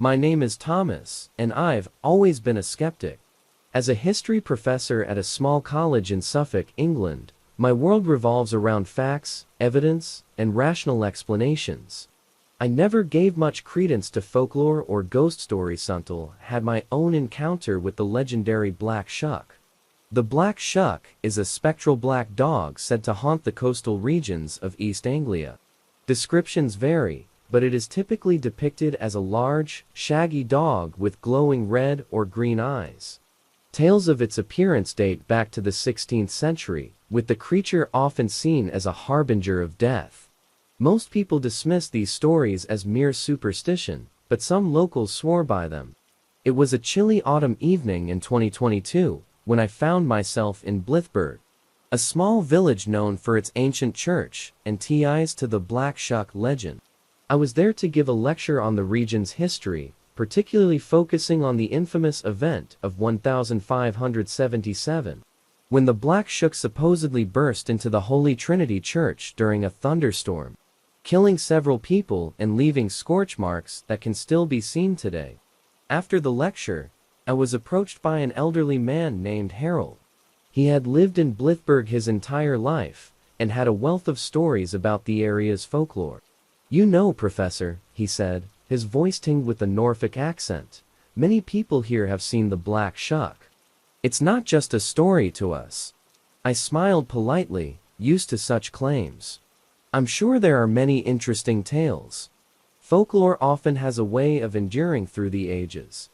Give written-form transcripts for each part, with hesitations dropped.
My name is Thomas, and I've always been a skeptic. As a history professor at a small college in Suffolk, England, my world revolves around facts, evidence, and rational explanations. I never gave much credence to folklore or ghost stories until I had my own encounter with the legendary Black Shuck. The Black Shuck is a spectral black dog said to haunt the coastal regions of East Anglia. Descriptions vary, but it is typically depicted as a large, shaggy dog with glowing red or green eyes. Tales of its appearance date back to the 16th century, with the creature often seen as a harbinger of death. Most people dismiss these stories as mere superstition, but some locals swore by them. It was a chilly autumn evening in 2022 when I found myself in Blithburgh, a small village known for its ancient church and ties to the Black Shuck legend. I was there to give a lecture on the region's history, particularly focusing on the infamous event of 1577, when the Black Shuck supposedly burst into the Holy Trinity Church during a thunderstorm, killing several people and leaving scorch marks that can still be seen today. After the lecture, I was approached by an elderly man named Harold. He had lived in Blithburgh his entire life, and had a wealth of stories about the area's folklore. "You know, Professor," he said, his voice tinged with a Norfolk accent, "many people here have seen the Black Shuck. It's not just a story to us." I smiled politely, used to such claims. "I'm sure there are many interesting tales. Folklore often has a way of enduring through the ages."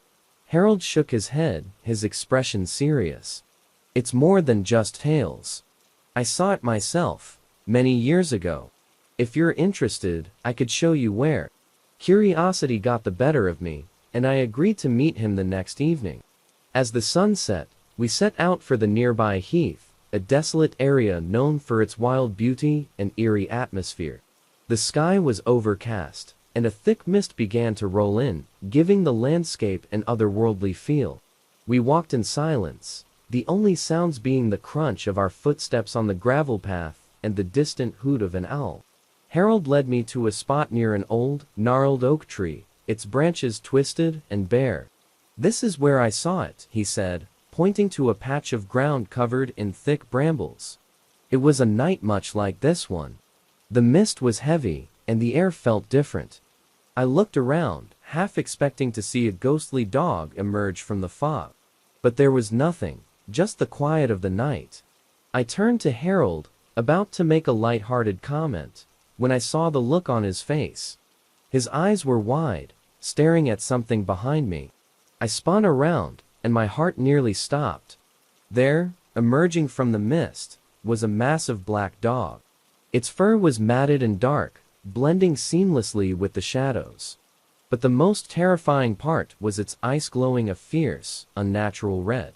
Harold shook his head, his expression serious. "It's more than just tales. I saw it myself, many years ago. If you're interested, I could show you where." Curiosity got the better of me, and I agreed to meet him the next evening. As the sun set, we set out for the nearby heath, a desolate area known for its wild beauty and eerie atmosphere. The sky was overcast, and a thick mist began to roll in, giving the landscape an otherworldly feel. We walked in silence, the only sounds being the crunch of our footsteps on the gravel path and the distant hoot of an owl. Harold led me to a spot near an old, gnarled oak tree, its branches twisted and bare. "This is where I saw it," he said, pointing to a patch of ground covered in thick brambles. "It was a night much like this one. The mist was heavy, and the air felt different. I looked around, half expecting to see a ghostly dog emerge from the fog. But there was nothing, just the quiet of the night." I turned to Harold, about to make a light-hearted comment, when I saw the look on his face. His eyes were wide, staring at something behind me. I spun around, and my heart nearly stopped. There, emerging from the mist, was a massive black dog. Its fur was matted and dark, blending seamlessly with the shadows. But the most terrifying part was its eyes glowing a fierce, unnatural red.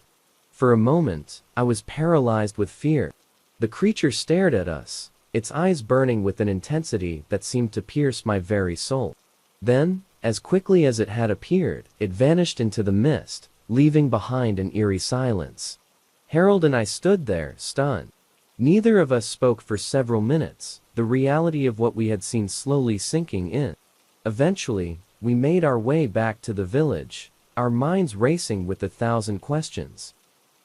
For a moment, I was paralyzed with fear. The creature stared at us, its eyes burning with an intensity that seemed to pierce my very soul. Then, as quickly as it had appeared, it vanished into the mist, leaving behind an eerie silence. Harold and I stood there, stunned. Neither of us spoke for several minutes, the reality of what we had seen slowly sinking in. Eventually, we made our way back to the village, our minds racing with 1,000 questions.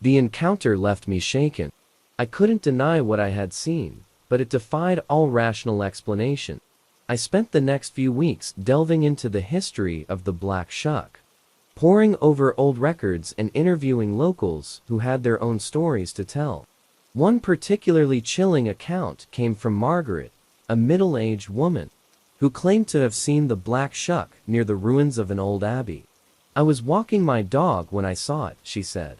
The encounter left me shaken. I couldn't deny what I had seen, but it defied all rational explanation. I spent the next few weeks delving into the history of the Black Shuck, poring over old records and interviewing locals who had their own stories to tell. One particularly chilling account came from Margaret, a middle-aged woman, who claimed to have seen the Black Shuck near the ruins of an old abbey. "I was walking my dog when I saw it," she said.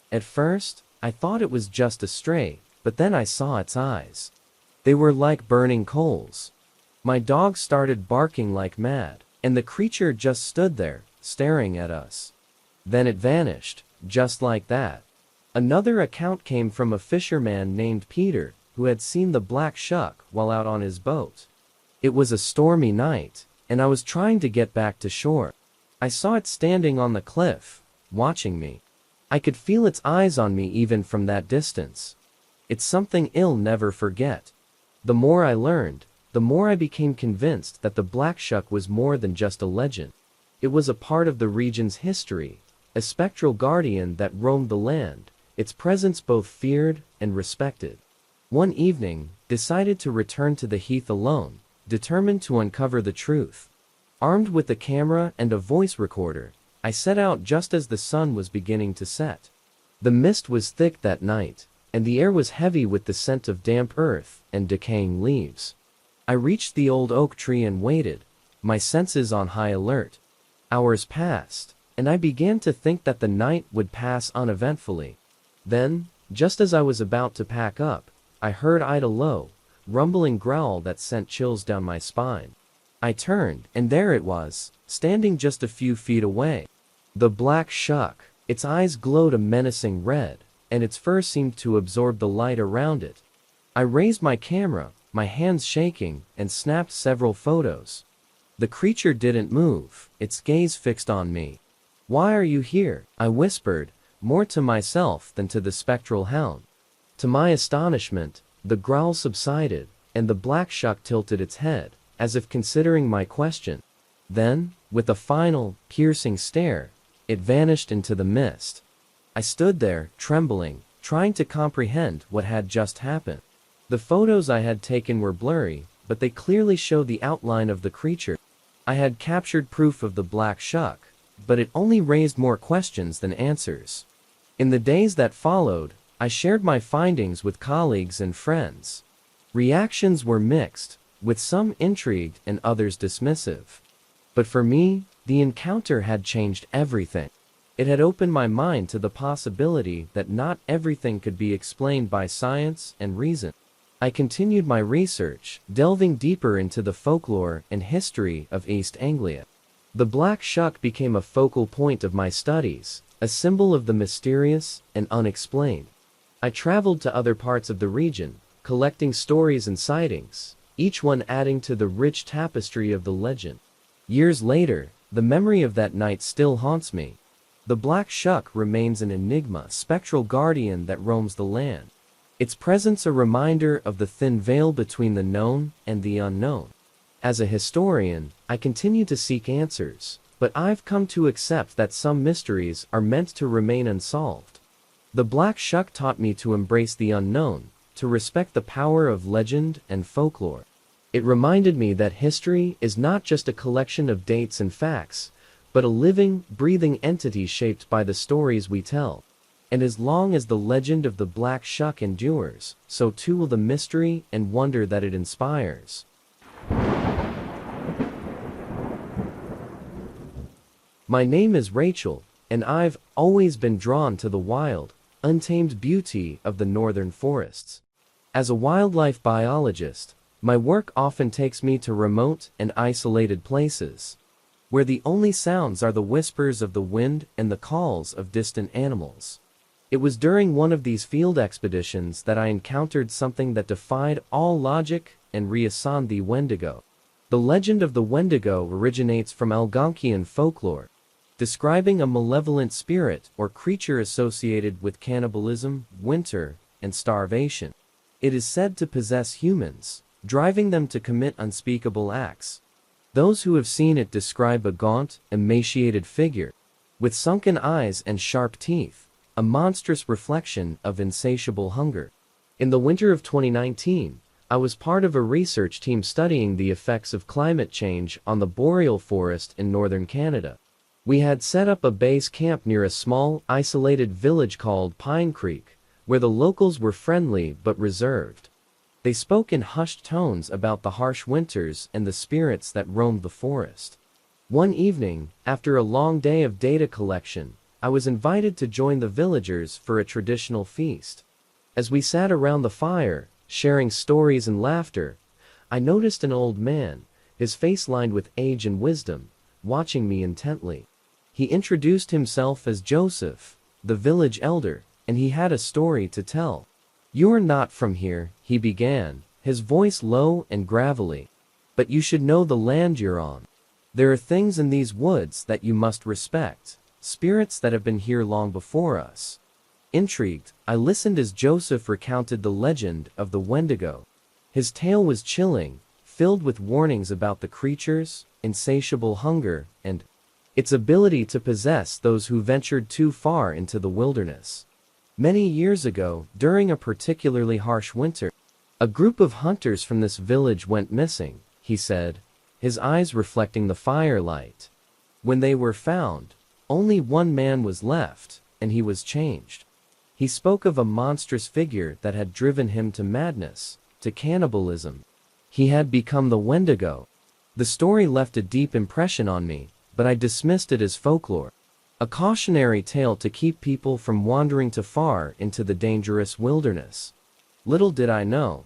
"At first, I thought it was just a stray, but then I saw its eyes. They were like burning coals. My dog started barking like mad, and the creature just stood there, staring at us. Then it vanished, just like that." Another account came from a fisherman named Peter, who had seen the Black Shuck while out on his boat. "It was a stormy night, and I was trying to get back to shore. I saw it standing on the cliff, watching me. I could feel its eyes on me even from that distance. It's something I'll never forget." The more I learned, the more I became convinced that the Black Shuck was more than just a legend. It was a part of the region's history, a spectral guardian that roamed the land, its presence both feared and respected. One evening, decided to return to the heath alone, determined to uncover the truth. Armed with a camera and a voice recorder, I set out just as the sun was beginning to set. The mist was thick that night, and the air was heavy with the scent of damp earth and decaying leaves. I reached the old oak tree and waited, my senses on high alert. Hours passed, and I began to think that the night would pass uneventfully. Then, just as I was about to pack up, I heard a low, rumbling growl that sent chills down my spine. I turned, and there it was, standing just a few feet away. The black shuck. Its eyes glowed a menacing red, and its fur seemed to absorb the light around it. I raised my camera, my hands shaking, and snapped several photos. The creature didn't move, its gaze fixed on me. "Why are you here?" I whispered, more to myself than to the spectral hound. To my astonishment, the growl subsided, and the black shuck tilted its head, as if considering my question. Then, with a final, piercing stare, it vanished into the mist. I stood there, trembling, trying to comprehend what had just happened. The photos I had taken were blurry, but they clearly showed the outline of the creature. I had captured proof of the black shuck, but it only raised more questions than answers. In the days that followed, I shared my findings with colleagues and friends. Reactions were mixed, with some intrigued and others dismissive. But for me, the encounter had changed everything. It had opened my mind to the possibility that not everything could be explained by science and reason. I continued my research, delving deeper into the folklore and history of East Anglia. The black shuck became a focal point of my studies, a symbol of the mysterious and unexplained. I traveled to other parts of the region, collecting stories and sightings, each one adding to the rich tapestry of the legend. Years later, the memory of that night still haunts me. The black shuck remains an enigma, spectral guardian that roams the land. Its presence a reminder of the thin veil between the known and the unknown. As a historian, I continue to seek answers, but I've come to accept that some mysteries are meant to remain unsolved. The black shuck taught me to embrace the unknown, to respect the power of legend and folklore. It reminded me that history is not just a collection of dates and facts, but a living, breathing entity shaped by the stories we tell. And as long as the legend of the black shuck endures, so too will the mystery and wonder that it inspires. My name is Rachel, and I've always been drawn to the wild, untamed beauty of the northern forests. As a wildlife biologist, my work often takes me to remote and isolated places, where the only sounds are the whispers of the wind and the calls of distant animals. It was during one of these field expeditions that I encountered something that defied all logic and reassoned the Wendigo. The legend of the Wendigo originates from Algonquian folklore, describing a malevolent spirit or creature associated with cannibalism, winter, and starvation. It is said to possess humans, driving them to commit unspeakable acts. Those who have seen it describe a gaunt, emaciated figure, with sunken eyes and sharp teeth, a monstrous reflection of insatiable hunger. In the winter of 2019, I was part of a research team studying the effects of climate change on the boreal forest in northern Canada. We had set up a base camp near a small, isolated village called Pine Creek, where the locals were friendly but reserved. They spoke in hushed tones about the harsh winters and the spirits that roamed the forest. One evening, after a long day of data collection, I was invited to join the villagers for a traditional feast. As we sat around the fire, sharing stories and laughter, I noticed an old man, his face lined with age and wisdom, watching me intently. He introduced himself as Joseph, the village elder, and he had a story to tell. "You're not from here," he began, his voice low and gravelly, "but you should know the land you're on. There are things in these woods that you must respect, spirits that have been here long before us." Intrigued, I listened as Joseph recounted the legend of the Wendigo. His tale was chilling, filled with warnings about the creature's insatiable hunger and its ability to possess those who ventured too far into the wilderness. Many years ago, during a particularly harsh winter, a group of hunters from this village went missing, he said, his eyes reflecting the firelight. When they were found, only one man was left, and he was changed. He spoke of a monstrous figure that had driven him to madness, to cannibalism. He had become the Wendigo. The story left a deep impression on me, but I dismissed it as folklore. A cautionary tale to keep people from wandering too far into the dangerous wilderness. Little did I know,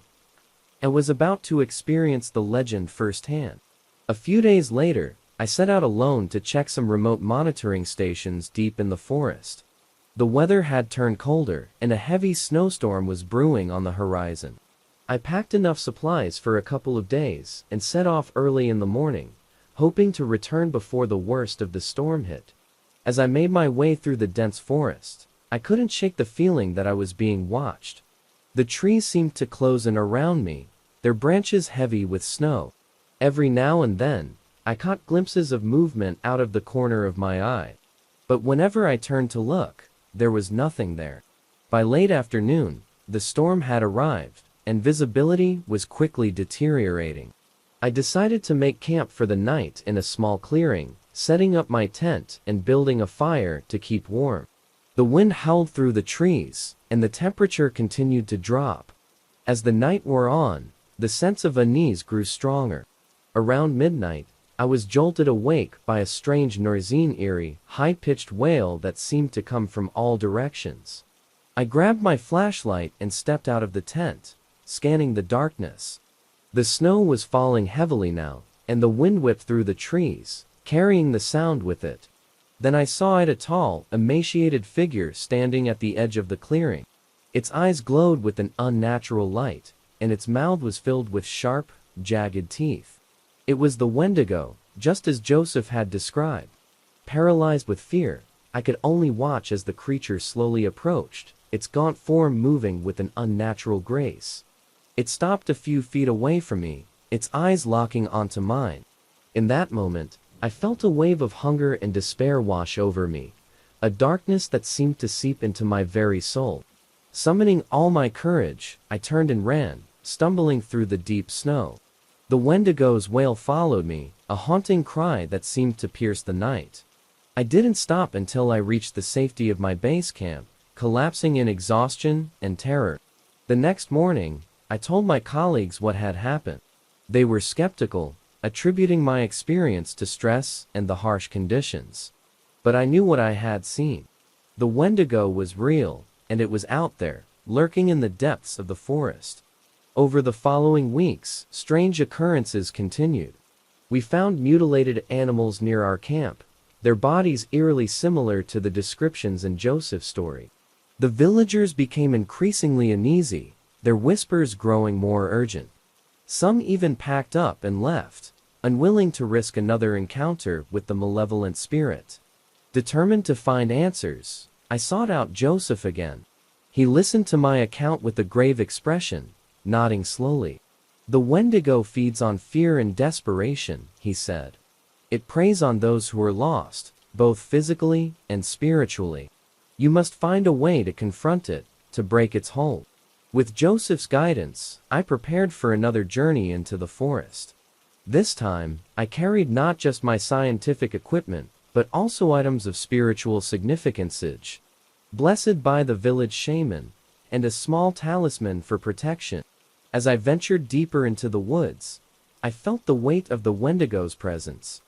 I was about to experience the legend firsthand. A few days later, I set out alone to check some remote monitoring stations deep in the forest. The weather had turned colder, and a heavy snowstorm was brewing on the horizon. I packed enough supplies for a couple of days and set off early in the morning, hoping to return before the worst of the storm hit. As I made my way through the dense forest, I couldn't shake the feeling that I was being watched. The trees seemed to close in around me, their branches heavy with snow. Every now and then, I caught glimpses of movement out of the corner of my eye. But whenever I turned to look, there was nothing there. By late afternoon, the storm had arrived, and visibility was quickly deteriorating. I decided to make camp for the night in a small clearing, setting up my tent and building a fire to keep warm. The wind howled through the trees, and the temperature continued to drop. As the night wore on, the sense of unease grew stronger. Around midnight, I was jolted awake by a strange eerie, high-pitched wail that seemed to come from all directions. I grabbed my flashlight and stepped out of the tent, scanning the darkness. The snow was falling heavily now, and the wind whipped through the trees, carrying the sound with it. Then I saw it, a tall, emaciated figure standing at the edge of the clearing. Its eyes glowed with an unnatural light, and its mouth was filled with sharp, jagged teeth. It was the Wendigo, just as Joseph had described. Paralyzed with fear, I could only watch as the creature slowly approached, its gaunt form moving with an unnatural grace. It stopped a few feet away from me, its eyes locking onto mine. In that moment, I felt a wave of hunger and despair wash over me, a darkness that seemed to seep into my very soul. Summoning all my courage, I turned and ran, stumbling through the deep snow. The Wendigo's wail followed me, a haunting cry that seemed to pierce the night. I didn't stop until I reached the safety of my base camp, collapsing in exhaustion and terror. The next morning, I told my colleagues what had happened. They were skeptical, attributing my experience to stress and the harsh conditions. But I knew what I had seen. The Wendigo was real, and it was out there, lurking in the depths of the forest. Over the following weeks, strange occurrences continued. We found mutilated animals near our camp, their bodies eerily similar to the descriptions in Joseph's story. The villagers became increasingly uneasy, their whispers growing more urgent. Some even packed up and left, unwilling to risk another encounter with the malevolent spirit. Determined to find answers, I sought out Joseph again. He listened to my account with a grave expression, nodding slowly. "The Wendigo feeds on fear and desperation," he said. "It preys on those who are lost, both physically and spiritually. You must find a way to confront it, to break its hold." With Joseph's guidance, I prepared for another journey into the forest. This time, I carried not just my scientific equipment, but also items of spiritual significance, blessed by the village shaman, and a small talisman for protection. As I ventured deeper into the woods, I felt the weight of the Wendigo's presence,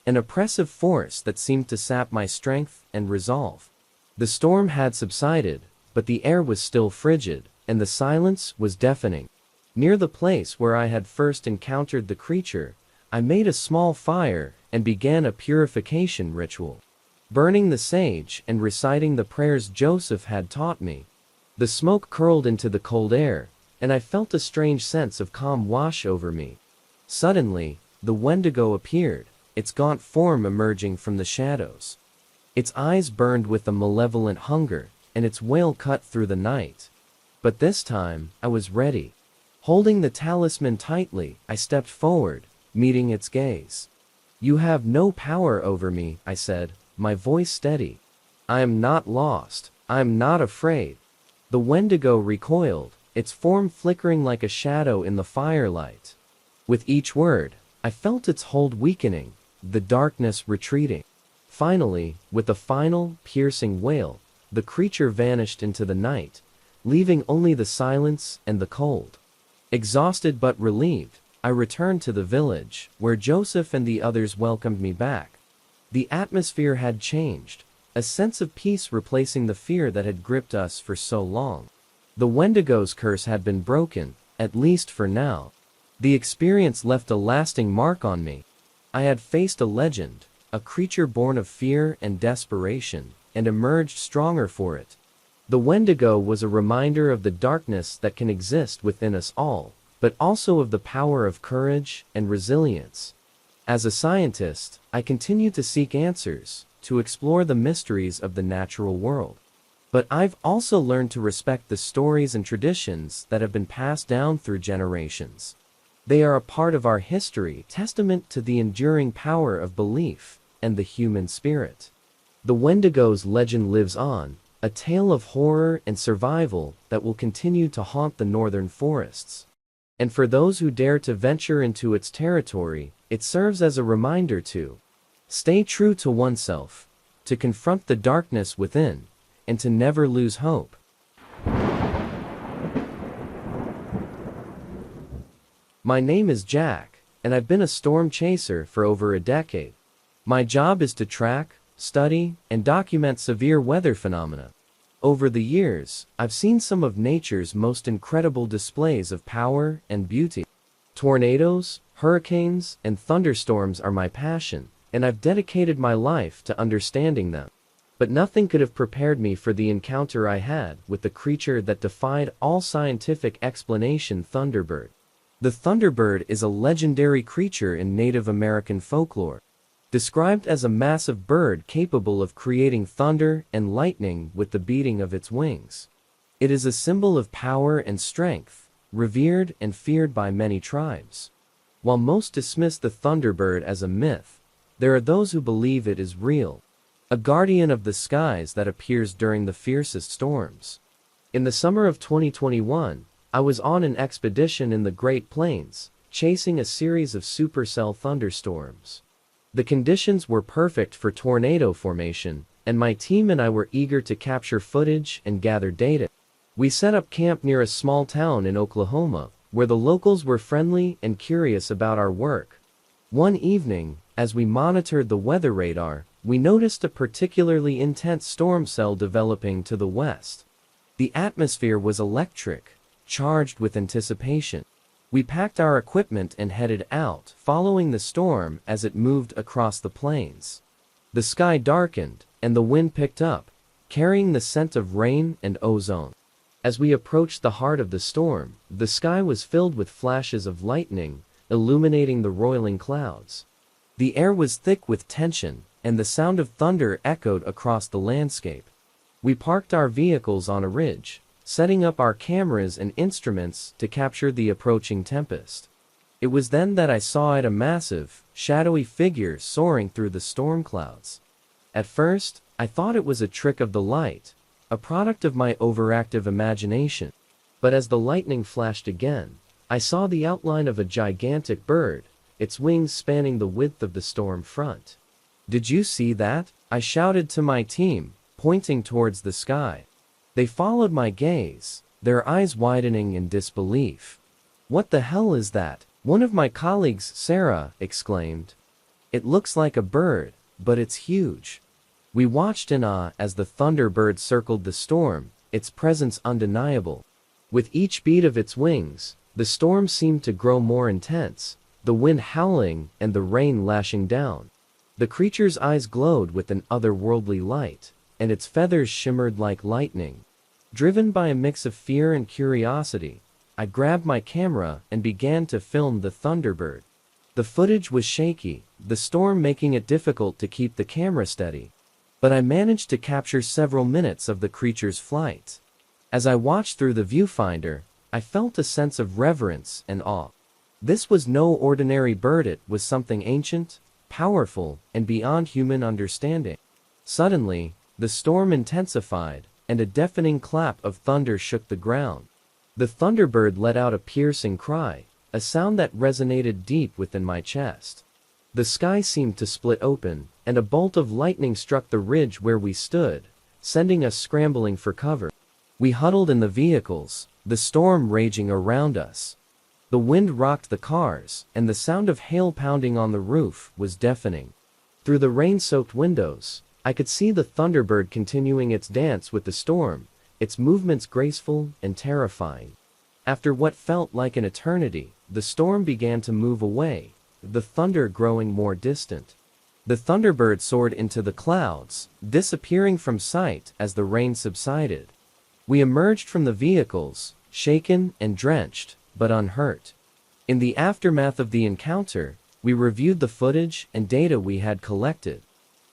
an oppressive force that seemed to sap my strength and resolve. The storm had subsided, but the air was still frigid, and the silence was deafening. Near the place where I had first encountered the creature, I made a small fire and began a purification ritual, burning the sage and reciting the prayers Joseph had taught me. The smoke curled into the cold air, and I felt a strange sense of calm wash over me. Suddenly, the Wendigo appeared, its gaunt form emerging from the shadows. Its eyes burned with a malevolent hunger, and its wail cut through the night. But this time, I was ready. Holding the talisman tightly, I stepped forward, meeting its gaze. "You have no power over me," I said, my voice steady. "I am not lost. I am not afraid." The Wendigo recoiled, its form flickering like a shadow in the firelight. With each word, I felt its hold weakening, the darkness retreating. Finally, with a final, piercing wail, the creature vanished into the night, leaving only the silence and the cold. Exhausted but relieved, I returned to the village, where Joseph and the others welcomed me back. The atmosphere had changed, a sense of peace replacing the fear that had gripped us for so long. The Wendigo's curse had been broken, at least for now. The experience left a lasting mark on me. I had faced a legend, a creature born of fear and desperation, and emerged stronger for it. The Wendigo was a reminder of the darkness that can exist within us all, but also of the power of courage and resilience. As a scientist, I continue to seek answers, to explore the mysteries of the natural world. But I've also learned to respect the stories and traditions that have been passed down through generations. They are a part of our history, testament to the enduring power of belief and the human spirit. The Wendigo's legend lives on, a tale of horror and survival that will continue to haunt the northern forests. And for those who dare to venture into its territory, it serves as a reminder to stay true to oneself, to confront the darkness within, and to never lose hope. My name is Jack, and I've been a storm chaser for over a decade. My job is to track, study, and document severe weather phenomena. Over the years, I've seen some of nature's most incredible displays of power and beauty. Tornadoes, hurricanes, and thunderstorms are my passion, and I've dedicated my life to understanding them. But nothing could have prepared me for the encounter I had with the creature that defied all scientific explanation: Thunderbird. The Thunderbird is a legendary creature in Native American folklore. Described as a massive bird capable of creating thunder and lightning with the beating of its wings. It is a symbol of power and strength, revered and feared by many tribes. While most dismiss the Thunderbird as a myth, there are those who believe it is real, a guardian of the skies that appears during the fiercest storms. In the summer of 2021, I was on an expedition in the Great Plains, chasing a series of supercell thunderstorms. The conditions were perfect for tornado formation, and my team and I were eager to capture footage and gather data. We set up camp near a small town in Oklahoma, where the locals were friendly and curious about our work. One evening, as we monitored the weather radar, we noticed a particularly intense storm cell developing to the west. The atmosphere was electric, charged with anticipation. We packed our equipment and headed out, following the storm as it moved across the plains. The sky darkened, and the wind picked up, carrying the scent of rain and ozone. As we approached the heart of the storm, the sky was filled with flashes of lightning, illuminating the roiling clouds. The air was thick with tension, and the sound of thunder echoed across the landscape. We parked our vehicles on a ridge, setting up our cameras and instruments to capture the approaching tempest. It was then that I saw a massive, shadowy figure soaring through the storm clouds. At first, I thought it was a trick of the light, a product of my overactive imagination. But as the lightning flashed again, I saw the outline of a gigantic bird, its wings spanning the width of the storm front. "Did you see that?" I shouted to my team, pointing towards the sky. They followed my gaze, their eyes widening in disbelief. "What the hell is that?" one of my colleagues, Sarah, exclaimed. "It looks like a bird, but it's huge." We watched in awe as the Thunderbird circled the storm, its presence undeniable. With each beat of its wings, the storm seemed to grow more intense, the wind howling and the rain lashing down. The creature's eyes glowed with an otherworldly light, and its feathers shimmered like lightning. Driven by a mix of fear and curiosity, I grabbed my camera and began to film the Thunderbird. The footage was shaky, the storm making it difficult to keep the camera steady. But I managed to capture several minutes of the creature's flight. As I watched through the viewfinder, I felt a sense of reverence and awe. This was no ordinary bird, it was something ancient, powerful, and beyond human understanding. Suddenly, the storm intensified, and a deafening clap of thunder shook the ground. The thunderbird let out a piercing cry, a sound that resonated deep within my chest. The sky seemed to split open, and a bolt of lightning struck the ridge where we stood, sending us scrambling for cover. We huddled in the vehicles, the storm raging around us. The wind rocked the cars, and the sound of hail pounding on the roof was deafening. Through the rain-soaked windows, I could see the thunderbird continuing its dance with the storm, its movements graceful and terrifying. After what felt like an eternity, the storm began to move away, the thunder growing more distant. The thunderbird soared into the clouds, disappearing from sight as the rain subsided. We emerged from the vehicles, shaken and drenched, but unhurt. In the aftermath of the encounter, we reviewed the footage and data we had collected.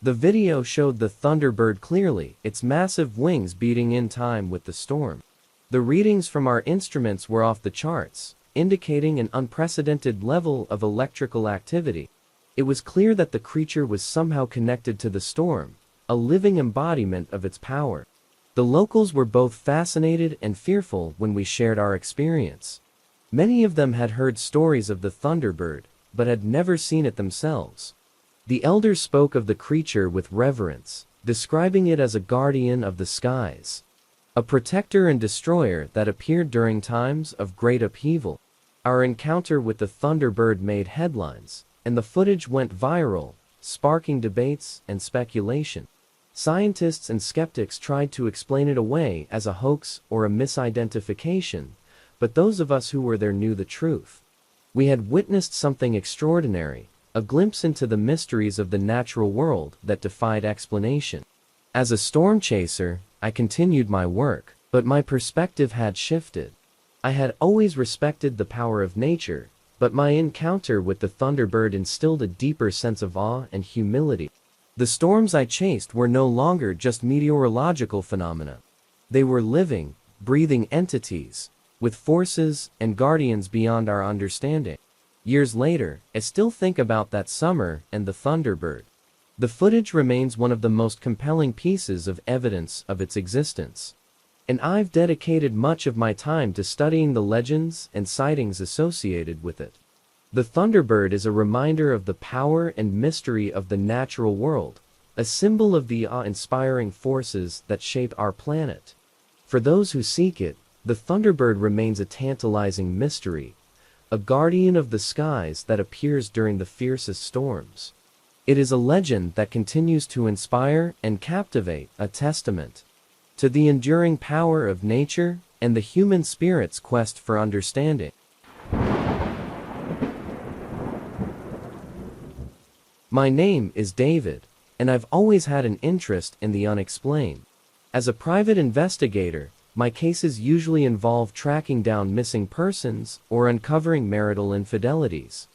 The video showed the thunderbird clearly, its massive wings beating in time with the storm. The readings from our instruments were off the charts, indicating an unprecedented level of electrical activity. It was clear that the creature was somehow connected to the storm, a living embodiment of its power. The locals were both fascinated and fearful when we shared our experience. Many of them had heard stories of the thunderbird, but had never seen it themselves. The elders spoke of the creature with reverence, describing it as a guardian of the skies, a protector and destroyer that appeared during times of great upheaval. Our encounter with the thunderbird made headlines, and the footage went viral, sparking debates and speculation. Scientists and skeptics tried to explain it away as a hoax or a misidentification, but those of us who were there knew the truth. We had witnessed something extraordinary, a glimpse into the mysteries of the natural world that defied explanation. As a storm chaser, I continued my work, but my perspective had shifted. I had always respected the power of nature, but my encounter with the thunderbird instilled a deeper sense of awe and humility. The storms I chased were no longer just meteorological phenomena. They were living, breathing entities, with forces and guardians beyond our understanding. Years later, I still think about that summer and the thunderbird. The footage remains one of the most compelling pieces of evidence of its existence. And I've dedicated much of my time to studying the legends and sightings associated with it. The thunderbird is a reminder of the power and mystery of the natural world, a symbol of the awe-inspiring forces that shape our planet. For those who seek it, the thunderbird remains a tantalizing mystery, a guardian of the skies that appears during the fiercest storms. It is a legend that continues to inspire and captivate, a testament to the enduring power of nature and the human spirit's quest for understanding. My name is David, and I've always had an interest in the unexplained. As a private investigator, my cases usually involve tracking down missing persons or uncovering marital infidelities.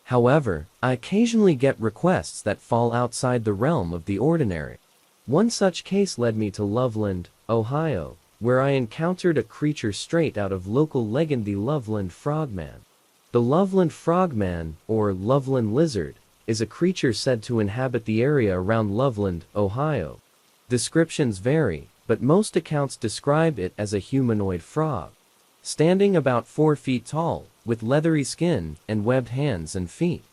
However, I occasionally get requests that fall outside the realm of the ordinary. One such case led me to Loveland, Ohio, where I encountered a creature straight out of local legend, the Loveland Frogman. The Loveland Frogman, or Loveland Lizard, is a creature said to inhabit the area around Loveland, Ohio. Descriptions vary, but most accounts describe it as a humanoid frog, standing about 4 feet tall, with leathery skin and webbed hands and feet.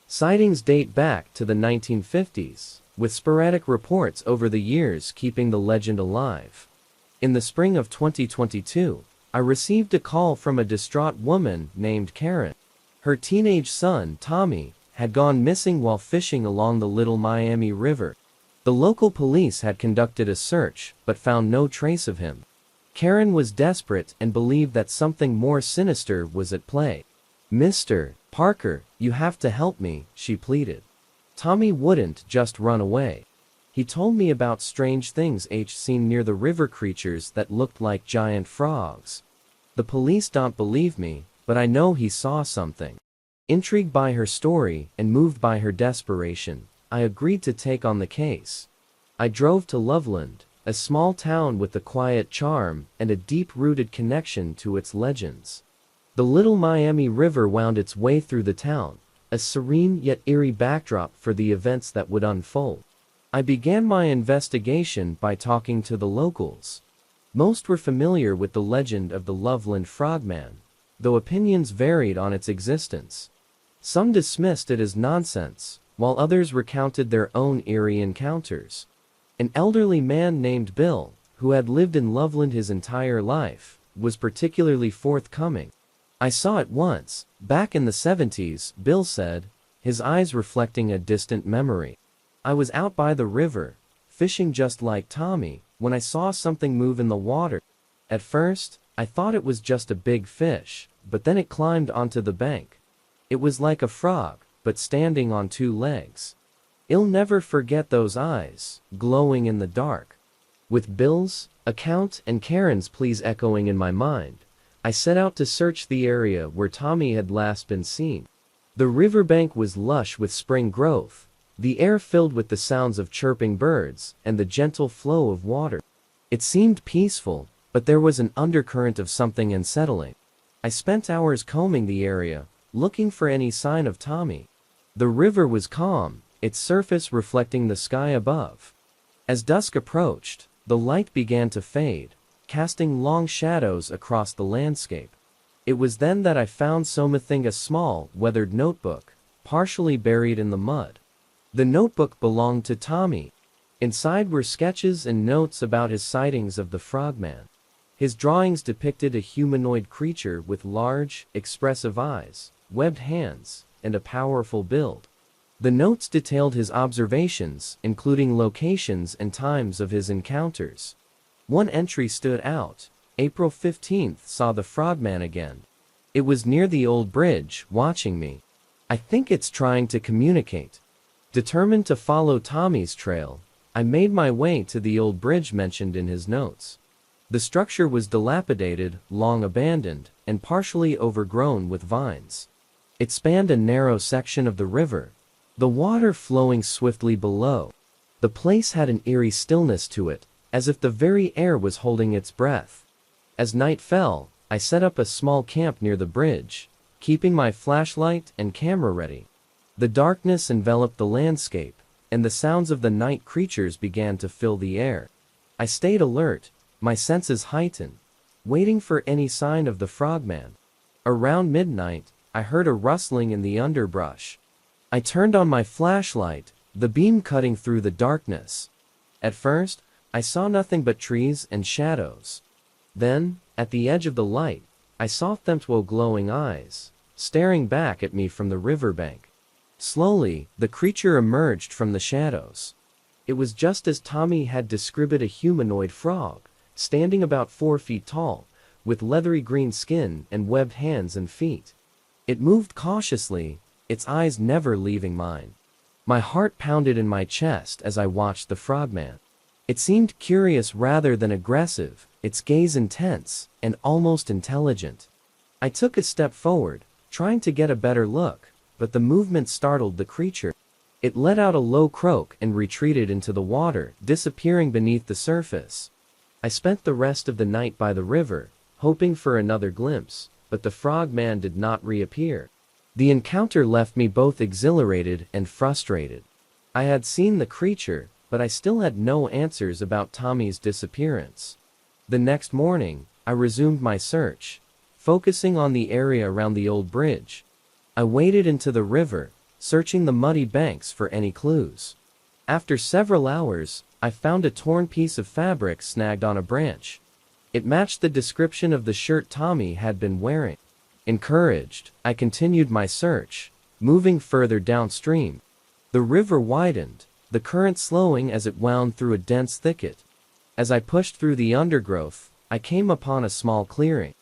Sightings date back to the 1950s, with sporadic reports over the years keeping the legend alive. In the spring of 2022, I received a call from a distraught woman named Karen. Her teenage son, Tommy, had gone missing while fishing along the Little Miami River. The local police had conducted a search, but found no trace of him. Karen was desperate and believed that something more sinister was at play. "Mr. Parker, you have to help me," she pleaded. Tommy wouldn't just run away. He told me about strange things he'd seen near the river, creatures that looked like giant frogs. The police don't believe me, but I know he saw something. Intrigued by her story and moved by her desperation, I agreed to take on the case. I drove to Loveland, a small town with a quiet charm and a deep-rooted connection to its legends. The Little Miami River wound its way through the town, a serene yet eerie backdrop for the events that would unfold. I began my investigation by talking to the locals. Most were familiar with the legend of the Loveland Frogman, though opinions varied on its existence. Some dismissed it as nonsense, while others recounted their own eerie encounters. An elderly man named Bill, who had lived in Loveland his entire life, was particularly forthcoming. "I saw it once, back in the 70s, Bill said, his eyes reflecting a distant memory. "I was out by the river, fishing just like Tommy, when I saw something move in the water. At first, I thought it was just a big fish, but then it climbed onto the bank. It was like a frog, but standing on two legs. I'll never forget those eyes, glowing in the dark." With Bill's account and Karen's pleas echoing in my mind, I set out to search the area where Tommy had last been seen. The riverbank was lush with spring growth, the air filled with the sounds of chirping birds and the gentle flow of water. It seemed peaceful, but there was an undercurrent of something unsettling. I spent hours combing the area, looking for any sign of Tommy. The river was calm, its surface reflecting the sky above. As dusk approached, the light began to fade, casting long shadows across the landscape. It was then that I found a small, weathered notebook, partially buried in the mud. The notebook belonged to Tommy. Inside were sketches and notes about his sightings of the Frogman. His drawings depicted a humanoid creature with large, expressive eyes, webbed hands, and a powerful build. The notes detailed his observations, including locations and times of his encounters. One entry stood out. April 15th saw the Frogman again. It was near the old bridge, watching me. I think it's trying to communicate. Determined to follow Tommy's trail, I made my way to the old bridge mentioned in his notes. The structure was dilapidated, long abandoned, and partially overgrown with vines. It spanned a narrow section of the river, the water flowing swiftly below. The place had an eerie stillness to it, as if the very air was holding its breath. As night fell, I set up a small camp near the bridge, keeping my flashlight and camera ready. The darkness enveloped the landscape, and the sounds of the night creatures began to fill the air. I stayed alert, my senses heightened, waiting for any sign of the Frogman. Around midnight, I heard a rustling in the underbrush. I turned on my flashlight, the beam cutting through the darkness. At first, I saw nothing but trees and shadows. Then, at the edge of the light, I saw Themptwo glowing eyes, staring back at me from the riverbank. Slowly, the creature emerged from the shadows. It was just as Tommy had described, a humanoid frog, standing about 4 feet tall, with leathery green skin and webbed hands and feet. It moved cautiously, its eyes never leaving mine. My heart pounded in my chest as I watched the Frogman. It seemed curious rather than aggressive, its gaze intense and almost intelligent. I took a step forward, trying to get a better look, but the movement startled the creature. It let out a low croak and retreated into the water, disappearing beneath the surface. I spent the rest of the night by the river, hoping for another glimpse, but the Frogman did not reappear. The encounter left me both exhilarated and frustrated. I had seen the creature, but I still had no answers about Tommy's disappearance. The next morning, I resumed my search, focusing on the area around the old bridge. I waded into the river, searching the muddy banks for any clues. After several hours, I found a torn piece of fabric snagged on a branch. It matched the description of the shirt Tommy had been wearing. Encouraged, I continued my search, moving further downstream. The river widened, the current slowing as it wound through a dense thicket. As I pushed through the undergrowth, I came upon a small clearing.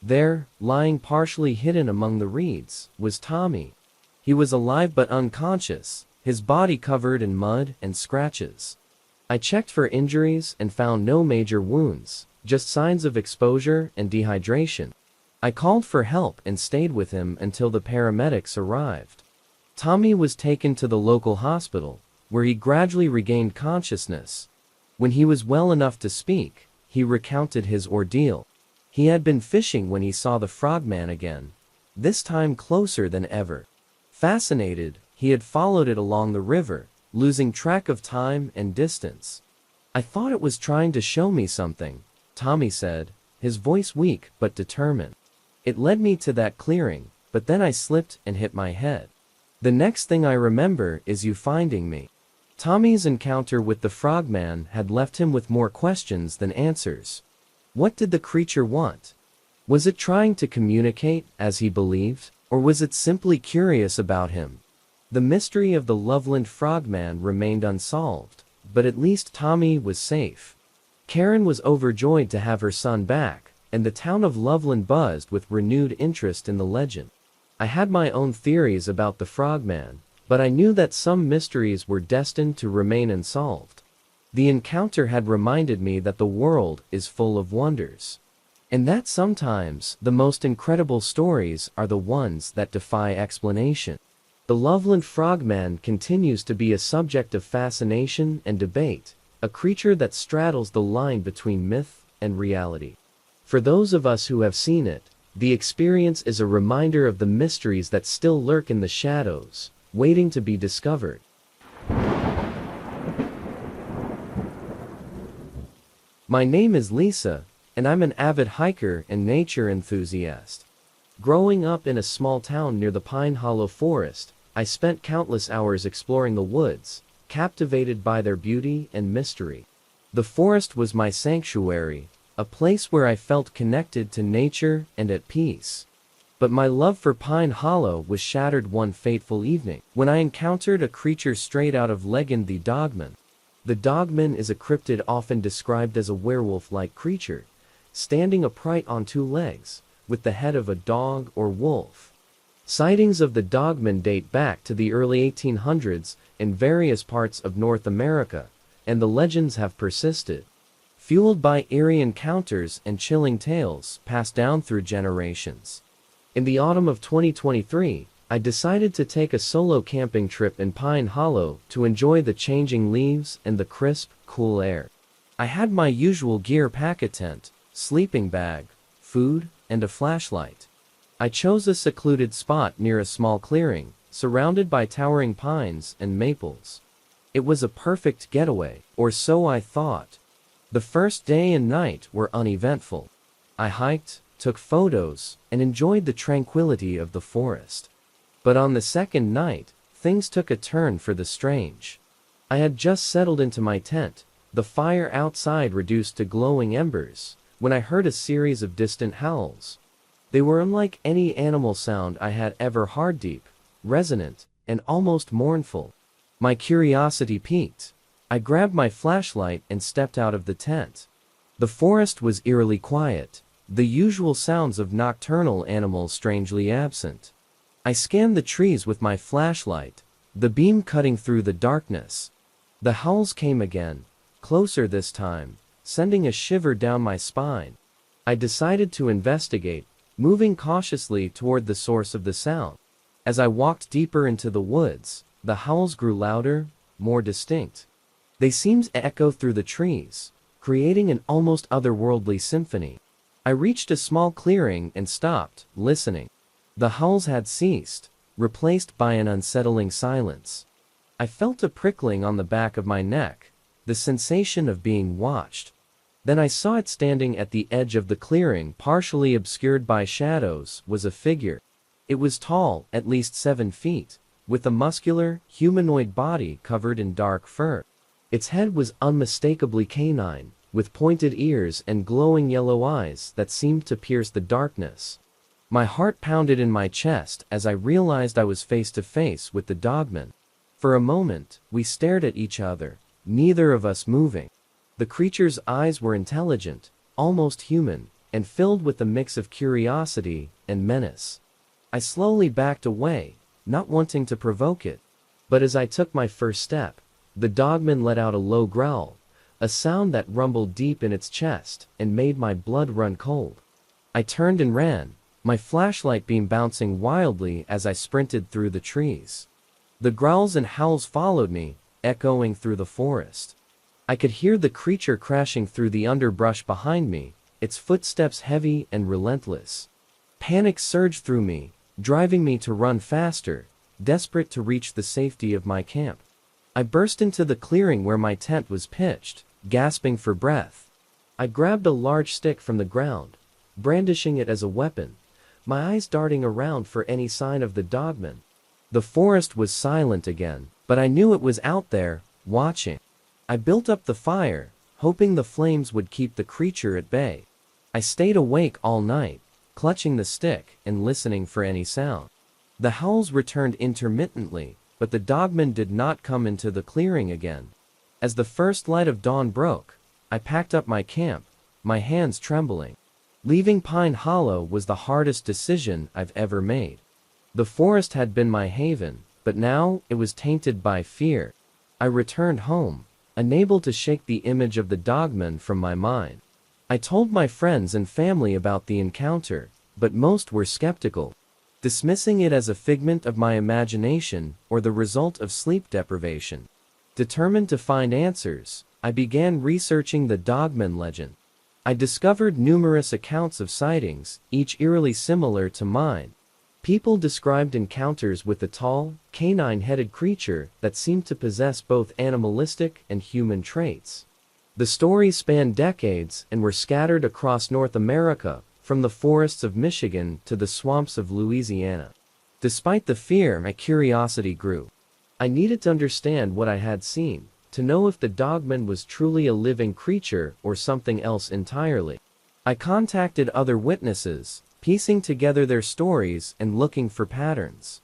There, lying partially hidden among the reeds, was Tommy. He was alive but unconscious, his body covered in mud and scratches. I checked for injuries and found no major wounds, just signs of exposure and dehydration. I called for help and stayed with him until the paramedics arrived. Tommy was taken to the local hospital, where he gradually regained consciousness. When he was well enough to speak, he recounted his ordeal. He had been fishing when he saw the Frogman again, this time closer than ever. Fascinated, he had followed it along the river, losing track of time and distance. "I thought it was trying to show me something," Tommy said, his voice weak but determined. "It led me to that clearing, but then I slipped and hit my head. The next thing I remember is you finding me." Tommy's encounter with the frogman had left him with more questions than answers. What did the creature want? Was it trying to communicate, as he believed, or was it simply curious about him? The mystery of the Loveland frogman remained unsolved, but at least Tommy was safe. Karen was overjoyed to have her son back, and the town of Loveland buzzed with renewed interest in the legend. I had my own theories about the frogman, but I knew that some mysteries were destined to remain unsolved. The encounter had reminded me that the world is full of wonders, and that sometimes the most incredible stories are the ones that defy explanation. The Loveland frogman continues to be a subject of fascination and debate, a creature that straddles the line between myth and reality. For those of us who have seen it, the experience is a reminder of the mysteries that still lurk in the shadows, waiting to be discovered. My name is Lisa, and I'm an avid hiker and nature enthusiast. Growing up in a small town near the Pine Hollow Forest, I spent countless hours exploring the woods, captivated by their beauty and mystery. The forest was my sanctuary, a place where I felt connected to nature and at peace. But my love for Pine Hollow was shattered one fateful evening, when I encountered a creature straight out of legend, the Dogman. The Dogman is a cryptid often described as a werewolf-like creature, standing upright on two legs, with the head of a dog or wolf. Sightings of the Dogman date back to the early 1800s in various parts of North America, and the legends have persisted, fueled by eerie encounters and chilling tales passed down through generations. In the autumn of 2023, I decided to take a solo camping trip in Pine Hollow to enjoy the changing leaves and the crisp, cool air. I had my usual gear: pack-a tent, sleeping bag, food, and a flashlight. I chose a secluded spot near a small clearing, surrounded by towering pines and maples. It was a perfect getaway, or so I thought. The first day and night were uneventful. I hiked, took photos, and enjoyed the tranquility of the forest. But on the second night, things took a turn for the strange. I had just settled into my tent, the fire outside reduced to glowing embers, when I heard a series of distant howls. They were unlike any animal sound I had ever heard: deep, resonant, and almost mournful. My curiosity piqued. I grabbed my flashlight and stepped out of the tent. The forest was eerily quiet, the usual sounds of nocturnal animals strangely absent. I scanned the trees with my flashlight, the beam cutting through the darkness. The howls came again, closer this time, sending a shiver down my spine. I decided to investigate, moving cautiously toward the source of the sound. As I walked deeper into the woods, the howls grew louder, more distinct. They seemed to echo through the trees, creating an almost otherworldly symphony. I reached a small clearing and stopped, listening. The howls had ceased, replaced by an unsettling silence. I felt a prickling on the back of my neck, the sensation of being watched. Then I saw it. Standing at the edge of the clearing, partially obscured by shadows, was a figure. It was tall, at least 7 feet, with a muscular, humanoid body covered in dark fur. Its head was unmistakably canine, with pointed ears and glowing yellow eyes that seemed to pierce the darkness. My heart pounded in my chest as I realized I was face to face with the Dogman. For a moment, we stared at each other, neither of us moving. The creature's eyes were intelligent, almost human, and filled with a mix of curiosity and menace. I slowly backed away, not wanting to provoke it. But as I took my first step, the Dogman let out a low growl, a sound that rumbled deep in its chest and made my blood run cold. I turned and ran, my flashlight beam bouncing wildly as I sprinted through the trees. The growls and howls followed me, echoing through the forest. I could hear the creature crashing through the underbrush behind me, its footsteps heavy and relentless. Panic surged through me, driving me to run faster, desperate to reach the safety of my camp. I burst into the clearing where my tent was pitched, gasping for breath. I grabbed a large stick from the ground, brandishing it as a weapon, my eyes darting around for any sign of the Dogman. The forest was silent again, but I knew it was out there, watching. I built up the fire, hoping the flames would keep the creature at bay. I stayed awake all night, clutching the stick and listening for any sound. The howls returned intermittently, but the Dogman did not come into the clearing again. As the first light of dawn broke, I packed up my camp, my hands trembling. Leaving Pine Hollow was the hardest decision I've ever made. The forest had been my haven, but now it was tainted by fear. I returned home, unable to shake the image of the Dogman from my mind. I told my friends and family about the encounter, but most were skeptical, dismissing it as a figment of my imagination or the result of sleep deprivation. Determined to find answers, I began researching the Dogman legend. I discovered numerous accounts of sightings, each eerily similar to mine. People described encounters with a tall, canine-headed creature that seemed to possess both animalistic and human traits. The stories spanned decades and were scattered across North America, from the forests of Michigan to the swamps of Louisiana. Despite the fear, my curiosity grew. I needed to understand what I had seen, to know if the Dogman was truly a living creature or something else entirely. I contacted other witnesses, piecing together their stories and looking for patterns.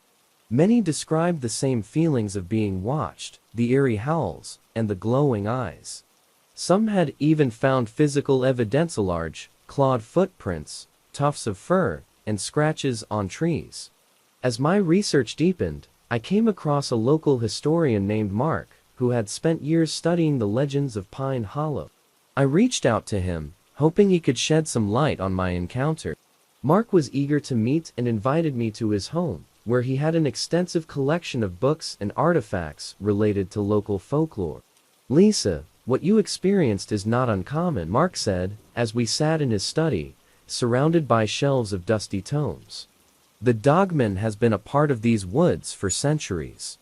Many described the same feelings of being watched, the eerie howls, and the glowing eyes. Some had even found physical evidence: large, clawed footprints, tufts of fur, and scratches on trees. As my research deepened, I came across a local historian named Mark, who had spent years studying the legends of Pine Hollow. I reached out to him, hoping he could shed some light on my encounter. Mark was eager to meet and invited me to his home, where he had an extensive collection of books and artifacts related to local folklore. "Lisa, what you experienced is not uncommon," Mark said, as we sat in his study, surrounded by shelves of dusty tomes. "The Dogman has been a part of these woods for centuries.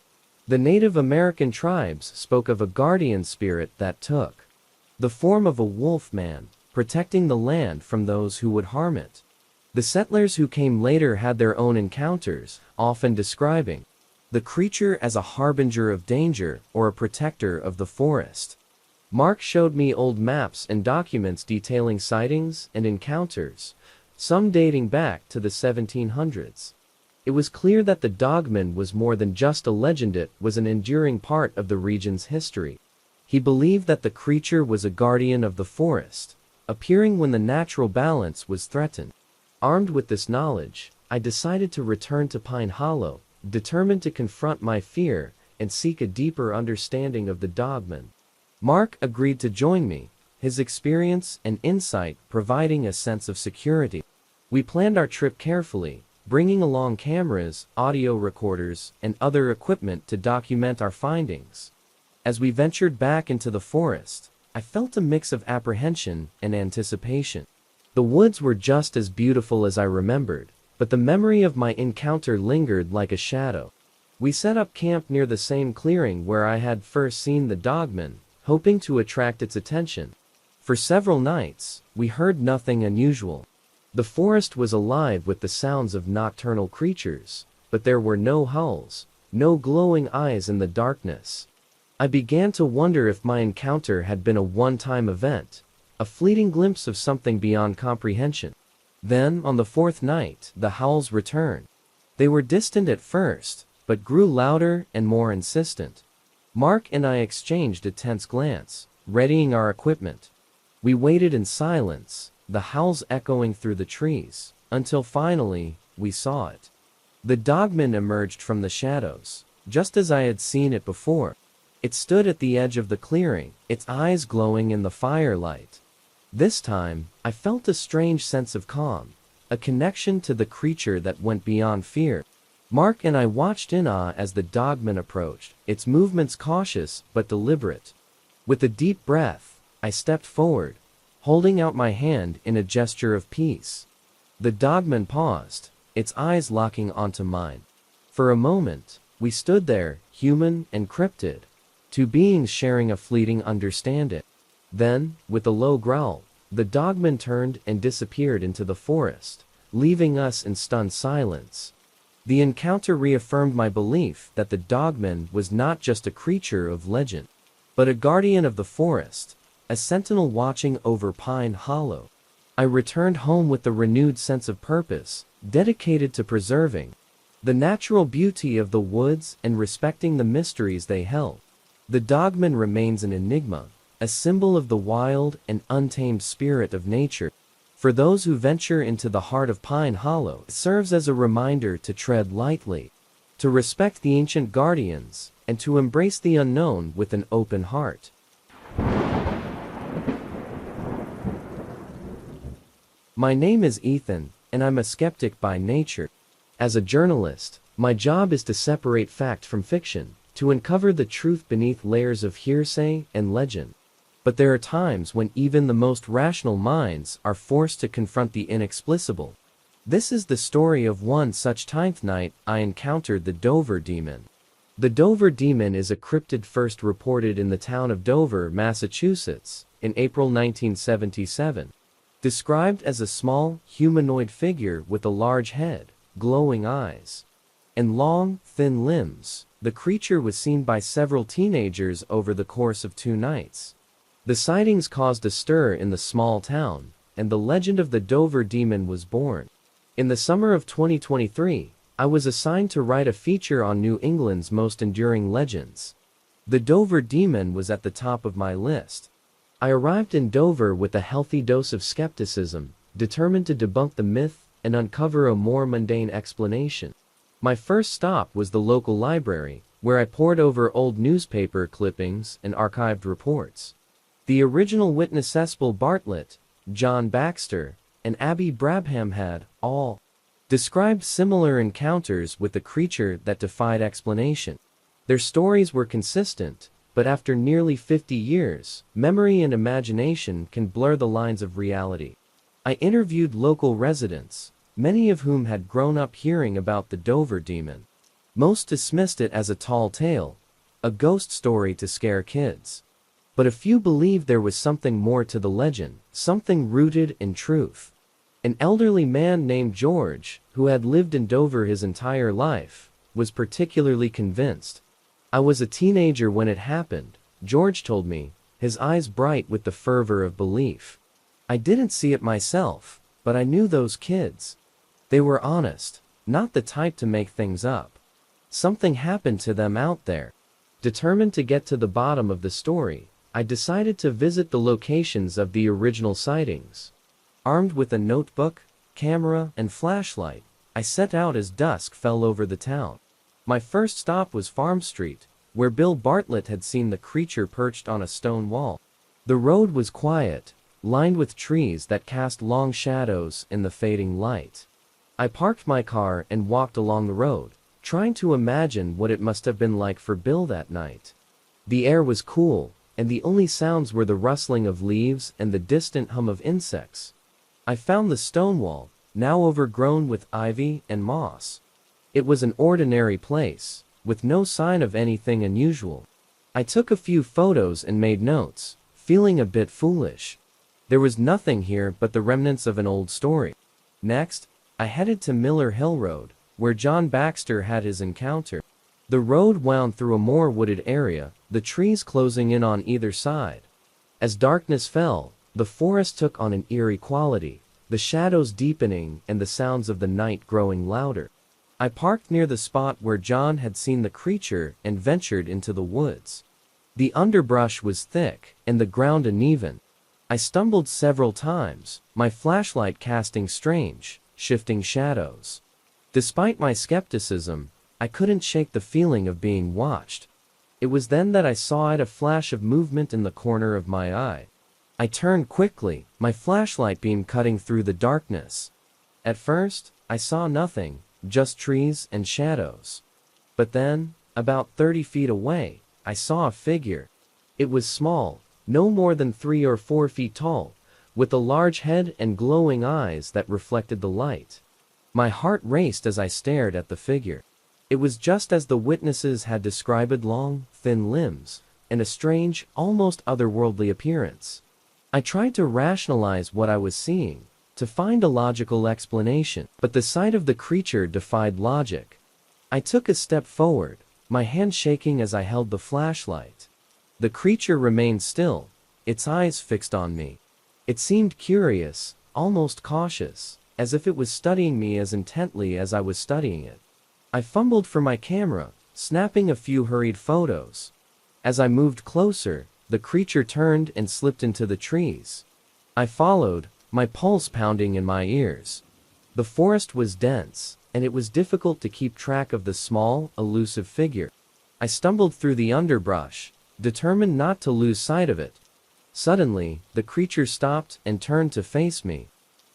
The Native American tribes spoke of a guardian spirit that took the form of a wolf man, protecting the land from those who would harm it. The settlers who came later had their own encounters, often describing the creature as a harbinger of danger or a protector of the forest." Mark showed me old maps and documents detailing sightings and encounters, some dating back to the 1700s. It was clear that the Dogman was more than just a legend, it was an enduring part of the region's history. He believed that the creature was a guardian of the forest, appearing when the natural balance was threatened. Armed with this knowledge, I decided to return to Pine Hollow, determined to confront my fear and seek a deeper understanding of the Dogman. Mark agreed to join me, his experience and insight providing a sense of security. We planned our trip carefully, bringing along cameras, audio recorders, and other equipment to document our findings. As we ventured back into the forest, I felt a mix of apprehension and anticipation. The woods were just as beautiful as I remembered, but the memory of my encounter lingered like a shadow. We set up camp near the same clearing where I had first seen the Dogman, hoping to attract its attention. For several nights, we heard nothing unusual. The forest was alive with the sounds of nocturnal creatures, but there were no howls, no glowing eyes in the darkness. I began to wonder if my encounter had been a one-time event, a fleeting glimpse of something beyond comprehension. Then, on the fourth night, the howls returned. They were distant at first, but grew louder and more insistent. Mark and I exchanged a tense glance, readying our equipment. We waited in silence, the howls echoing through the trees, until finally, we saw it. The Dogman emerged from the shadows, just as I had seen it before. It stood at the edge of the clearing, its eyes glowing in the firelight. This time, I felt a strange sense of calm, a connection to the creature that went beyond fear. Mark and I watched in awe as the Dogman approached, its movements cautious but deliberate. With a deep breath, I stepped forward, holding out my hand in a gesture of peace. The Dogman paused, its eyes locking onto mine. For a moment, we stood there, human and cryptid, two beings sharing a fleeting understanding. Then, with a low growl, the Dogman turned and disappeared into the forest, leaving us in stunned silence. The encounter reaffirmed my belief that the Dogman was not just a creature of legend, but a guardian of the forest, a sentinel watching over Pine Hollow. I returned home with a renewed sense of purpose, dedicated to preserving the natural beauty of the woods and respecting the mysteries they held. The Dogman remains an enigma, a symbol of the wild and untamed spirit of nature. For those who venture into the heart of Pine Hollow, it serves as a reminder to tread lightly, to respect the ancient guardians, and to embrace the unknown with an open heart. My name is Ethan, and I'm a skeptic by nature. As a journalist, my job is to separate fact from fiction, to uncover the truth beneath layers of hearsay and legend. But there are times when even the most rational minds are forced to confront the inexplicable. This is the story of one such ninth night I encountered the Dover Demon. The Dover Demon is a cryptid first reported in the town of Dover, Massachusetts, in April 1977. Described as a small, humanoid figure with a large head, glowing eyes, and long, thin limbs, the creature was seen by several teenagers over the course of 2 nights. The sightings caused a stir in the small town, and the legend of the Dover Demon was born. In the summer of 2023, I was assigned to write a feature on New England's most enduring legends. The Dover Demon was at the top of my list. I arrived in Dover with a healthy dose of skepticism, determined to debunk the myth and uncover a more mundane explanation. My first stop was the local library, where I pored over old newspaper clippings and archived reports. The original witnesses Bill Bartlett, John Baxter, and Abby Brabham had, all, described similar encounters with the creature that defied explanation. Their stories were consistent, but after nearly 50 years, memory and imagination can blur the lines of reality. I interviewed local residents, many of whom had grown up hearing about the Dover Demon. Most dismissed it as a tall tale, a ghost story to scare kids. But a few believed there was something more to the legend, something rooted in truth. An elderly man named George, who had lived in Dover his entire life, was particularly convinced. I was a teenager when it happened, George told me, his eyes bright with the fervor of belief. I didn't see it myself, but I knew those kids. They were honest, not the type to make things up. Something happened to them out there. Determined to get to the bottom of the story, I decided to visit the locations of the original sightings. Armed with a notebook, camera, and flashlight, I set out as dusk fell over the town. My first stop was Farm Street, where Bill Bartlett had seen the creature perched on a stone wall. The road was quiet, lined with trees that cast long shadows in the fading light. I parked my car and walked along the road, trying to imagine what it must have been like for Bill that night. The air was cool, and the only sounds were the rustling of leaves and the distant hum of insects. I found the stone wall, now overgrown with ivy and moss. It was an ordinary place, with no sign of anything unusual. I took a few photos and made notes, feeling a bit foolish. There was nothing here but the remnants of an old story. Next, I headed to Miller Hill Road, where John Baxter had his encounter. The road wound through a more wooded area, the trees closing in on either side. As darkness fell, the forest took on an eerie quality, the shadows deepening and the sounds of the night growing louder. I parked near the spot where John had seen the creature and ventured into the woods. The underbrush was thick and the ground uneven. I stumbled several times, my flashlight casting strange, shifting shadows. Despite my skepticism, I couldn't shake the feeling of being watched. It was then that I saw a flash of movement in the corner of my eye. I turned quickly, my flashlight beam cutting through the darkness. At first, I saw nothing, just trees and shadows. But then, about 30 feet away, I saw a figure. It was small, no more than 3 or 4 feet tall, with a large head and glowing eyes that reflected the light. My heart raced as I stared at the figure. It was just as the witnesses had described: long, thin limbs, and a strange, almost otherworldly appearance. I tried to rationalize what I was seeing, to find a logical explanation, but the sight of the creature defied logic. I took a step forward, my hand shaking as I held the flashlight. The creature remained still, its eyes fixed on me. It seemed curious, almost cautious, as if it was studying me as intently as I was studying it. I fumbled for my camera, snapping a few hurried photos. As I moved closer, the creature turned and slipped into the trees. I followed, my pulse pounding in my ears. The forest was dense, and it was difficult to keep track of the small, elusive figure. I stumbled through the underbrush, determined not to lose sight of it. Suddenly, the creature stopped and turned to face me.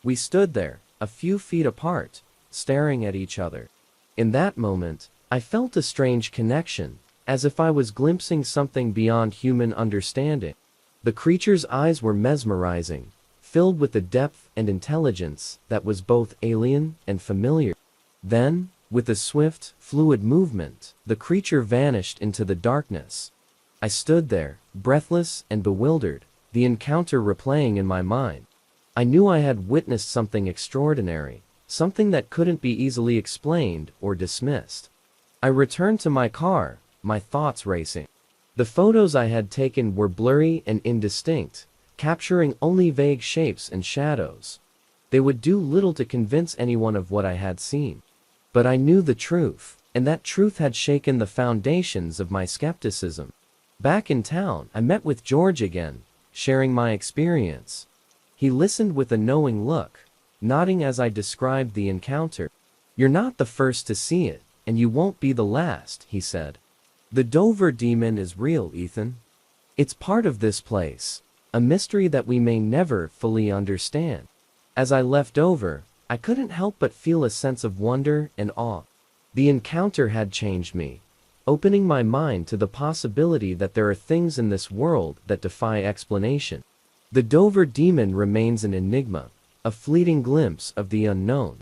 We stood there, a few feet apart, staring at each other. In that moment, I felt a strange connection, as if I was glimpsing something beyond human understanding. The creature's eyes were mesmerizing, filled with a depth and intelligence that was both alien and familiar. Then, with a swift, fluid movement, the creature vanished into the darkness. I stood there, breathless and bewildered, the encounter replaying in my mind. I knew I had witnessed something extraordinary, something that couldn't be easily explained or dismissed. I returned to my car, my thoughts racing. The photos I had taken were blurry and indistinct, capturing only vague shapes and shadows. They would do little to convince anyone of what I had seen. But I knew the truth, and that truth had shaken the foundations of my skepticism. Back in town, I met with George again, sharing my experience. He listened with a knowing look, nodding as I described the encounter. "You're not the first to see it, and you won't be the last," he said. "The Dover demon is real, Ethan. It's part of this place, a mystery that we may never fully understand." As I left Dover, I couldn't help but feel a sense of wonder and awe. The encounter had changed me, opening my mind to the possibility that there are things in this world that defy explanation. The Dover demon remains an enigma, a fleeting glimpse of the unknown,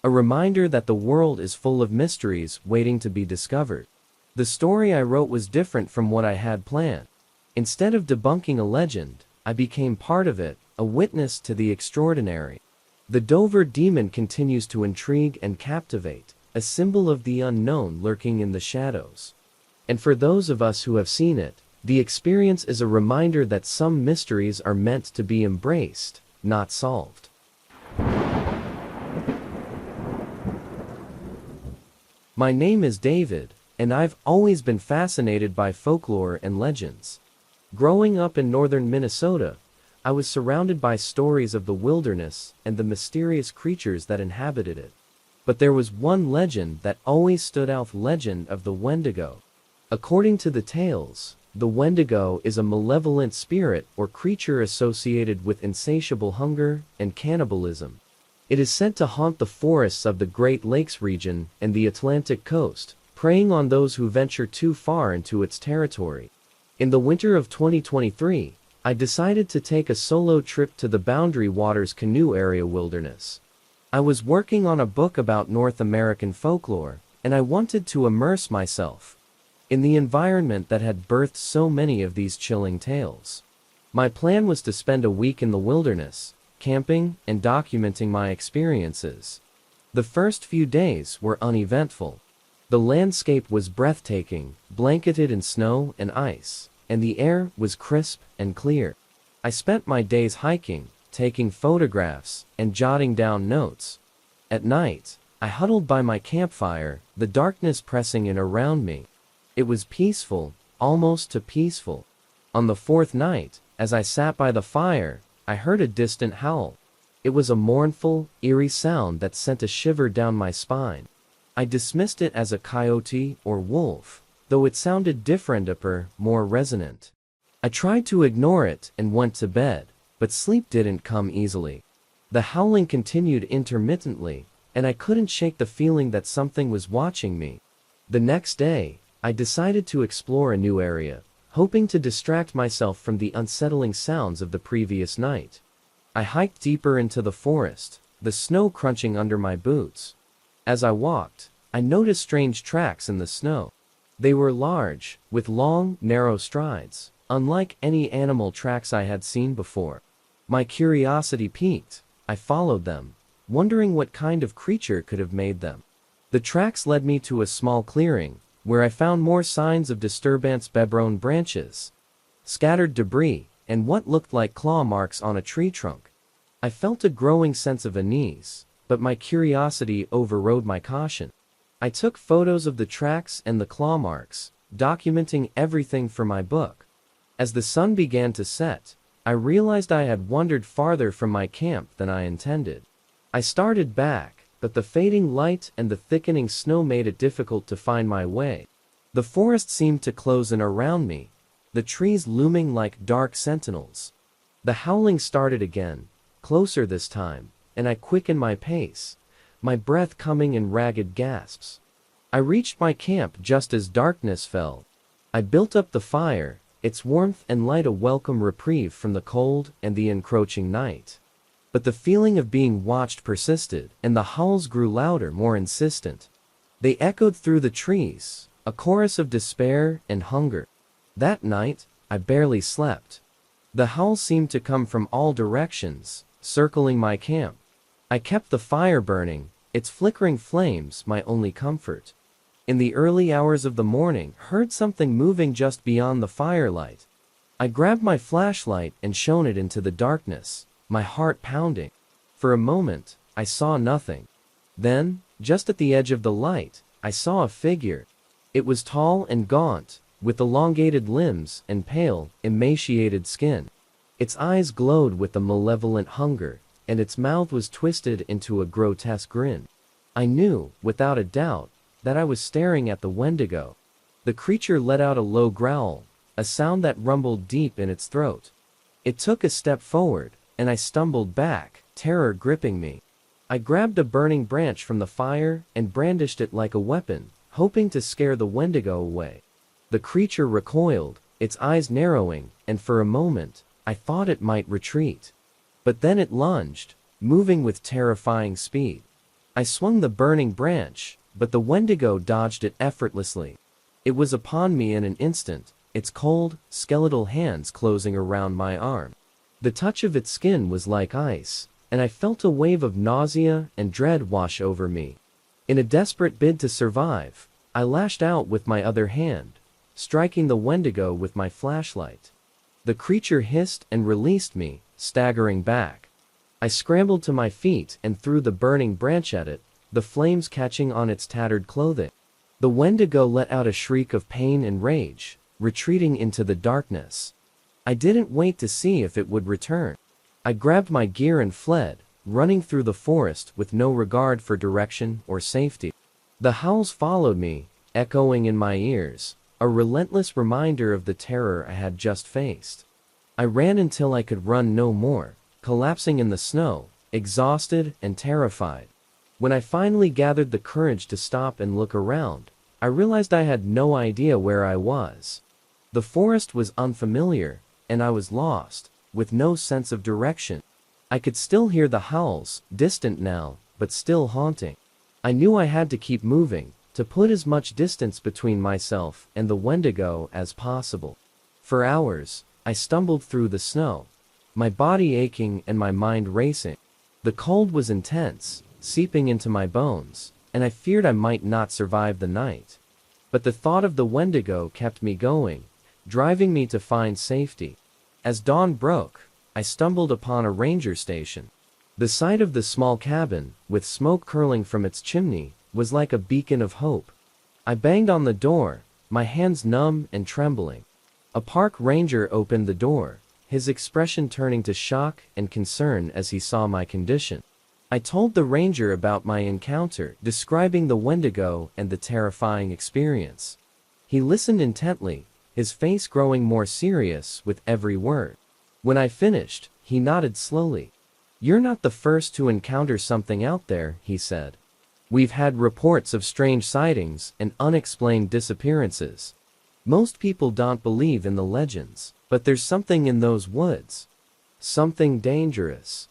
a reminder that the world is full of mysteries waiting to be discovered. The story I wrote was different from what I had planned. Instead of debunking a legend, I became part of it, a witness to the extraordinary. The Dover demon continues to intrigue and captivate, a symbol of the unknown lurking in the shadows. And for those of us who have seen it, the experience is a reminder that some mysteries are meant to be embraced, not solved. My name is David, and I've always been fascinated by folklore and legends. Growing up in northern Minnesota, I was surrounded by stories of the wilderness and the mysterious creatures that inhabited it. But there was one legend that always stood out: the legend of the Wendigo. According to the tales, the Wendigo is a malevolent spirit or creature associated with insatiable hunger and cannibalism. It is said to haunt the forests of the Great Lakes region and the Atlantic coast, preying on those who venture too far into its territory. In the winter of 2023, I decided to take a solo trip to the Boundary Waters Canoe Area Wilderness. I was working on a book about North American folklore, and I wanted to immerse myself in the environment that had birthed so many of these chilling tales. My plan was to spend a week in the wilderness, camping and documenting my experiences. The first few days were uneventful. The landscape was breathtaking, blanketed in snow and ice, and the air was crisp and clear. I spent my days hiking, taking photographs, and jotting down notes. At night, I huddled by my campfire, the darkness pressing in around me. It was peaceful, almost too peaceful. On the fourth night, as I sat by the fire, I heard a distant howl. It was a mournful, eerie sound that sent a shiver down my spine. I dismissed it as a coyote or wolf, though it sounded different, more resonant. I tried to ignore it and went to bed, but sleep didn't come easily. The howling continued intermittently, and I couldn't shake the feeling that something was watching me. The next day, I decided to explore a new area, hoping to distract myself from the unsettling sounds of the previous night. I hiked deeper into the forest, the snow crunching under my boots. As I walked, I noticed strange tracks in the snow. They were large, with long, narrow strides, unlike any animal tracks I had seen before. My curiosity piqued. I followed them, wondering what kind of creature could have made them. The tracks led me to a small clearing, where I found more signs of disturbance: bebrown branches, scattered debris, and what looked like claw marks on a tree trunk. I felt a growing sense of unease, but my curiosity overrode my caution. I took photos of the tracks and the claw marks, documenting everything for my book. As the sun began to set, I realized I had wandered farther from my camp than I intended. I started back, but the fading light and the thickening snow made it difficult to find my way. The forest seemed to close in around me, the trees looming like dark sentinels. The howling started again, closer this time, and I quickened my pace, my breath coming in ragged gasps. I reached my camp just as darkness fell. I built up the fire, its warmth and light a welcome reprieve from the cold and the encroaching night. But the feeling of being watched persisted, and the howls grew louder, more insistent. They echoed through the trees, a chorus of despair and hunger. That night, I barely slept. The howls seemed to come from all directions, circling my camp. I kept the fire burning, its flickering flames my only comfort. In the early hours of the morning, heard something moving just beyond the firelight. I grabbed my flashlight and shone it into the darkness, my heart pounding. For a moment, I saw nothing. Then, just at the edge of the light, I saw a figure. It was tall and gaunt, with elongated limbs and pale, emaciated skin. Its eyes glowed with a malevolent hunger, and its mouth was twisted into a grotesque grin. I knew, without a doubt, that I was staring at the Wendigo. The creature let out a low growl, a sound that rumbled deep in its throat. It took a step forward, and I stumbled back, terror gripping me. I grabbed a burning branch from the fire and brandished it like a weapon, hoping to scare the Wendigo away. The creature recoiled, its eyes narrowing, and for a moment, I thought it might retreat. But then it lunged, moving with terrifying speed. I swung the burning branch, but the Wendigo dodged it effortlessly. It was upon me in an instant, its cold, skeletal hands closing around my arm. The touch of its skin was like ice, and I felt a wave of nausea and dread wash over me. In a desperate bid to survive, I lashed out with my other hand, striking the Wendigo with my flashlight. The creature hissed and released me, staggering back. I scrambled to my feet and threw the burning branch at it, the flames catching on its tattered clothing. The Wendigo let out a shriek of pain and rage, retreating into the darkness. I didn't wait to see if it would return. I grabbed my gear and fled, running through the forest with no regard for direction or safety. The howls followed me, echoing in my ears, a relentless reminder of the terror I had just faced. I ran until I could run no more, collapsing in the snow, exhausted and terrified. When I finally gathered the courage to stop and look around, I realized I had no idea where I was. The forest was unfamiliar, and I was lost, with no sense of direction. I could still hear the howls, distant now, but still haunting. I knew I had to keep moving, to put as much distance between myself and the Wendigo as possible. For hours, I stumbled through the snow, my body aching and my mind racing. The cold was intense, seeping into my bones, and I feared I might not survive the night. But the thought of the Wendigo kept me going, driving me to find safety. As dawn broke, I stumbled upon a ranger station. The sight of the small cabin, with smoke curling from its chimney, was like a beacon of hope. I banged on the door, my hands numb and trembling. A park ranger opened the door, his expression turning to shock and concern as he saw my condition. I told the ranger about my encounter, describing the Wendigo and the terrifying experience. He listened intently, his face growing more serious with every word. When I finished, he nodded slowly. "You're not the first to encounter something out there," he said. "We've had reports of strange sightings and unexplained disappearances. Most people don't believe in the legends, but there's something in those woods. Something dangerous."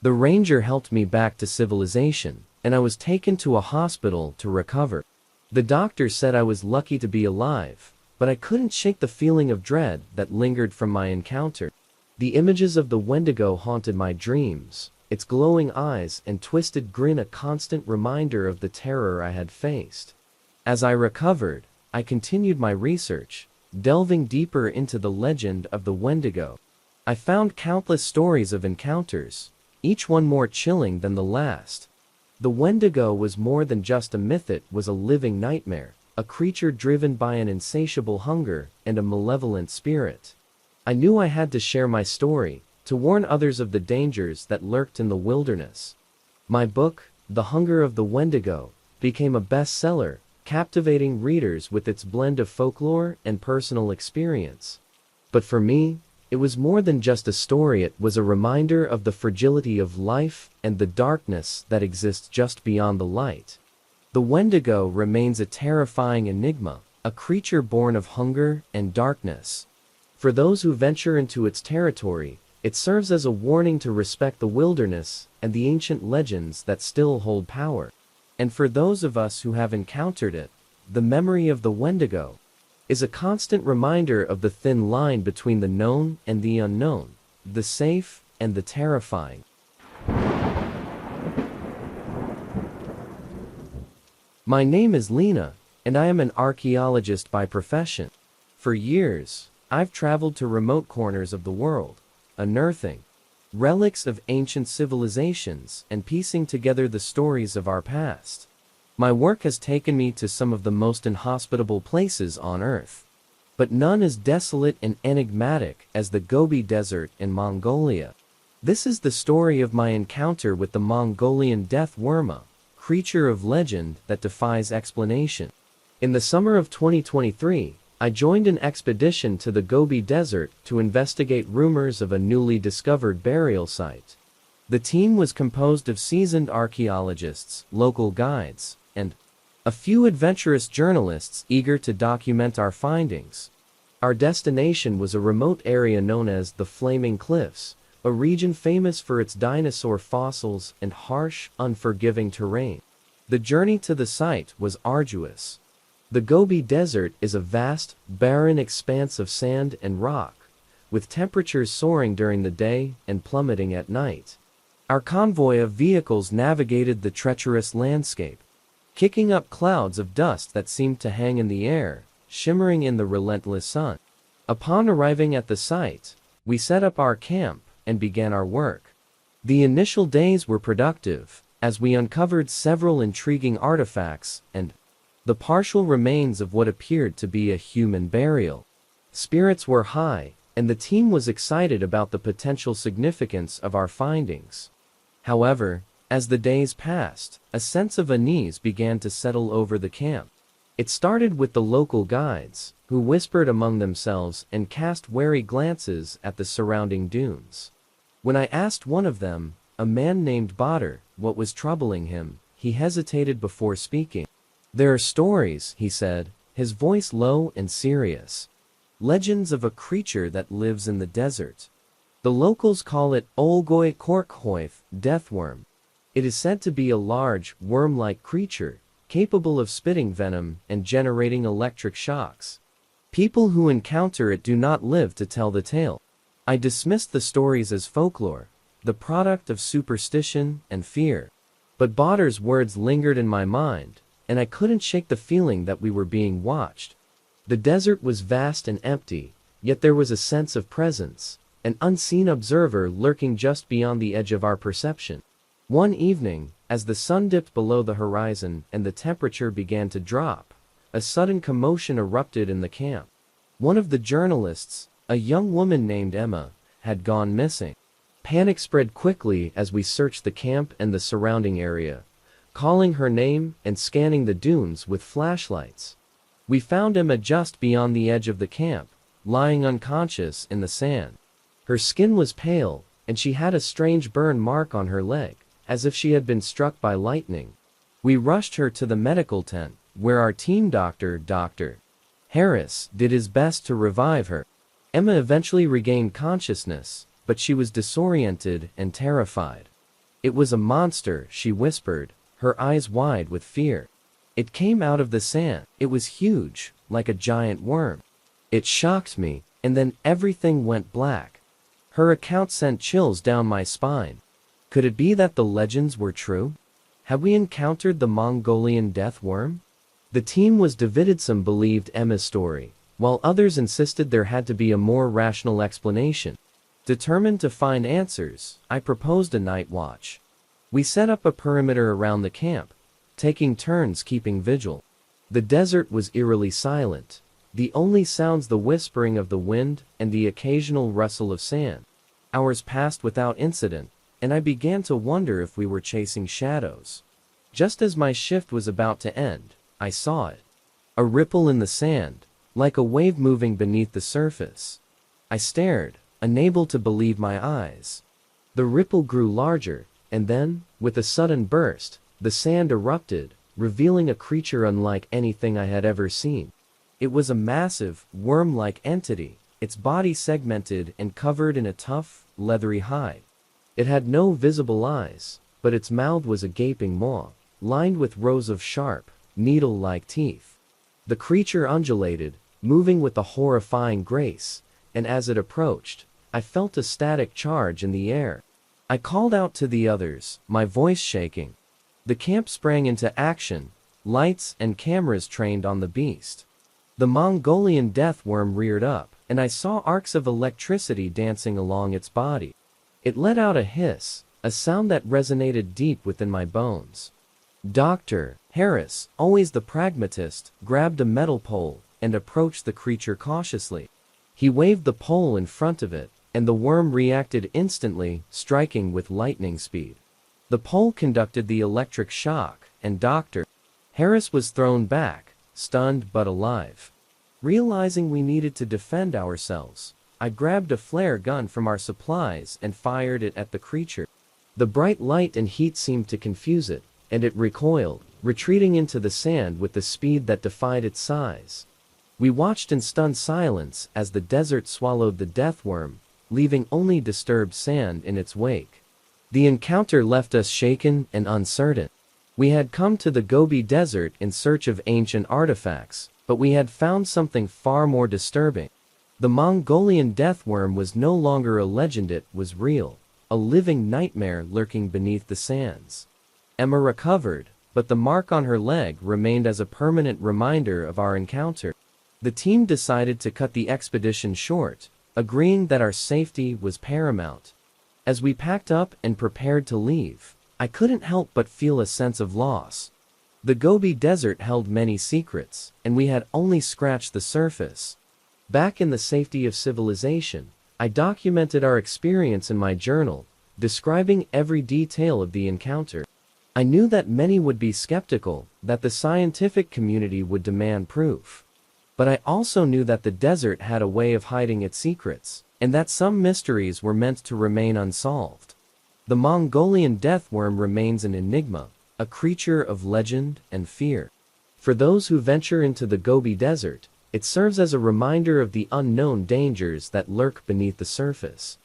The ranger helped me back to civilization, and I was taken to a hospital to recover. The doctor said I was lucky to be alive, but I couldn't shake the feeling of dread that lingered from my encounter. The images of the Wendigo haunted my dreams, its glowing eyes and twisted grin a constant reminder of the terror I had faced. As I recovered, I continued my research, delving deeper into the legend of the Wendigo. I found countless stories of encounters, each one more chilling than the last. The Wendigo was more than just a myth, it was a living nightmare, a creature driven by an insatiable hunger and a malevolent spirit. I knew I had to share my story, to warn others of the dangers that lurked in the wilderness. My book, The Hunger of the Wendigo, became a bestseller, captivating readers with its blend of folklore and personal experience. But for me, it was more than just a story, it was a reminder of the fragility of life and the darkness that exists just beyond the light. The Wendigo remains a terrifying enigma, a creature born of hunger and darkness. For those who venture into its territory, it serves as a warning to respect the wilderness and the ancient legends that still hold power. And for those of us who have encountered it, the memory of the Wendigo is a constant reminder of the thin line between the known and the unknown, the safe and the terrifying. My name is Lena, and I am an archaeologist by profession. For years, I've traveled to remote corners of the world, unearthing relics of ancient civilizations and piecing together the stories of our past. My work has taken me to some of the most inhospitable places on Earth, but none as desolate and enigmatic as the Gobi Desert in Mongolia. This is the story of my encounter with the Mongolian death worm, creature of legend that defies explanation. In the summer of 2023, I joined an expedition to the Gobi Desert to investigate rumors of a newly discovered burial site. The team was composed of seasoned archaeologists, local guides, and a few adventurous journalists eager to document our findings. Our destination was a remote area known as the Flaming Cliffs, a region famous for its dinosaur fossils and harsh, unforgiving terrain. The journey to the site was arduous. The Gobi Desert is a vast, barren expanse of sand and rock, with temperatures soaring during the day and plummeting at night. Our convoy of vehicles navigated the treacherous landscape, kicking up clouds of dust that seemed to hang in the air, shimmering in the relentless sun. Upon arriving at the site, we set up our camp and began our work. The initial days were productive, as we uncovered several intriguing artifacts and the partial remains of what appeared to be a human burial. Spirits were high, and the team was excited about the potential significance of our findings. However, as the days passed, a sense of unease began to settle over the camp. It started with the local guides, who whispered among themselves and cast wary glances at the surrounding dunes. When I asked one of them, a man named Badr, what was troubling him, he hesitated before speaking. "There are stories," he said, his voice low and serious. "Legends of a creature that lives in the desert. The locals call it Olgoy Korkhoith, deathworm. It is said to be a large, worm-like creature, capable of spitting venom and generating electric shocks. People who encounter it do not live to tell the tale." I dismissed the stories as folklore, the product of superstition and fear. But Badr's words lingered in my mind, and I couldn't shake the feeling that we were being watched. The desert was vast and empty, yet there was a sense of presence, an unseen observer lurking just beyond the edge of our perception. One evening, as the sun dipped below the horizon and the temperature began to drop, a sudden commotion erupted in the camp. One of the journalists, a young woman named Emma, had gone missing. Panic spread quickly as we searched the camp and the surrounding area, calling her name and scanning the dunes with flashlights. We found Emma just beyond the edge of the camp, lying unconscious in the sand. Her skin was pale, and she had a strange burn mark on her leg, as if she had been struck by lightning. We rushed her to the medical tent, where our team doctor, Dr. Harris, did his best to revive her. Emma eventually regained consciousness, but she was disoriented and terrified. "It was a monster," she whispered, her eyes wide with fear. It came out of the sand. It was huge, like a giant worm. It shocked me, and then everything went black. Her account sent chills down my spine. Could it be that the legends were true? Had we encountered the Mongolian death worm? The team was divided. Some believed Emma's story, while others insisted there had to be a more rational explanation. Determined to find answers, I proposed a night watch. We set up a perimeter around the camp, taking turns keeping vigil. The desert was eerily silent. The only sounds the whispering of the wind and the occasional rustle of sand. Hours passed without incident, and I began to wonder if we were chasing shadows. Just as my shift was about to end, I saw it. A ripple in the sand, like a wave moving beneath the surface. I stared, unable to believe my eyes. The ripple grew larger, and then, with a sudden burst, the sand erupted, revealing a creature unlike anything I had ever seen. It was a massive, worm-like entity, its body segmented and covered in a tough, leathery hide. It had no visible eyes, but its mouth was a gaping maw, lined with rows of sharp, needle-like teeth. The creature undulated, moving with a horrifying grace, and as it approached, I felt a static charge in the air. I called out to the others, my voice shaking. The camp sprang into action, lights and cameras trained on the beast. The Mongolian death worm reared up, and I saw arcs of electricity dancing along its body. It let out a hiss, a sound that resonated deep within my bones. Dr. Harris, always the pragmatist, grabbed a metal pole and approached the creature cautiously. He waved the pole in front of it, and the worm reacted instantly, striking with lightning speed. The pole conducted the electric shock, and Dr. Harris was thrown back, stunned but alive. Realizing we needed to defend ourselves, I grabbed a flare gun from our supplies and fired it at the creature. The bright light and heat seemed to confuse it, and it recoiled, retreating into the sand with the speed that defied its size. We watched in stunned silence as the desert swallowed the death worm, leaving only disturbed sand in its wake. The encounter left us shaken and uncertain. We had come to the Gobi Desert in search of ancient artifacts, but we had found something far more disturbing. The Mongolian death worm was no longer a legend, it was real, a living nightmare lurking beneath the sands. Emma recovered, but the mark on her leg remained as a permanent reminder of our encounter. The team decided to cut the expedition short, agreeing that our safety was paramount. As we packed up and prepared to leave, I couldn't help but feel a sense of loss. The Gobi Desert held many secrets, and we had only scratched the surface. Back in the safety of civilization, I documented our experience in my journal, describing every detail of the encounter. I knew that many would be skeptical, that the scientific community would demand proof. But I also knew that the desert had a way of hiding its secrets, and that some mysteries were meant to remain unsolved. The Mongolian death worm remains an enigma, a creature of legend and fear. For those who venture into the Gobi Desert, it serves as a reminder of the unknown dangers that lurk beneath the surface.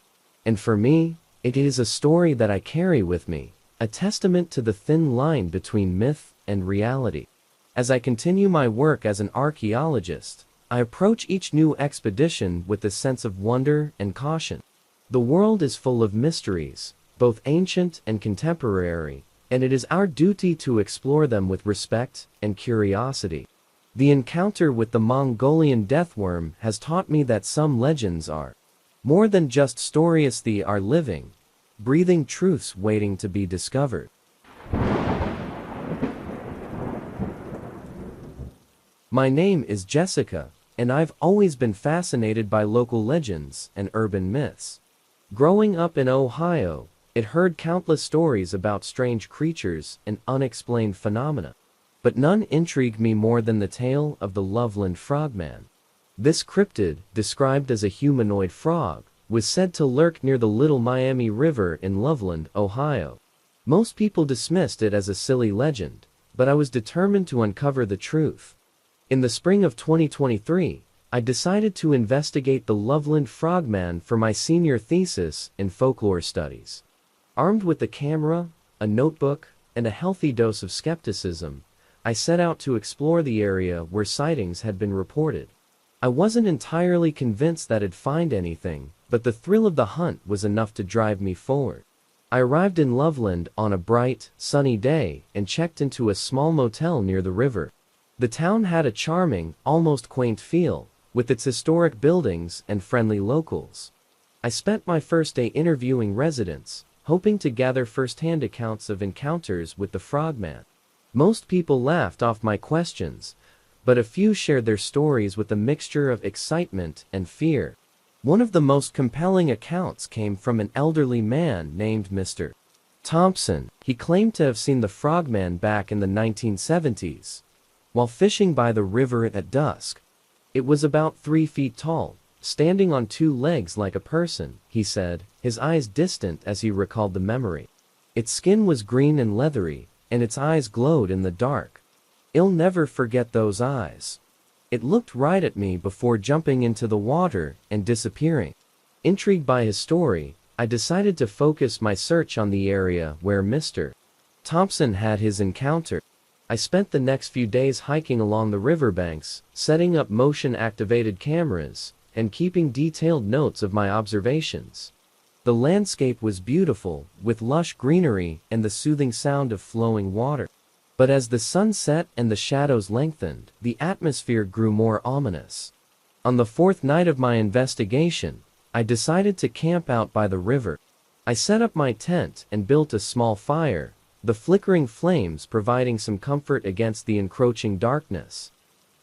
And for me, it is a story that I carry with me, a testament to the thin line between myth and reality. As I continue my work as an archaeologist, I approach each new expedition with a sense of wonder and caution. The world is full of mysteries, both ancient and contemporary, and it is our duty to explore them with respect and curiosity. The encounter with the Mongolian death worm has taught me that some legends are more than just stories, they are living, breathing truths waiting to be discovered. My name is Jessica, and I've always been fascinated by local legends and urban myths. Growing up in Ohio, it heard countless stories about strange creatures and unexplained phenomena. But none intrigued me more than the tale of the Loveland Frogman. This cryptid, described as a humanoid frog, was said to lurk near the Little Miami River in Loveland, Ohio. Most people dismissed it as a silly legend, but I was determined to uncover the truth. In the spring of 2023, I decided to investigate the Loveland Frogman for my senior thesis in folklore studies. Armed with a camera, a notebook, and a healthy dose of skepticism, I set out to explore the area where sightings had been reported. I wasn't entirely convinced that I'd find anything, but the thrill of the hunt was enough to drive me forward. I arrived in Loveland on a bright, sunny day and checked into a small motel near the river. The town had a charming, almost quaint feel, with its historic buildings and friendly locals. I spent my first day interviewing residents, hoping to gather first-hand accounts of encounters with the Frogman. Most people laughed off my questions, but a few shared their stories with a mixture of excitement and fear. One of the most compelling accounts came from an elderly man named Mr. Thompson. He claimed to have seen the Frogman back in the 1970s, while fishing by the river at dusk. It was about 3 feet tall, standing on 2 legs like a person, he said, his eyes distant as he recalled the memory. Its skin was green and leathery, and its eyes glowed in the dark. I'll never forget those eyes. It looked right at me before jumping into the water and disappearing. Intrigued by his story, I decided to focus my search on the area where Mr. Thompson had his encounter. I spent the next few days hiking along the riverbanks, setting up motion-activated cameras, and keeping detailed notes of my observations. The landscape was beautiful, with lush greenery and the soothing sound of flowing water. But as the sun set and the shadows lengthened, the atmosphere grew more ominous. On the 4th night of my investigation, I decided to camp out by the river. I set up my tent and built a small fire, the flickering flames providing some comfort against the encroaching darkness.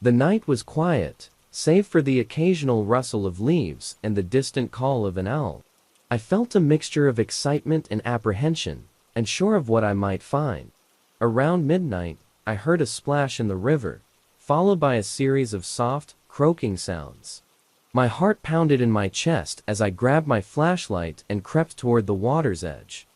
The night was quiet, save for the occasional rustle of leaves and the distant call of an owl. I felt a mixture of excitement and apprehension, unsure of what I might find. Around midnight, I heard a splash in the river, followed by a series of soft, croaking sounds. My heart pounded in my chest as I grabbed my flashlight and crept toward the water's edge.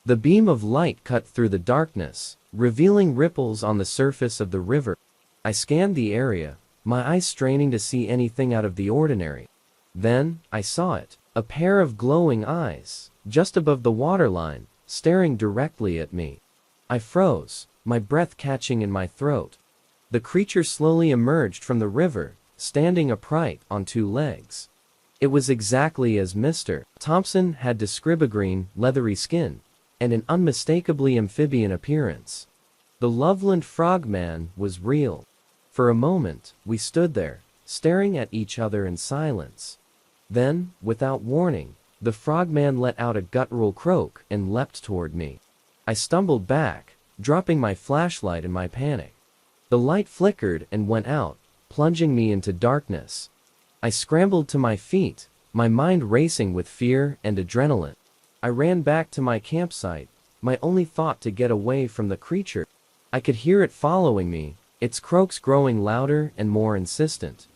The beam of light cut through the darkness, revealing ripples on the surface of the river. I scanned the area, my eyes straining to see anything out of the ordinary. Then, I saw it, a pair of glowing eyes, just above the waterline, staring directly at me. I froze, my breath catching in my throat. The creature slowly emerged from the river, standing upright on 2 legs. It was exactly as Mr. Thompson had described: a green, leathery skin, and an unmistakably amphibian appearance. The Loveland Frogman was real. For a moment, we stood there, staring at each other in silence. Then, without warning, the Frogman let out a guttural croak and leapt toward me. I stumbled back, dropping my flashlight in my panic. The light flickered and went out, plunging me into darkness. I scrambled to my feet, my mind racing with fear and adrenaline. I ran back to my campsite, my only thought to get away from the creature. I could hear it following me, its croaks growing louder and more insistent.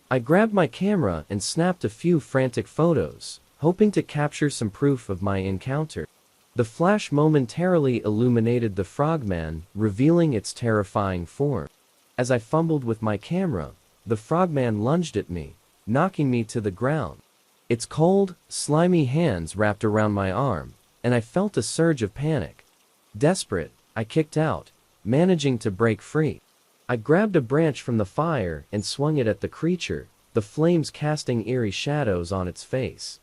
I grabbed my camera and snapped a few frantic photos, hoping to capture some proof of my encounter. The flash momentarily illuminated the Frogman, revealing its terrifying form. As I fumbled with my camera, the Frogman lunged at me, knocking me to the ground. Its cold, slimy hands wrapped around my arm, and I felt a surge of panic. Desperate, I kicked out, managing to break free. I grabbed a branch from the fire and swung it at the creature, the flames casting eerie shadows on its face.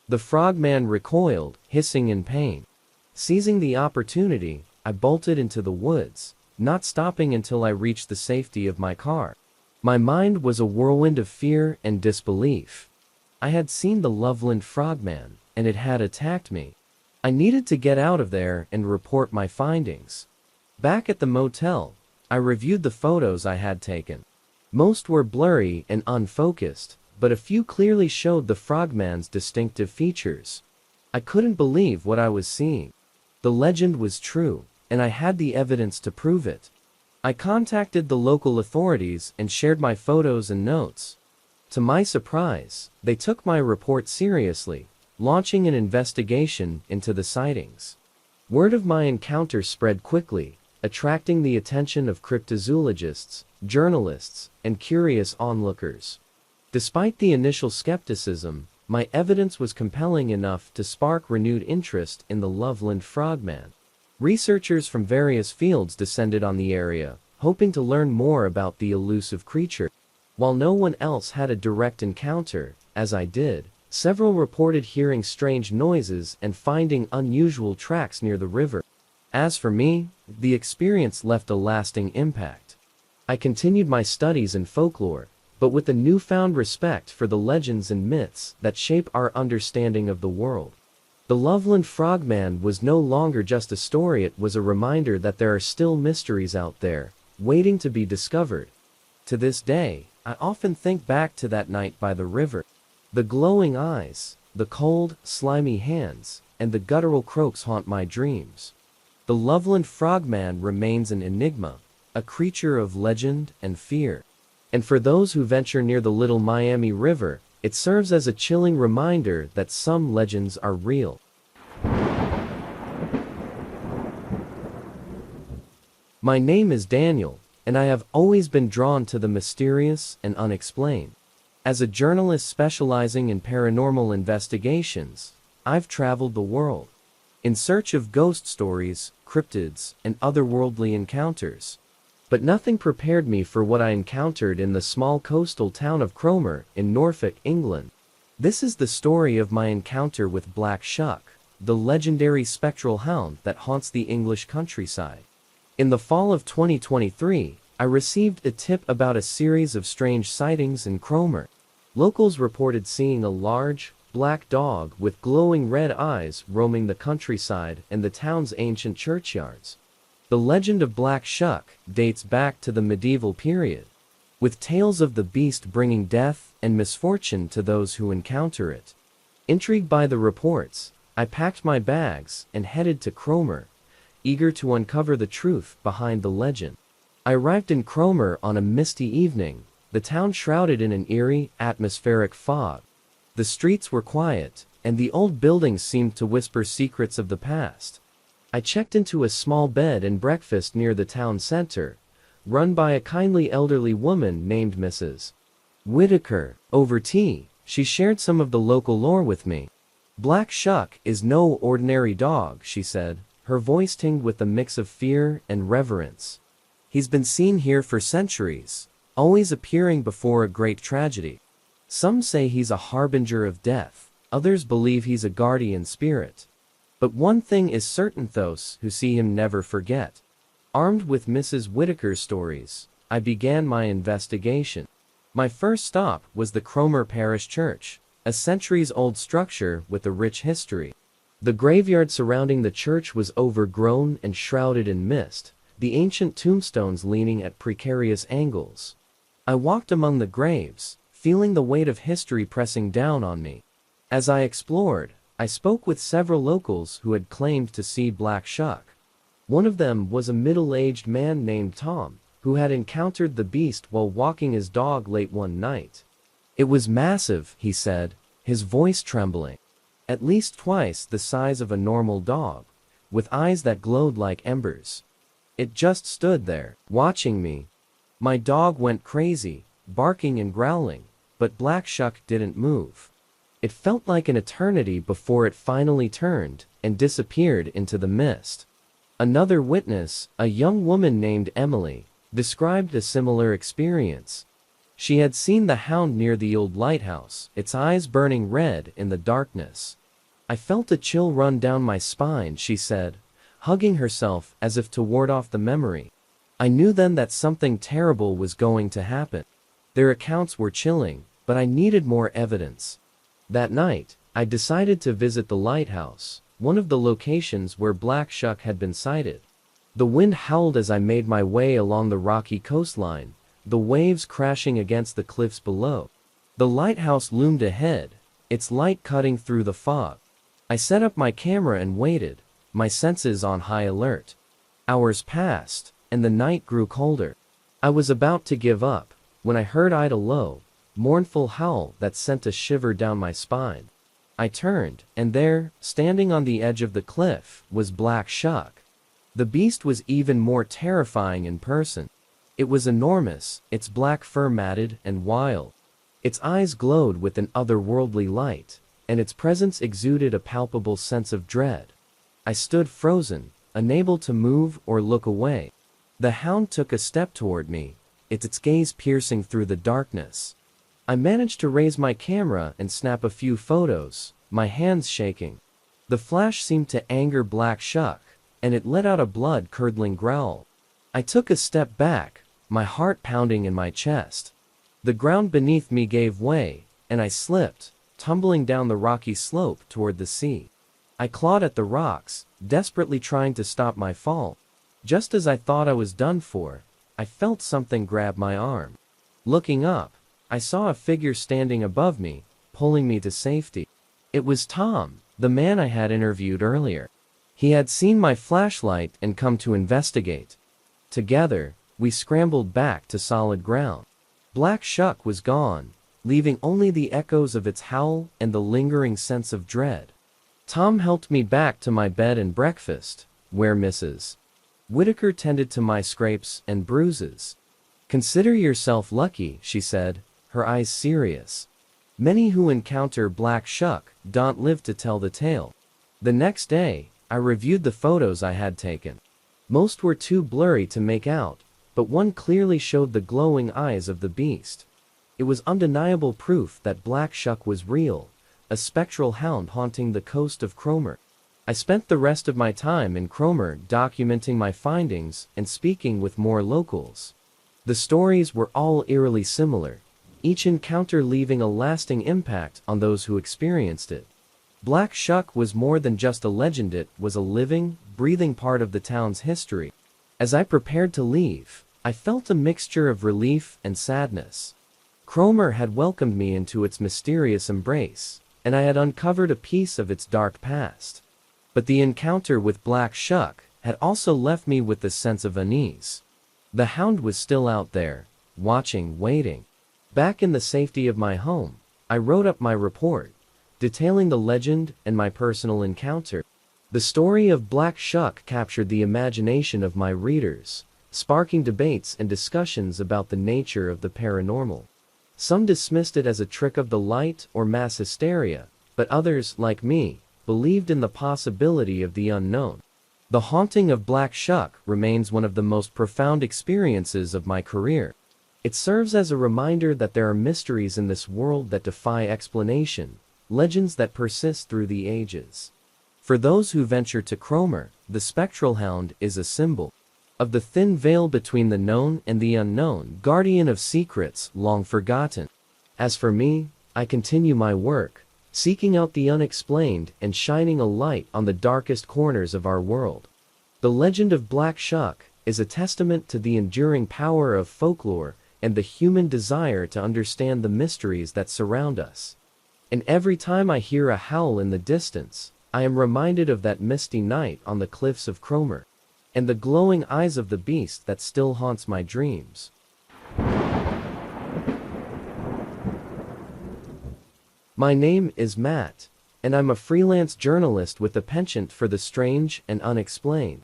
The Frogman recoiled, hissing in pain. Seizing the opportunity, I bolted into the woods, not stopping until I reached the safety of my car. My mind was a whirlwind of fear and disbelief. I had seen the Loveland Frogman, and it had attacked me. I needed to get out of there and report my findings. Back at the motel, I reviewed the photos I had taken. Most were blurry and unfocused, but a few clearly showed the Frogman's distinctive features. I couldn't believe what I was seeing. The legend was true, and I had the evidence to prove it. I contacted the local authorities and shared my photos and notes. To my surprise, they took my report seriously, launching an investigation into the sightings. Word of my encounter spread quickly, attracting the attention of cryptozoologists, journalists, and curious onlookers. Despite the initial skepticism, my evidence was compelling enough to spark renewed interest in the Loveland Frogman. Researchers from various fields descended on the area, hoping to learn more about the elusive creature. While no one else had a direct encounter, as I did, several reported hearing strange noises and finding unusual tracks near the river. As for me, the experience left a lasting impact. I continued my studies in folklore, but with a newfound respect for the legends and myths that shape our understanding of the world. The Loveland Frogman was no longer just a story, it was a reminder that there are still mysteries out there, waiting to be discovered. To this day, I often think back to that night by the river. The glowing eyes, the cold, slimy hands, and the guttural croaks haunt my dreams. The Loveland Frogman remains an enigma, a creature of legend and fear. And for those who venture near the Little Miami River, it serves as a chilling reminder that some legends are real. My name is Daniel, and I have always been drawn to the mysterious and unexplained. As a journalist specializing in paranormal investigations, I've traveled the world in search of ghost stories, cryptids, and otherworldly encounters. But nothing prepared me for what I encountered in the small coastal town of Cromer in Norfolk, England. This is the story of my encounter with Black Shuck, the legendary spectral hound that haunts the English countryside. In the fall of 2023, I received a tip about a series of strange sightings in Cromer. Locals reported seeing a large, black dog with glowing red eyes roaming the countryside and the town's ancient churchyards. The legend of Black Shuck dates back to the medieval period, with tales of the beast bringing death and misfortune to those who encounter it. Intrigued by the reports, I packed my bags and headed to Cromer, eager to uncover the truth behind the legend. I arrived in Cromer on a misty evening, the town shrouded in an eerie, atmospheric fog. The streets were quiet, and the old buildings seemed to whisper secrets of the past. I checked into a small bed and breakfast near the town center, run by a kindly elderly woman named Mrs. Whitaker. Over tea, she shared some of the local lore with me. Black Shuck is no ordinary dog, she said, her voice tinged with a mix of fear and reverence. He's been seen here for centuries, always appearing before a great tragedy. Some say he's a harbinger of death, others believe he's a guardian spirit. But one thing is certain, those who see him never forget. Armed with Mrs. Whitaker's stories, I began my investigation. My first stop was the Cromer Parish Church, a centuries-old structure with a rich history. The graveyard surrounding the church was overgrown and shrouded in mist, the ancient tombstones leaning at precarious angles. I walked among the graves, feeling the weight of history pressing down on me. As I explored, I spoke with several locals who had claimed to see Black Shuck. One of them was a middle-aged man named Tom, who had encountered the beast while walking his dog late one night. It was massive, he said, his voice trembling. At least twice the size of a normal dog, with eyes that glowed like embers. It just stood there, watching me. My dog went crazy, barking and growling, but Black Shuck didn't move. It felt like an eternity before it finally turned and disappeared into the mist. Another witness, a young woman named Emily, described a similar experience. She had seen the hound near the old lighthouse, its eyes burning red in the darkness. I felt a chill run down my spine, she said, hugging herself as if to ward off the memory. I knew then that something terrible was going to happen. Their accounts were chilling, but I needed more evidence. That night, I decided to visit the lighthouse, one of the locations where Black Shuck had been sighted. The wind howled as I made my way along the rocky coastline, the waves crashing against the cliffs below. The lighthouse loomed ahead, its light cutting through the fog. I set up my camera and waited, my senses on high alert. Hours passed, and the night grew colder. I was about to give up, when I heard a low, mournful howl that sent a shiver down my spine. I turned, and there, standing on the edge of the cliff, was Black Shuck. The beast was even more terrifying in person. It was enormous, its black fur matted and wild. Its eyes glowed with an otherworldly light, and its presence exuded a palpable sense of dread. I stood frozen, unable to move or look away. The hound took a step toward me, its gaze piercing through the darkness. I managed to raise my camera and snap a few photos, my hands shaking. The flash seemed to anger Black Shuck, and it let out a blood-curdling growl. I took a step back, my heart pounding in my chest. The ground beneath me gave way, and I slipped, tumbling down the rocky slope toward the sea. I clawed at the rocks, desperately trying to stop my fall. Just as I thought I was done for, I felt something grab my arm. Looking up, I saw a figure standing above me, pulling me to safety. It was Tom, the man I had interviewed earlier. He had seen my flashlight and come to investigate. Together, we scrambled back to solid ground. Black Shuck was gone, leaving only the echoes of its howl and the lingering sense of dread. Tom helped me back to my bed and breakfast, where Mrs. Whitaker tended to my scrapes and bruises. "Consider yourself lucky," she said, her eyes serious. "Many who encounter Black Shuck don't live to tell the tale." The next day, I reviewed the photos I had taken. Most were too blurry to make out, but one clearly showed the glowing eyes of the beast. It was undeniable proof that Black Shuck was real, a spectral hound haunting the coast of Cromer. I spent the rest of my time in Cromer documenting my findings and speaking with more locals. The stories were all eerily similar, each encounter leaving a lasting impact on those who experienced it. Black Shuck was more than just a legend, it was a living, breathing part of the town's history. As I prepared to leave, I felt a mixture of relief and sadness. Cromer had welcomed me into its mysterious embrace, and I had uncovered a piece of its dark past. But the encounter with Black Shuck had also left me with a sense of unease. The hound was still out there, watching, waiting. Back in the safety of my home, I wrote up my report, detailing the legend and my personal encounter. The story of Black Shuck captured the imagination of my readers, sparking debates and discussions about the nature of the paranormal. Some dismissed it as a trick of the light or mass hysteria, but others, like me, believed in the possibility of the unknown. The haunting of Black Shuck remains one of the most profound experiences of my career. It serves as a reminder that there are mysteries in this world that defy explanation, legends that persist through the ages. For those who venture to Cromer, the spectral hound is a symbol of the thin veil between the known and the unknown, guardian of secrets long forgotten. As for me, I continue my work, seeking out the unexplained and shining a light on the darkest corners of our world. The legend of Black Shuck is a testament to the enduring power of folklore and the human desire to understand the mysteries that surround us. And every time I hear a howl in the distance, I am reminded of that misty night on the cliffs of Cromer, and the glowing eyes of the beast that still haunts my dreams. My name is Matt, and I'm a freelance journalist with a penchant for the strange and unexplained.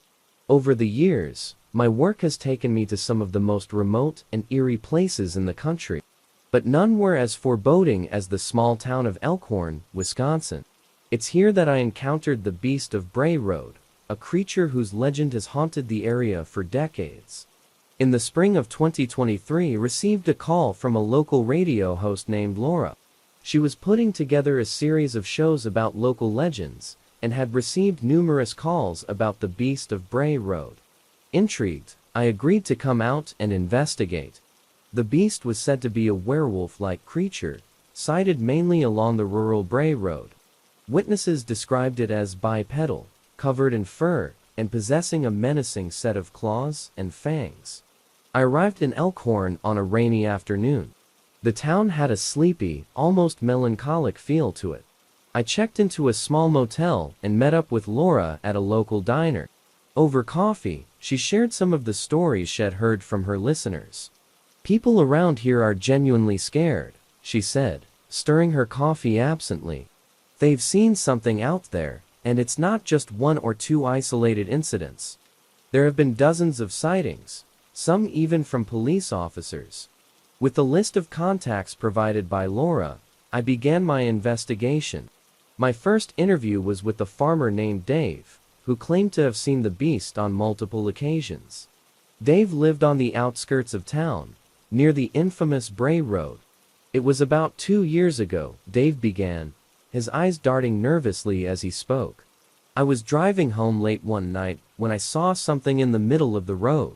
Over the years, my work has taken me to some of the most remote and eerie places in the country, but none were as foreboding as the small town of Elkhorn, Wisconsin. It's here that I encountered the beast of Bray Road, a creature whose legend has haunted the area for decades. In the spring of 2023, received a call from a local radio host named Laura. She was putting together a series of shows about local legends, and had received numerous calls about the beast of Bray Road. Intrigued, I agreed to come out and investigate. The beast was said to be a werewolf-like creature, sighted mainly along the rural Bray Road. Witnesses described it as bipedal, covered in fur, and possessing a menacing set of claws and fangs. I arrived in Elkhorn on a rainy afternoon. The town had a sleepy, almost melancholic feel to it. I checked into a small motel and met up with Laura at a local diner. Over coffee, she shared some of the stories she had heard from her listeners. "People around here are genuinely scared," she said, stirring her coffee absently. "They've seen something out there, and it's not just one or two isolated incidents. There have been dozens of sightings, some even from police officers." With the list of contacts provided by Laura, I began my investigation. My first interview was with a farmer named Dave, who claimed to have seen the beast on multiple occasions. Dave lived on the outskirts of town, near the infamous Bray Road. It was about 2 years ago, Dave began, his eyes darting nervously as he spoke. I was driving home late one night when I saw something in the middle of the road.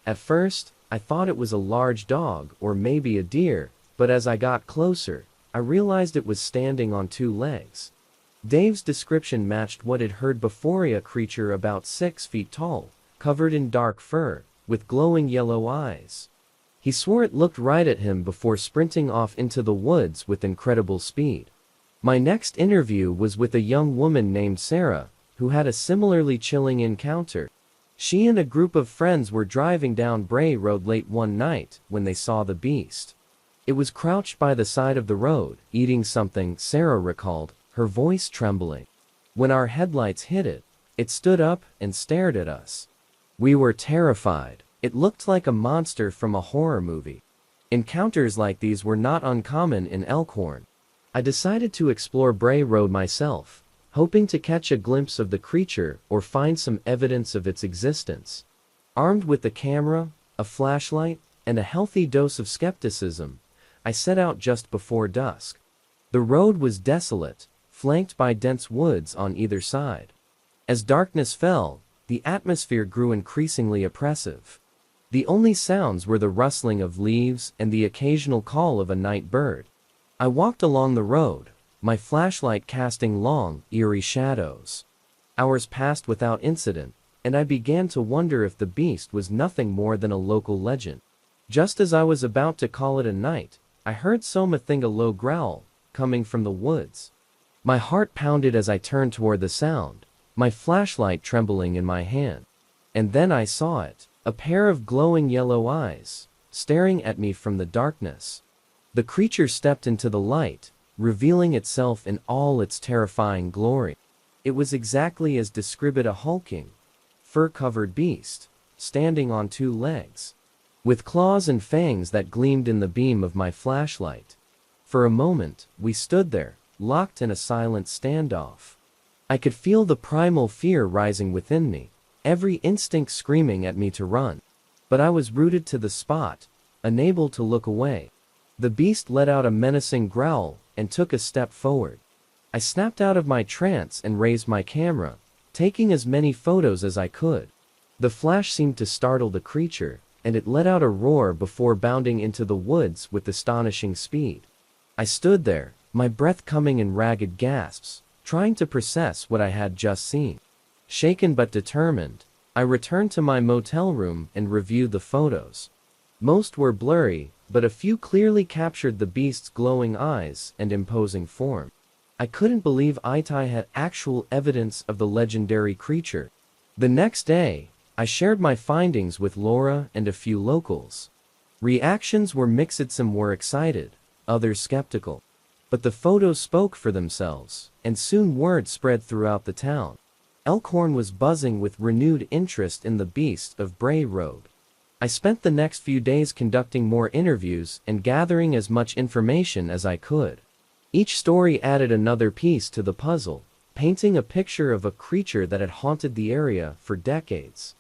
At first, I thought it was a large dog or maybe a deer, but as I got closer, I realized it was standing on 2 legs. Dave's description matched what he'd heard before: a creature about 6 feet tall, covered in dark fur, with glowing yellow eyes. He swore it looked right at him before sprinting off into the woods with incredible speed. My next interview was with a young woman named Sarah, who had a similarly chilling encounter. She and a group of friends were driving down Bray Road late one night when they saw the beast. It was crouched by the side of the road, eating something, Sarah recalled, her voice trembling. When our headlights hit it, it stood up and stared at us. We were terrified. It looked like a monster from a horror movie. Encounters like these were not uncommon in Elkhorn. I decided to explore Bray Road myself, hoping to catch a glimpse of the creature or find some evidence of its existence. Armed with a camera, a flashlight, and a healthy dose of skepticism, I set out just before dusk. The road was desolate, flanked by dense woods on either side. As darkness fell, the atmosphere grew increasingly oppressive. The only sounds were the rustling of leaves and the occasional call of a night bird. I walked along the road, my flashlight casting long, eerie shadows. Hours passed without incident, and I began to wonder if the beast was nothing more than a local legend. Just as I was about to call it a night, I heard something, a low growl, coming from the woods. My heart pounded as I turned toward the sound, my flashlight trembling in my hand. And then I saw it, a pair of glowing yellow eyes, staring at me from the darkness. The creature stepped into the light, revealing itself in all its terrifying glory. It was exactly as described: a hulking, fur-covered beast, standing on 2 legs, with claws and fangs that gleamed in the beam of my flashlight. For a moment, we stood there, locked in a silent standoff. I could feel the primal fear rising within me, every instinct screaming at me to run. But I was rooted to the spot, unable to look away. The beast let out a menacing growl and took a step forward. I snapped out of my trance and raised my camera, taking as many photos as I could. The flash seemed to startle the creature, and it let out a roar before bounding into the woods with astonishing speed. I stood there, my breath coming in ragged gasps, trying to process what I had just seen. Shaken but determined, I returned to my motel room and reviewed the photos. Most were blurry, but a few clearly captured the beast's glowing eyes and imposing form. I couldn't believe I had actual evidence of the legendary creature. The next day, I shared my findings with Laura and a few locals. Reactions were mixed. Some were excited, others skeptical. But the photos spoke for themselves, and soon word spread throughout the town. Elkhorn was buzzing with renewed interest in the beast of Bray Road. I spent the next few days conducting more interviews and gathering as much information as I could. Each story added another piece to the puzzle, painting a picture of a creature that had haunted the area for decades.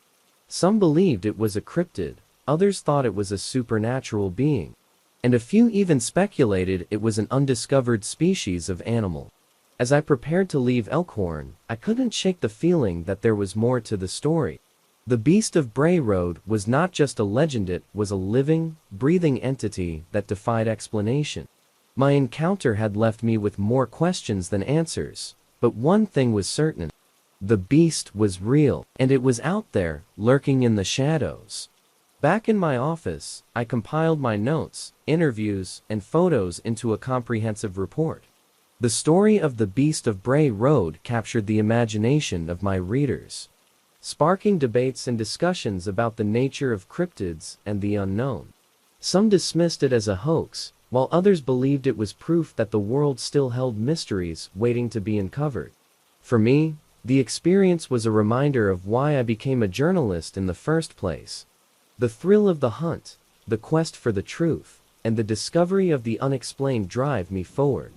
Some believed it was a cryptid, others thought it was a supernatural being, and a few even speculated it was an undiscovered species of animal. As I prepared to leave Elkhorn, I couldn't shake the feeling that there was more to the story. The beast of Bray Road was not just a legend, it was a living, breathing entity that defied explanation. My encounter had left me with more questions than answers, but one thing was certain. The beast was real, and it was out there, lurking in the shadows. Back in my office, I compiled my notes, interviews, and photos into a comprehensive report. The story of the beast of Bray Road captured the imagination of my readers, sparking debates and discussions about the nature of cryptids and the unknown. Some dismissed it as a hoax, while others believed it was proof that the world still held mysteries waiting to be uncovered. For me, the experience was a reminder of why I became a journalist in the first place. The thrill of the hunt, the quest for the truth, and the discovery of the unexplained drive me forward.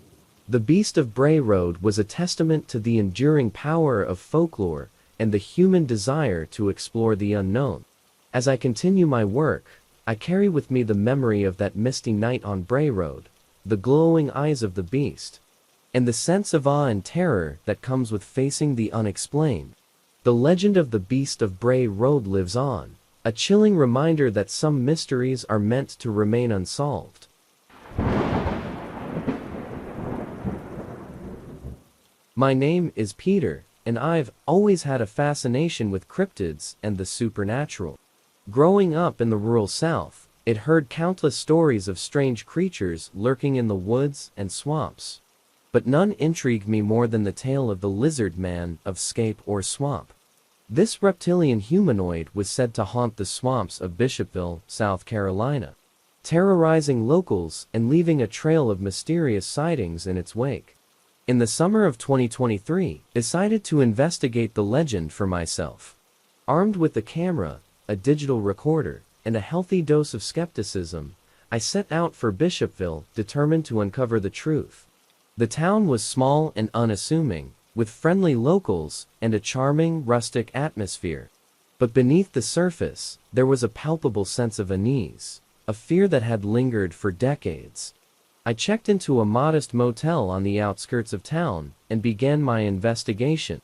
The beast of Bray Road was a testament to the enduring power of folklore and the human desire to explore the unknown. As I continue my work, I carry with me the memory of that misty night on Bray Road, the glowing eyes of the beast, and the sense of awe and terror that comes with facing the unexplained. The legend of the beast of Bray Road lives on, a chilling reminder that some mysteries are meant to remain unsolved. My name is Peter, and I've always had a fascination with cryptids and the supernatural. Growing up in the rural South, it heard countless stories of strange creatures lurking in the woods and swamps. But none intrigued me more than the tale of the lizard man of Scape or Swamp. This reptilian humanoid was said to haunt the swamps of Bishopville, South Carolina, terrorizing locals and leaving a trail of mysterious sightings in its wake. In the summer of 2023, I decided to investigate the legend for myself. Armed with a camera, a digital recorder, and a healthy dose of skepticism, I set out for Bishopville, determined to uncover the truth. The town was small and unassuming, with friendly locals and a charming, rustic atmosphere. But beneath the surface, there was a palpable sense of unease, a fear that had lingered for decades. I checked into a modest motel on the outskirts of town and began my investigation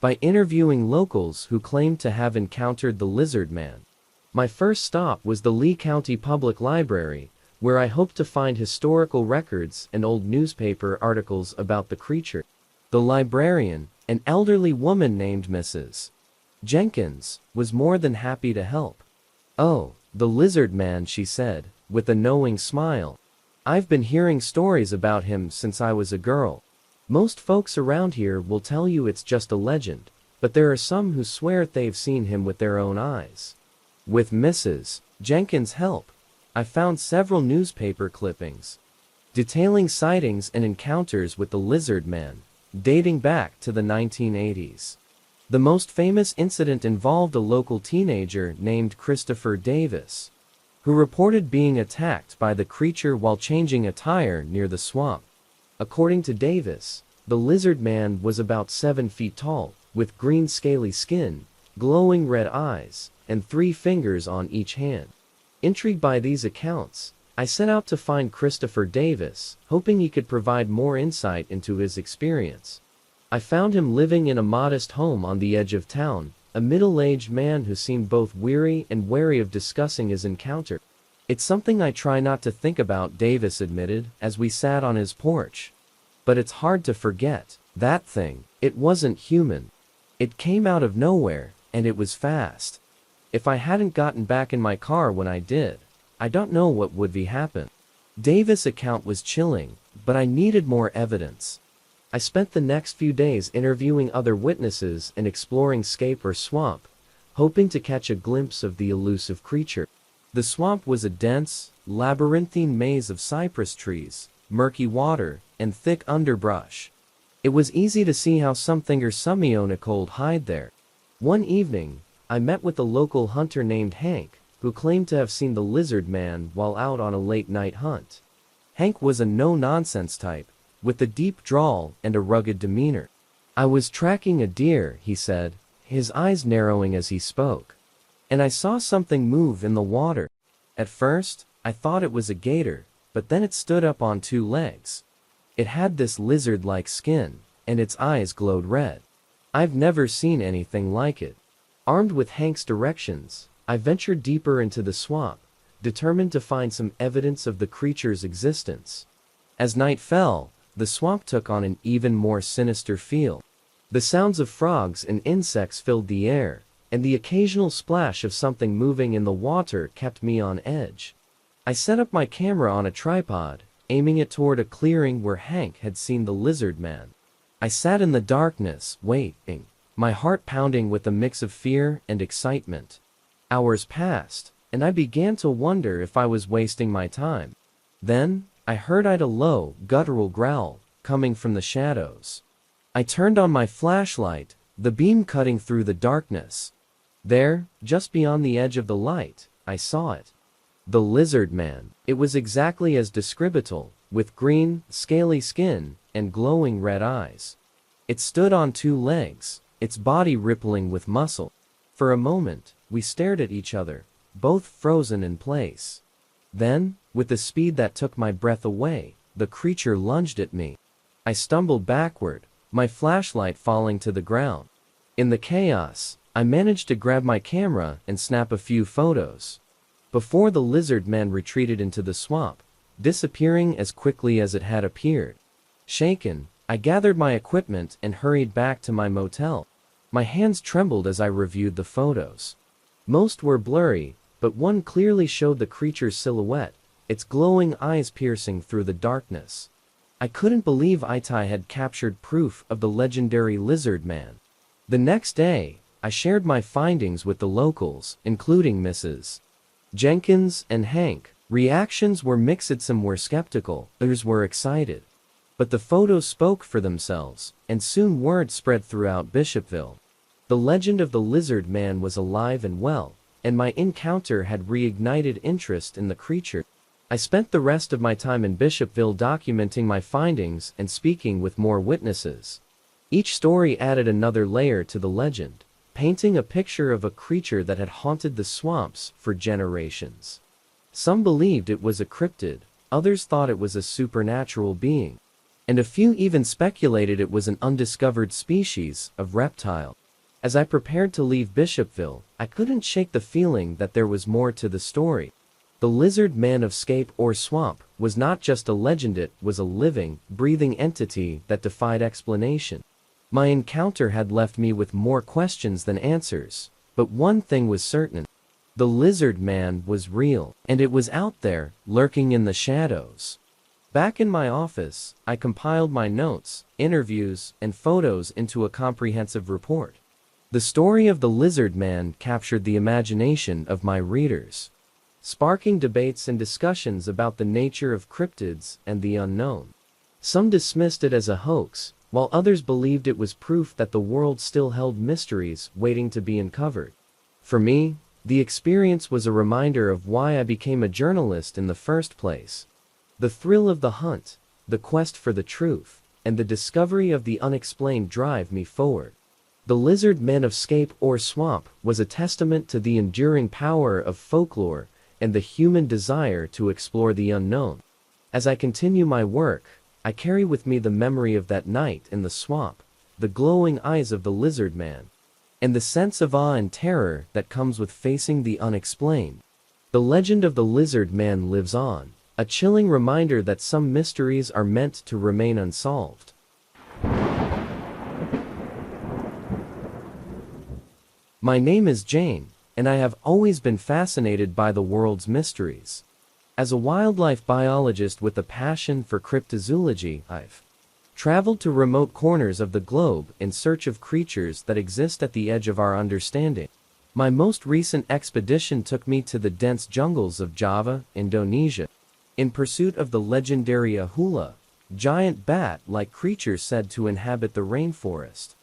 by interviewing locals who claimed to have encountered the lizard man. My first stop was the Lee County Public Library, where I hoped to find historical records and old newspaper articles about the creature. The librarian, an elderly woman named Mrs. Jenkins, was more than happy to help. "Oh, the lizard man," she said, with a knowing smile. "I've been hearing stories about him since I was a girl. Most folks around here will tell you it's just a legend, but there are some who swear they've seen him with their own eyes." With Mrs. Jenkins' help, I found several newspaper clippings detailing sightings and encounters with the lizard man, dating back to the 1980s. The most famous incident involved a local teenager named Christopher Davis, who reported being attacked by the creature while changing a tire near the swamp. According to Davis, the lizard man was about 7 feet tall, with green scaly skin, glowing red eyes, and 3 fingers on each hand. Intrigued by these accounts, I set out to find Christopher Davis, hoping he could provide more insight into his experience. I found him living in a modest home on the edge of town, a middle-aged man who seemed both weary and wary of discussing his encounter. "It's something I try not to think about," Davis admitted, as we sat on his porch. "But it's hard to forget. That thing, it wasn't human. It came out of nowhere, and it was fast. If I hadn't gotten back in my car when I did, I don't know what would have happened." Davis' account was chilling, but I needed more evidence. I spent the next few days interviewing other witnesses and exploring Scape or Swamp, hoping to catch a glimpse of the elusive creature. The swamp was a dense, labyrinthine maze of cypress trees, murky water, and thick underbrush. It was easy to see how something or someone could hide there. One evening, I met with a local hunter named Hank, who claimed to have seen the lizard man while out on a late-night hunt. Hank was a no-nonsense type, with a deep drawl and a rugged demeanor. "I was tracking a deer," he said, his eyes narrowing as he spoke, "and I saw something move in the water. At first, I thought it was a gator, but then it stood up on 2 legs. It had this lizard-like skin, and its eyes glowed red. I've never seen anything like it." Armed with Hank's directions, I ventured deeper into the swamp, determined to find some evidence of the creature's existence. As night fell, the swamp took on an even more sinister feel. The sounds of frogs and insects filled the air, and the occasional splash of something moving in the water kept me on edge. I set up my camera on a tripod, aiming it toward a clearing where Hank had seen the lizard man. I sat in the darkness, waiting, my heart pounding with a mix of fear and excitement. Hours passed, and I began to wonder if I was wasting my time. Then, I heard a low, guttural growl, coming from the shadows. I turned on my flashlight, the beam cutting through the darkness. There, just beyond the edge of the light, I saw it. The lizard man. It was exactly as describable, with green, scaly skin, and glowing red eyes. It stood on 2 legs, its body rippling with muscle. For a moment, we stared at each other, both frozen in place. Then, with a speed that took my breath away, the creature lunged at me. I stumbled backward, my flashlight falling to the ground. In the chaos, I managed to grab my camera and snap a few photos. Before the lizard man retreated into the swamp, disappearing as quickly as it had appeared. Shaken, I gathered my equipment and hurried back to my motel. My hands trembled as I reviewed the photos. Most were blurry, but one clearly showed the creature's silhouette, its glowing eyes piercing through the darkness. I couldn't believe Itai had captured proof of the legendary lizard man. The next day, I shared my findings with the locals, including Mrs. Jenkins and Hank. Reactions were mixed. Some were skeptical, others were excited. But the photos spoke for themselves, and soon word spread throughout Bishopville. The legend of the lizard man was alive and well, and my encounter had reignited interest in the creature. I spent the rest of my time in Bishopville documenting my findings and speaking with more witnesses. Each story added another layer to the legend, painting a picture of a creature that had haunted the swamps for generations. Some believed it was a cryptid, others thought it was a supernatural being, and a few even speculated it was an undiscovered species of reptile. As I prepared to leave Bishopville, I couldn't shake the feeling that there was more to the story. The lizard man of Scape or Swamp was not just a legend, it was a living, breathing entity that defied explanation. My encounter had left me with more questions than answers, but one thing was certain. The lizard man was real, and it was out there, lurking in the shadows. Back in my office, I compiled my notes, interviews, and photos into a comprehensive report. The story of the lizard man captured the imagination of my readers, sparking debates and discussions about the nature of cryptids and the unknown. Some dismissed it as a hoax, while others believed it was proof that the world still held mysteries waiting to be uncovered. For me, the experience was a reminder of why I became a journalist in the first place. The thrill of the hunt, the quest for the truth, and the discovery of the unexplained drive me forward. The lizard man of Scape or Swamp was a testament to the enduring power of folklore and the human desire to explore the unknown. As I continue my work, I carry with me the memory of that night in the swamp, the glowing eyes of the lizard man, and the sense of awe and terror that comes with facing the unexplained. The legend of the lizard man lives on, a chilling reminder that some mysteries are meant to remain unsolved. My name is Jane, and I have always been fascinated by the world's mysteries. As a wildlife biologist with a passion for cryptozoology, I've traveled to remote corners of the globe in search of creatures that exist at the edge of our understanding. My most recent expedition took me to the dense jungles of Java, Indonesia, in pursuit of the legendary ahula, giant bat-like creature said to inhabit the rainforest.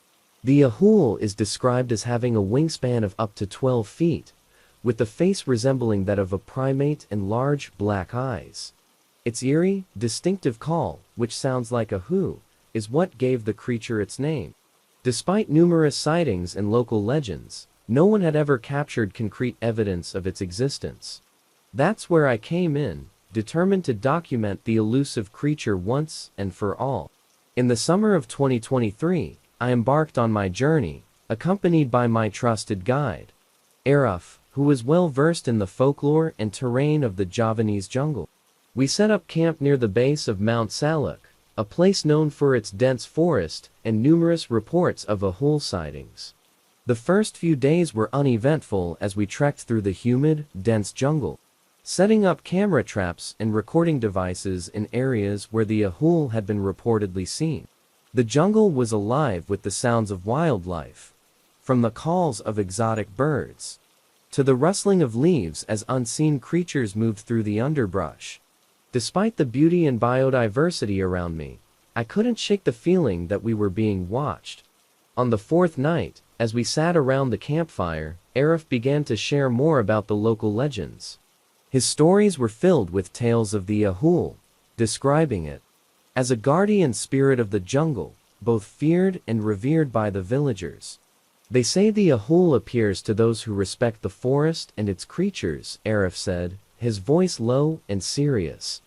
The ahul is described as having a wingspan of up to 12 feet, with the face resembling that of a primate and large, black eyes. Its eerie, distinctive call, which sounds like a who, is what gave the creature its name. Despite numerous sightings and local legends, no one had ever captured concrete evidence of its existence. That's where I came in, determined to document the elusive creature once and for all. In the summer of 2023, I embarked on my journey, accompanied by my trusted guide, Arif, who was well versed in the folklore and terrain of the Javanese jungle. We set up camp near the base of Mount Salak, a place known for its dense forest and numerous reports of ahul sightings. The first few days were uneventful as we trekked through the humid, dense jungle, setting up camera traps and recording devices in areas where the ahul had been reportedly seen. The jungle was alive with the sounds of wildlife, from the calls of exotic birds to the rustling of leaves as unseen creatures moved through the underbrush. Despite the beauty and biodiversity around me, I couldn't shake the feeling that we were being watched. On the fourth night, as we sat around the campfire, Arif began to share more about the local legends. His stories were filled with tales of the ahul, describing it as a guardian spirit of the jungle, both feared and revered by the villagers. They say the Ahul appears to those who respect the forest and its creatures, Arif said, his voice low and serious.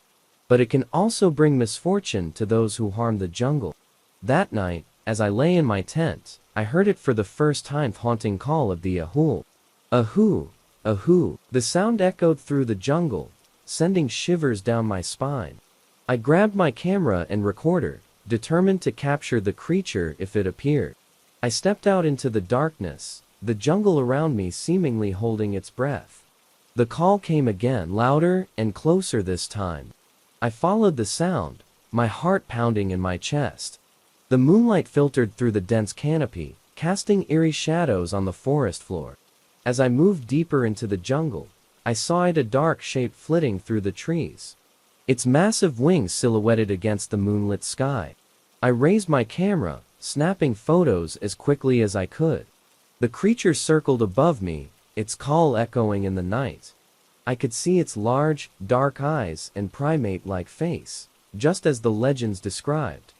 But it can also bring misfortune to those who harm the jungle. That night, as I lay in my tent, I heard it for the first time, the haunting call of the Ahul. Ahu, ahu. The sound echoed through the jungle, sending shivers down my spine. I grabbed my camera and recorder, determined to capture the creature if it appeared. I stepped out into the darkness, the jungle around me seemingly holding its breath. The call came again, louder and closer this time. I followed the sound, my heart pounding in my chest. The moonlight filtered through the dense canopy, casting eerie shadows on the forest floor. As I moved deeper into the jungle, I saw it, a dark shape flitting through the trees. Its massive wings silhouetted against the moonlit sky. I raised my camera, snapping photos as quickly as I could. The creature circled above me, its call echoing in the night. I could see its large, dark eyes and primate-like face, just as the legends described.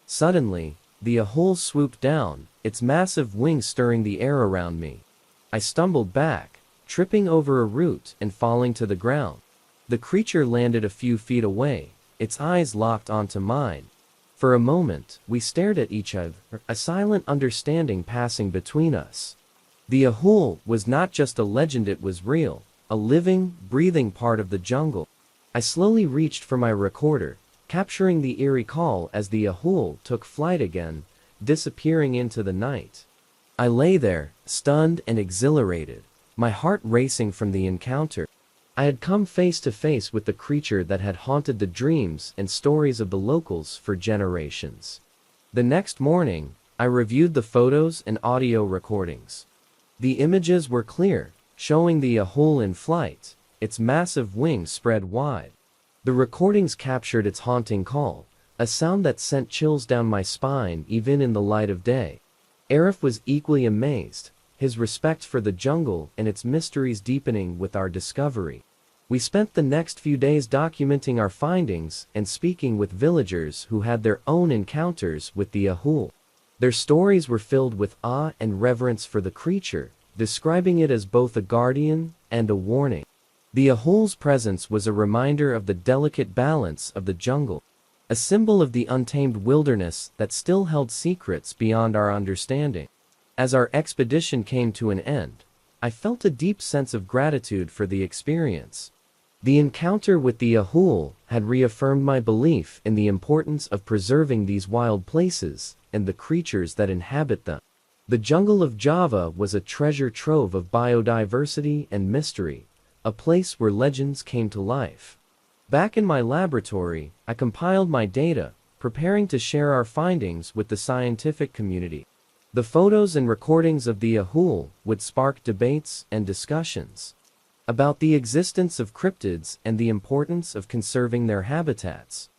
Suddenly, the Ahul swooped down, its massive wings stirring the air around me. I stumbled back, tripping over a root and falling to the ground. The creature landed a few feet away, its eyes locked onto mine. For a moment, we stared at each other, a silent understanding passing between us. The Ahul was not just a legend, it was real, a living, breathing part of the jungle. I slowly reached for my recorder, capturing the eerie call as the Ahul took flight again, disappearing into the night. I lay there, stunned and exhilarated, my heart racing from the encounter. I had come face to face with the creature that had haunted the dreams and stories of the locals for generations. The next morning, I reviewed the photos and audio recordings. The images were clear, showing the Ahul in flight, its massive wings spread wide. The recordings captured its haunting call, a sound that sent chills down my spine even in the light of day. Arif was equally amazed, his respect for the jungle and its mysteries deepening with our discovery. We spent the next few days documenting our findings and speaking with villagers who had their own encounters with the Ahul. Their stories were filled with awe and reverence for the creature, describing it as both a guardian and a warning. The Ahul's presence was a reminder of the delicate balance of the jungle, a symbol of the untamed wilderness that still held secrets beyond our understanding. As our expedition came to an end, I felt a deep sense of gratitude for the experience. The encounter with the Ahul had reaffirmed my belief in the importance of preserving these wild places and the creatures that inhabit them. The jungle of Java was a treasure trove of biodiversity and mystery, a place where legends came to life. Back in my laboratory, I compiled my data, preparing to share our findings with the scientific community. The photos and recordings of the Ahul would spark debates and discussions about the existence of cryptids and the importance of conserving their habitats.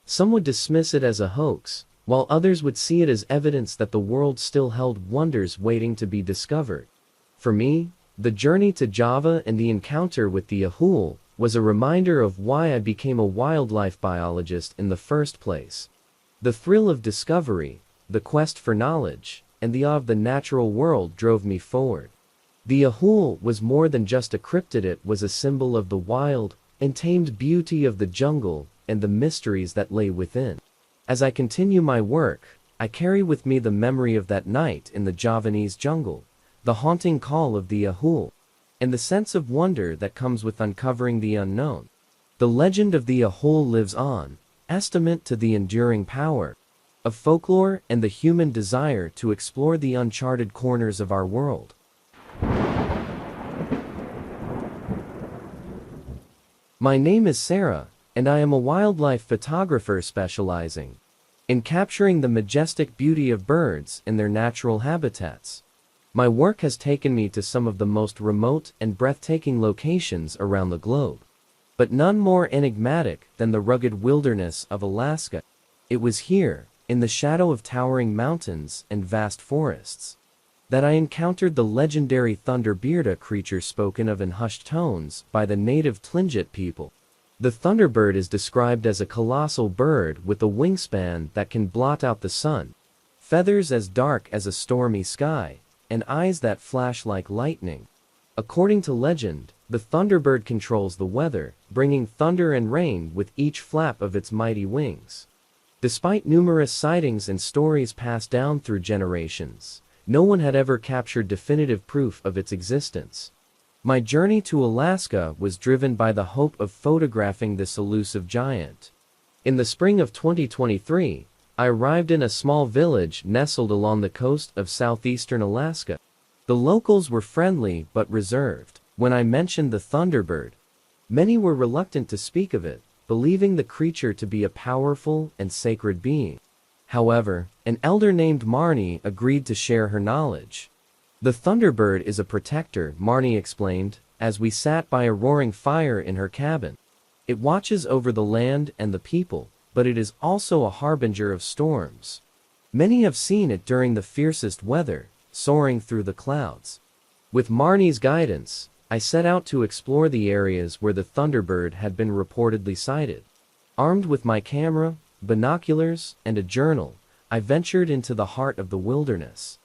Some would dismiss it as a hoax, while others would see it as evidence that the world still held wonders waiting to be discovered. For me, the journey to Java and the encounter with the Ahul was a reminder of why I became a wildlife biologist in the first place. The thrill of discovery, the quest for knowledge, and the awe of the natural world drove me forward. The Ahul was more than just a cryptid, it was a symbol of the wild, untamed beauty of the jungle and the mysteries that lay within. As I continue my work, I carry with me the memory of that night in the Javanese jungle, the haunting call of the Ahul, and the sense of wonder that comes with uncovering the unknown. The legend of the Ahul lives on, testament to the enduring power of folklore and the human desire to explore the uncharted corners of our world. My name is Sarah, and I am a wildlife photographer specializing in capturing the majestic beauty of birds in their natural habitats. My work has taken me to some of the most remote and breathtaking locations around the globe, but none more enigmatic than the rugged wilderness of Alaska. It was here, in the shadow of towering mountains and vast forests, that I encountered the legendary thunderbird, a creature spoken of in hushed tones by the native Tlingit people. The thunderbird is described as a colossal bird with a wingspan that can blot out the sun, feathers as dark as a stormy sky, and eyes that flash like lightning. According to legend, the thunderbird controls the weather, bringing thunder and rain with each flap of its mighty wings. Despite numerous sightings and stories passed down through generations, no one had ever captured definitive proof of its existence. My journey to Alaska was driven by the hope of photographing this elusive giant. In the spring of 2023, I arrived in a small village nestled along the coast of southeastern Alaska. The locals were friendly but reserved when I mentioned the thunderbird. Many were reluctant to speak of it, believing the creature to be a powerful and sacred being. However, an elder named Marnie agreed to share her knowledge. The thunderbird is a protector, Marnie explained, as we sat by a roaring fire in her cabin. It watches over the land and the people, but it is also a harbinger of storms. Many have seen it during the fiercest weather, soaring through the clouds. With Marnie's guidance, I set out to explore the areas where the thunderbird had been reportedly sighted. Armed with my camera, binoculars, and a journal, I ventured into the heart of the wilderness.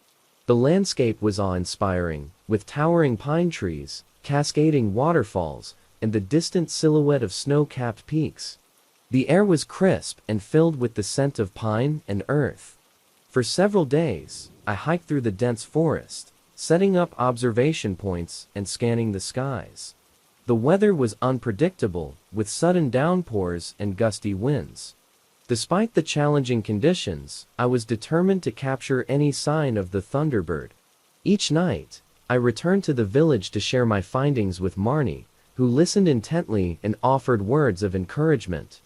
The landscape was awe-inspiring, with towering pine trees, cascading waterfalls, and the distant silhouette of snow-capped peaks. The air was crisp and filled with the scent of pine and earth. For several days, I hiked through the dense forest, setting up observation points and scanning the skies. The weather was unpredictable, with sudden downpours and gusty winds. Despite the challenging conditions, I was determined to capture any sign of the thunderbird. Each night, I returned to the village to share my findings with Marnie, who listened intently and offered words of encouragement.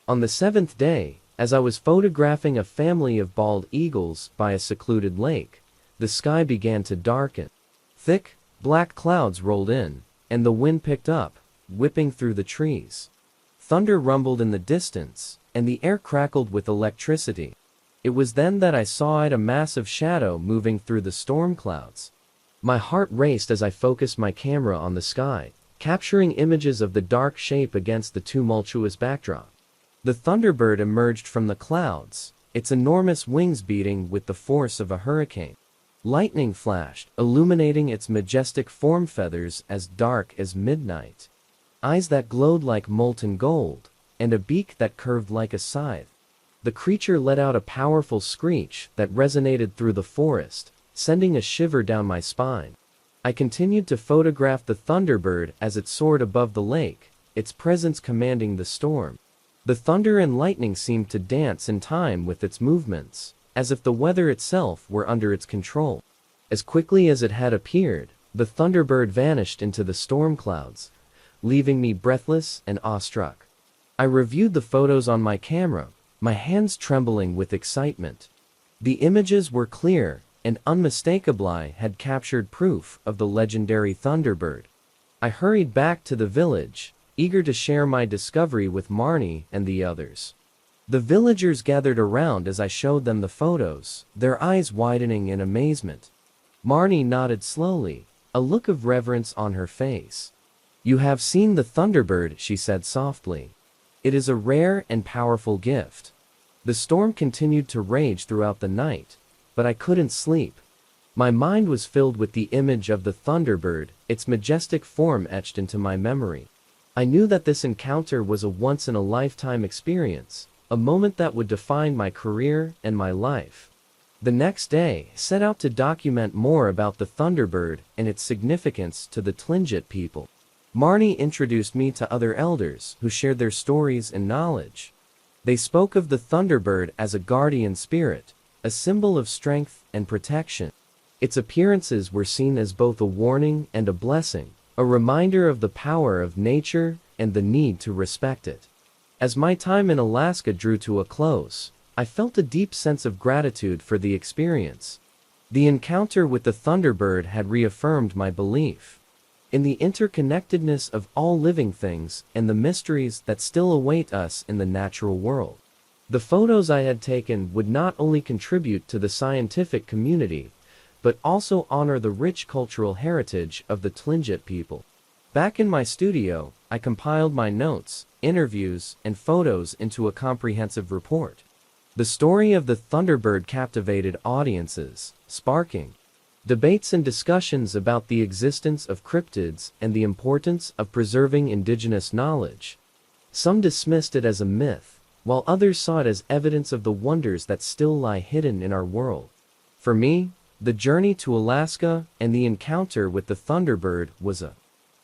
On the seventh day, as I was photographing a family of bald eagles by a secluded lake, the sky began to darken. Thick, black clouds rolled in, and the wind picked up, whipping through the trees. Thunder rumbled in the distance, and the air crackled with electricity. It was then that I saw a massive shadow moving through the storm clouds. My heart raced as I focused my camera on the sky, capturing images of the dark shape against the tumultuous backdrop. The thunderbird emerged from the clouds, its enormous wings beating with the force of a hurricane. Lightning flashed, illuminating its majestic form, feathers as dark as midnight, eyes that glowed like molten gold, and a beak that curved like a scythe. The creature let out a powerful screech that resonated through the forest, sending a shiver down my spine. I continued to photograph the thunderbird as it soared above the lake, its presence commanding the storm. The thunder and lightning seemed to dance in time with its movements, as if the weather itself were under its control. As quickly as it had appeared, the thunderbird vanished into the storm clouds, leaving me breathless and awestruck. I reviewed the photos on my camera, my hands trembling with excitement. The images were clear, and unmistakably had captured proof of the legendary thunderbird. I hurried back to the village, eager to share my discovery with Marnie and the others. The villagers gathered around as I showed them the photos, their eyes widening in amazement. Marnie nodded slowly, a look of reverence on her face. "You have seen the thunderbird," she said softly. "It is a rare and powerful gift." The storm continued to rage throughout the night, but I couldn't sleep. My mind was filled with the image of the thunderbird, its majestic form etched into my memory. I knew that this encounter was a once-in-a-lifetime experience, a moment that would define my career and my life. The next day, I set out to document more about the thunderbird and its significance to the Tlingit people. Marnie introduced me to other elders who shared their stories and knowledge. They spoke of the thunderbird as a guardian spirit, a symbol of strength and protection. Its appearances were seen as both a warning and a blessing, a reminder of the power of nature and the need to respect it. As my time in Alaska drew to a close, I felt a deep sense of gratitude for the experience. The encounter with the thunderbird had reaffirmed my belief in the interconnectedness of all living things and the mysteries that still await us in the natural world. The photos I had taken would not only contribute to the scientific community, but also honor the rich cultural heritage of the Tlingit people. Back in my studio, I compiled my notes, interviews, and photos into a comprehensive report. The story of the thunderbird captivated audiences, sparking Debates and discussions about the existence of cryptids and the importance of preserving indigenous knowledge. Some dismissed it as a myth, while others saw it as evidence of the wonders that still lie hidden in our world. For me, the journey to Alaska and the encounter with the Thunderbird was a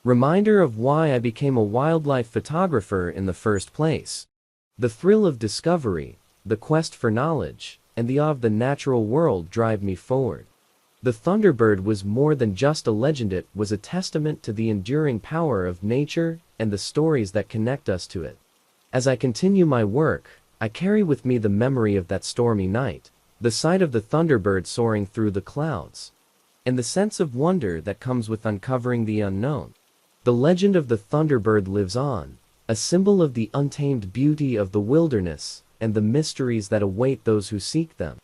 reminder of why I became a wildlife photographer in the first place. The thrill of discovery, the quest for knowledge, and the awe of the natural world drive me forward. The Thunderbird was more than just a legend, it was a testament to the enduring power of nature and the stories that connect us to it. As I continue my work, I carry with me the memory of that stormy night, the sight of the Thunderbird soaring through the clouds, and the sense of wonder that comes with uncovering the unknown. The legend of the Thunderbird lives on, a symbol of the untamed beauty of the wilderness and the mysteries that await those who seek them.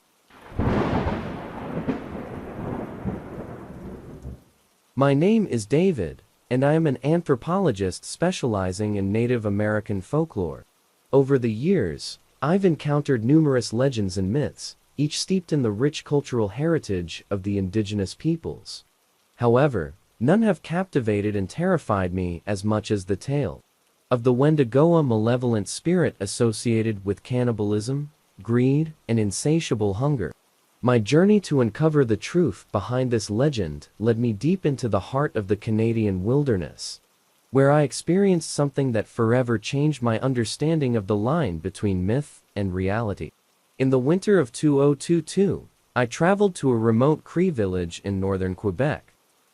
My name is David, and I am an anthropologist specializing in Native American folklore. Over the years, I've encountered numerous legends and myths, each steeped in the rich cultural heritage of the indigenous peoples. However, none have captivated and terrified me as much as the tale of the Wendigo, a malevolent spirit associated with cannibalism, greed, and insatiable hunger. My journey to uncover the truth behind this legend led me deep into the heart of the Canadian wilderness, where I experienced something that forever changed my understanding of the line between myth and reality. In the winter of 2022, I traveled to a remote Cree village in northern Quebec.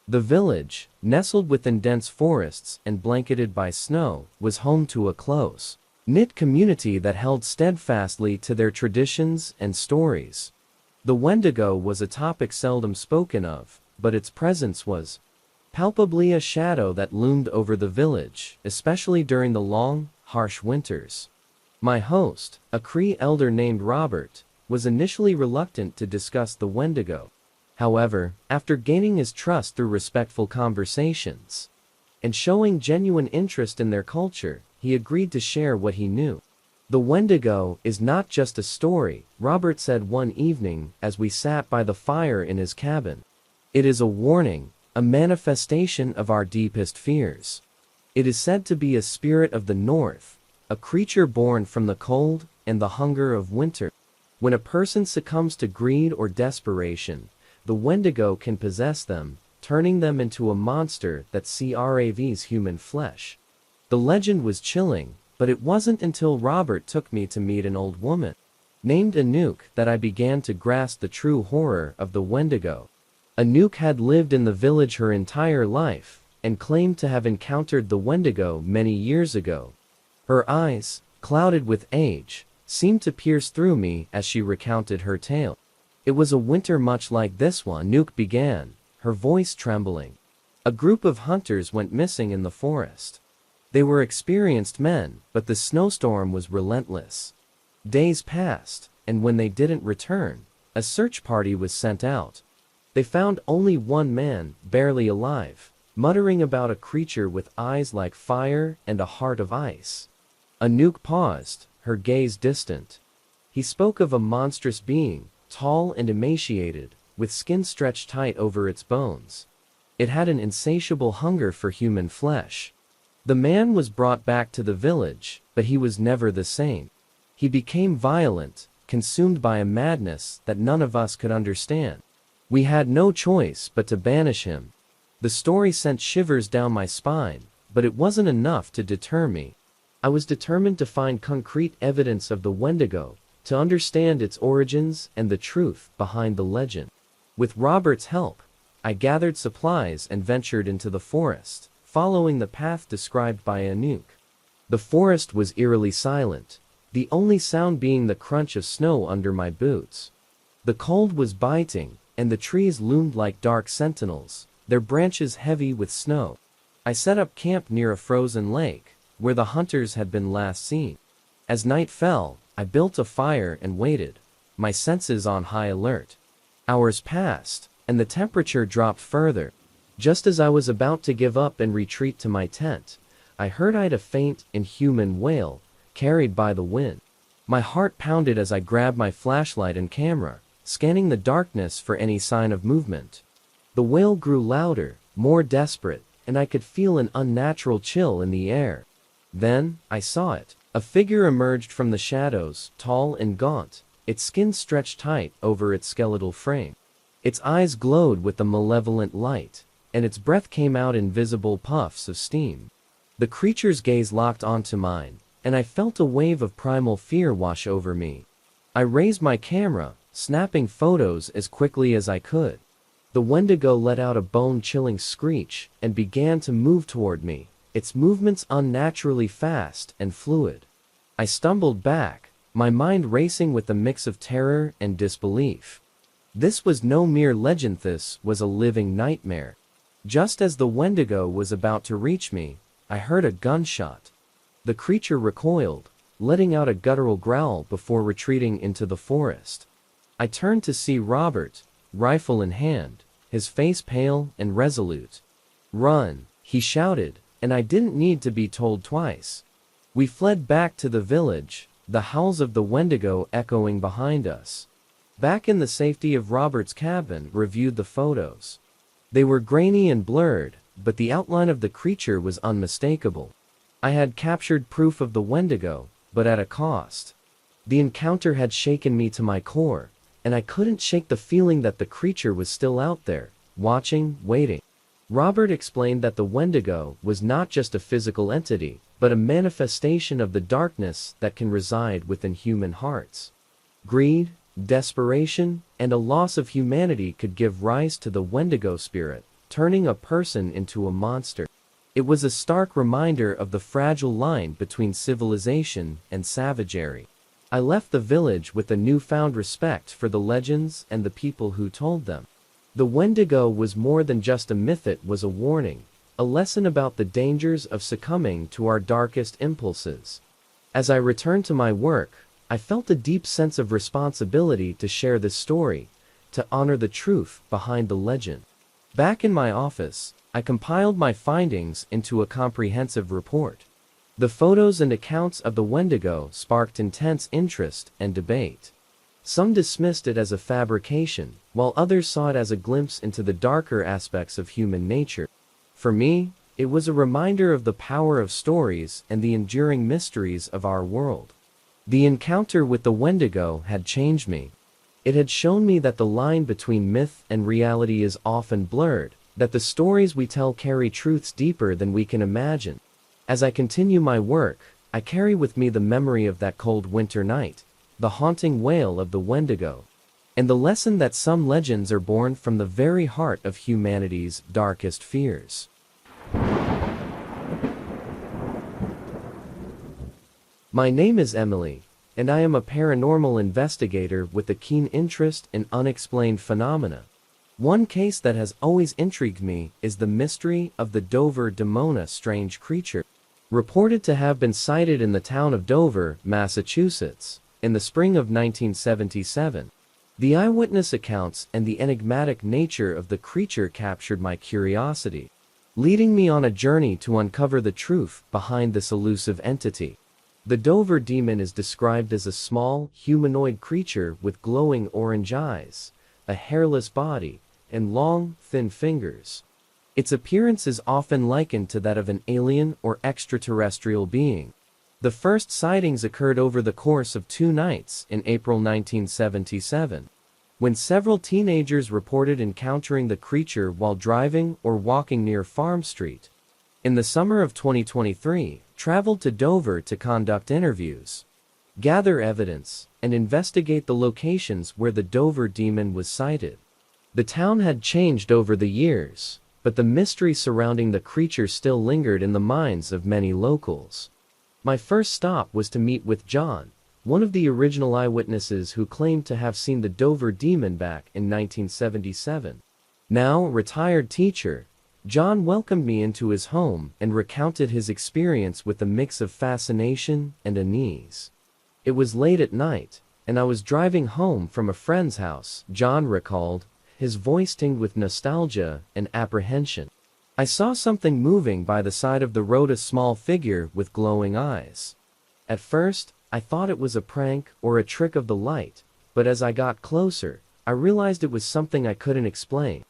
The village, nestled within dense forests and blanketed by snow, was home to a close-knit community that held steadfastly to their traditions and stories. The Wendigo was a topic seldom spoken of, but its presence was palpably a shadow that loomed over the village, especially during the long, harsh winters. My host, a Cree elder named Robert, was initially reluctant to discuss the Wendigo. However, after gaining his trust through respectful conversations and showing genuine interest in their culture, he agreed to share what he knew. The Wendigo is not just a story, Robert said one evening as we sat by the fire in his cabin. It is a warning, a manifestation of our deepest fears. It is said to be a spirit of the north, a creature born from the cold and the hunger of winter. When a person succumbs to greed or desperation, the Wendigo can possess them, turning them into a monster that craves human flesh. The legend was chilling, but it wasn't until Robert took me to meet an old woman named Anouk that I began to grasp the true horror of the Wendigo. Anouk had lived in the village her entire life and claimed to have encountered the Wendigo many years ago. Her eyes, clouded with age, seemed to pierce through me as she recounted her tale. It was a winter much like this one, Anouk began, her voice trembling. A group of hunters went missing in the forest. They were experienced men, but the snowstorm was relentless. Days passed, and when they didn't return, a search party was sent out. They found only one man, barely alive, muttering about a creature with eyes like fire and a heart of ice. Anouk paused, her gaze distant. He spoke of a monstrous being, tall and emaciated, with skin stretched tight over its bones. It had an insatiable hunger for human flesh. The man was brought back to the village, but he was never the same. He became violent, consumed by a madness that none of us could understand. We had no choice but to banish him. The story sent shivers down my spine, but it wasn't enough to deter me. I was determined to find concrete evidence of the Wendigo, to understand its origins and the truth behind the legend. With Robert's help, I gathered supplies and ventured into the forest, following the path described by Anouk. The forest was eerily silent, the only sound being the crunch of snow under my boots. The cold was biting, and the trees loomed like dark sentinels, their branches heavy with snow. I set up camp near a frozen lake, where the hunters had been last seen. As night fell, I built a fire and waited, my senses on high alert. Hours passed, and the temperature dropped further. Just as I was about to give up and retreat to my tent, I heard a faint, inhuman wail, carried by the wind. My heart pounded as I grabbed my flashlight and camera, scanning the darkness for any sign of movement. The wail grew louder, more desperate, and I could feel an unnatural chill in the air. Then, I saw it. A figure emerged from the shadows, tall and gaunt, its skin stretched tight over its skeletal frame. Its eyes glowed with a malevolent light, and its breath came out in visible puffs of steam. The creature's gaze locked onto mine, and I felt a wave of primal fear wash over me. I raised my camera, snapping photos as quickly as I could. The Wendigo let out a bone-chilling screech and began to move toward me, its movements unnaturally fast and fluid. I stumbled back, my mind racing with a mix of terror and disbelief. This was no mere legend, this was a living nightmare. Just as the Wendigo was about to reach me, I heard a gunshot. The creature recoiled, letting out a guttural growl before retreating into the forest. I turned to see Robert, rifle in hand, his face pale and resolute. "Run," he shouted, and I didn't need to be told twice. We fled back to the village, the howls of the Wendigo echoing behind us. Back in the safety of Robert's cabin, reviewed the photos. They were grainy and blurred, but the outline of the creature was unmistakable. I had captured proof of the Wendigo, but at a cost. The encounter had shaken me to my core, and I couldn't shake the feeling that the creature was still out there, watching, waiting. Robert explained that the Wendigo was not just a physical entity, but a manifestation of the darkness that can reside within human hearts. Greed, desperation, and a loss of humanity could give rise to the Wendigo spirit, turning a person into a monster. It was a stark reminder of the fragile line between civilization and savagery. I left the village with a newfound respect for the legends and the people who told them. The Wendigo was more than just a myth, it was a warning, a lesson about the dangers of succumbing to our darkest impulses. As I returned to my work, I felt a deep sense of responsibility to share this story, to honor the truth behind the legend. Back in my office, I compiled my findings into a comprehensive report. The photos and accounts of the Wendigo sparked intense interest and debate. Some dismissed it as a fabrication, while others saw it as a glimpse into the darker aspects of human nature. For me, it was a reminder of the power of stories and the enduring mysteries of our world. The encounter with the Wendigo had changed me. It had shown me that the line between myth and reality is often blurred, that the stories we tell carry truths deeper than we can imagine. As I continue my work, I carry with me the memory of that cold winter night, the haunting wail of the Wendigo, and the lesson that some legends are born from the very heart of humanity's darkest fears. My name is Emily, and I am a paranormal investigator with a keen interest in unexplained phenomena. One case that has always intrigued me is the mystery of the Dover Demona, strange creature, reported to have been sighted in the town of Dover, Massachusetts, in the spring of 1977. The eyewitness accounts and the enigmatic nature of the creature captured my curiosity, leading me on a journey to uncover the truth behind this elusive entity. The Dover demon is described as a small, humanoid creature with glowing orange eyes, a hairless body, and long, thin fingers. Its appearance is often likened to that of an alien or extraterrestrial being. The first sightings occurred over the course of 2 nights in April 1977, when several teenagers reported encountering the creature while driving or walking near Farm Street. In the summer of 2023, traveled to Dover to conduct interviews, gather evidence, and investigate the locations where the Dover demon was sighted. The town had changed over the years, but the mystery surrounding the creature still lingered in the minds of many locals. My first stop was to meet with John, one of the original eyewitnesses who claimed to have seen the Dover demon back in 1977. Now retired teacher, John welcomed me into his home and recounted his experience with a mix of fascination and unease. It was late at night, and I was driving home from a friend's house, John recalled, his voice tinged with nostalgia and apprehension. I saw something moving by the side of the road, a small figure with glowing eyes. At first, I thought it was a prank or a trick of the light, but as I got closer, I realized it was something I couldn't explain.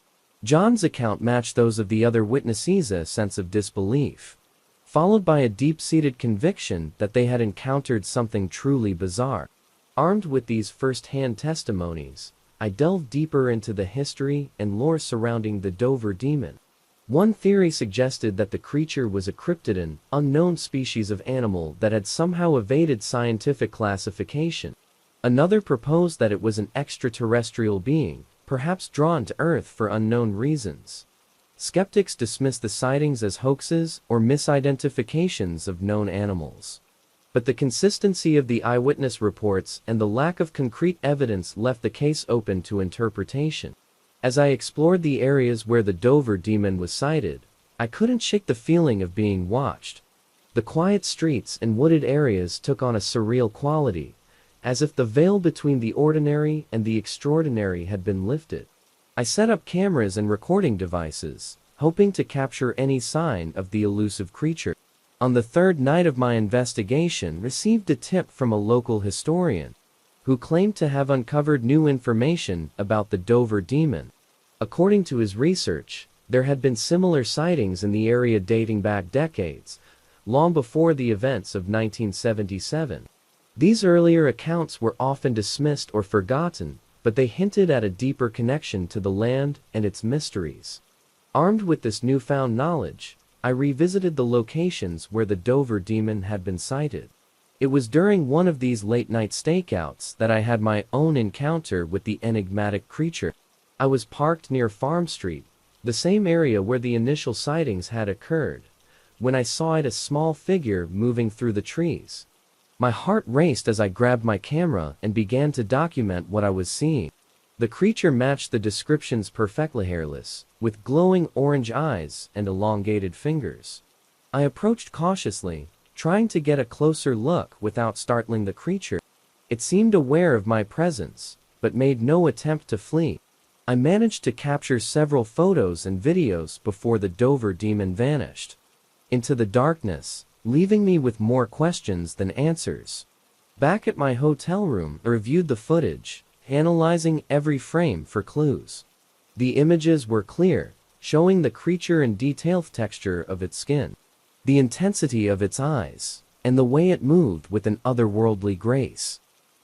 John's account matched those of the other witnesses, a sense of disbelief, followed by a deep-seated conviction that they had encountered something truly bizarre. Armed with these first-hand testimonies, I delved deeper into the history and lore surrounding the Dover demon. One theory suggested that the creature was a cryptid, an unknown species of animal that had somehow evaded scientific classification. Another proposed that it was an extraterrestrial being, perhaps drawn to Earth for unknown reasons. Skeptics dismissed the sightings as hoaxes or misidentifications of known animals. But the consistency of the eyewitness reports and the lack of concrete evidence left the case open to interpretation. As I explored the areas where the Dover demon was sighted, I couldn't shake the feeling of being watched. The quiet streets and wooded areas took on a surreal quality, as if the veil between the ordinary and the extraordinary had been lifted. I set up cameras and recording devices, hoping to capture any sign of the elusive creature. On the third night of my investigation, received a tip from a local historian, who claimed to have uncovered new information about the Dover demon. According to his research, there had been similar sightings in the area dating back decades, long before the events of 1977. These earlier accounts were often dismissed or forgotten, but they hinted at a deeper connection to the land and its mysteries. Armed with this newfound knowledge, I revisited the locations where the Dover demon had been sighted. It was during one of these late-night stakeouts that I had my own encounter with the enigmatic creature. I was parked near Farm Street, the same area where the initial sightings had occurred, when I saw a small figure moving through the trees. My heart raced as I grabbed my camera and began to document what I was seeing. The creature matched the descriptions perfectly, hairless, with glowing orange eyes and elongated fingers. I approached cautiously, trying to get a closer look without startling the creature. It seemed aware of my presence, but made no attempt to flee. I managed to capture several photos and videos before the Dover demon vanished into the darkness, leaving me with more questions than answers. Back at my hotel room, I reviewed the footage, analyzing every frame for clues. The images were clear, showing the creature in detailed texture of its skin, the intensity of its eyes, and the way it moved with an otherworldly grace.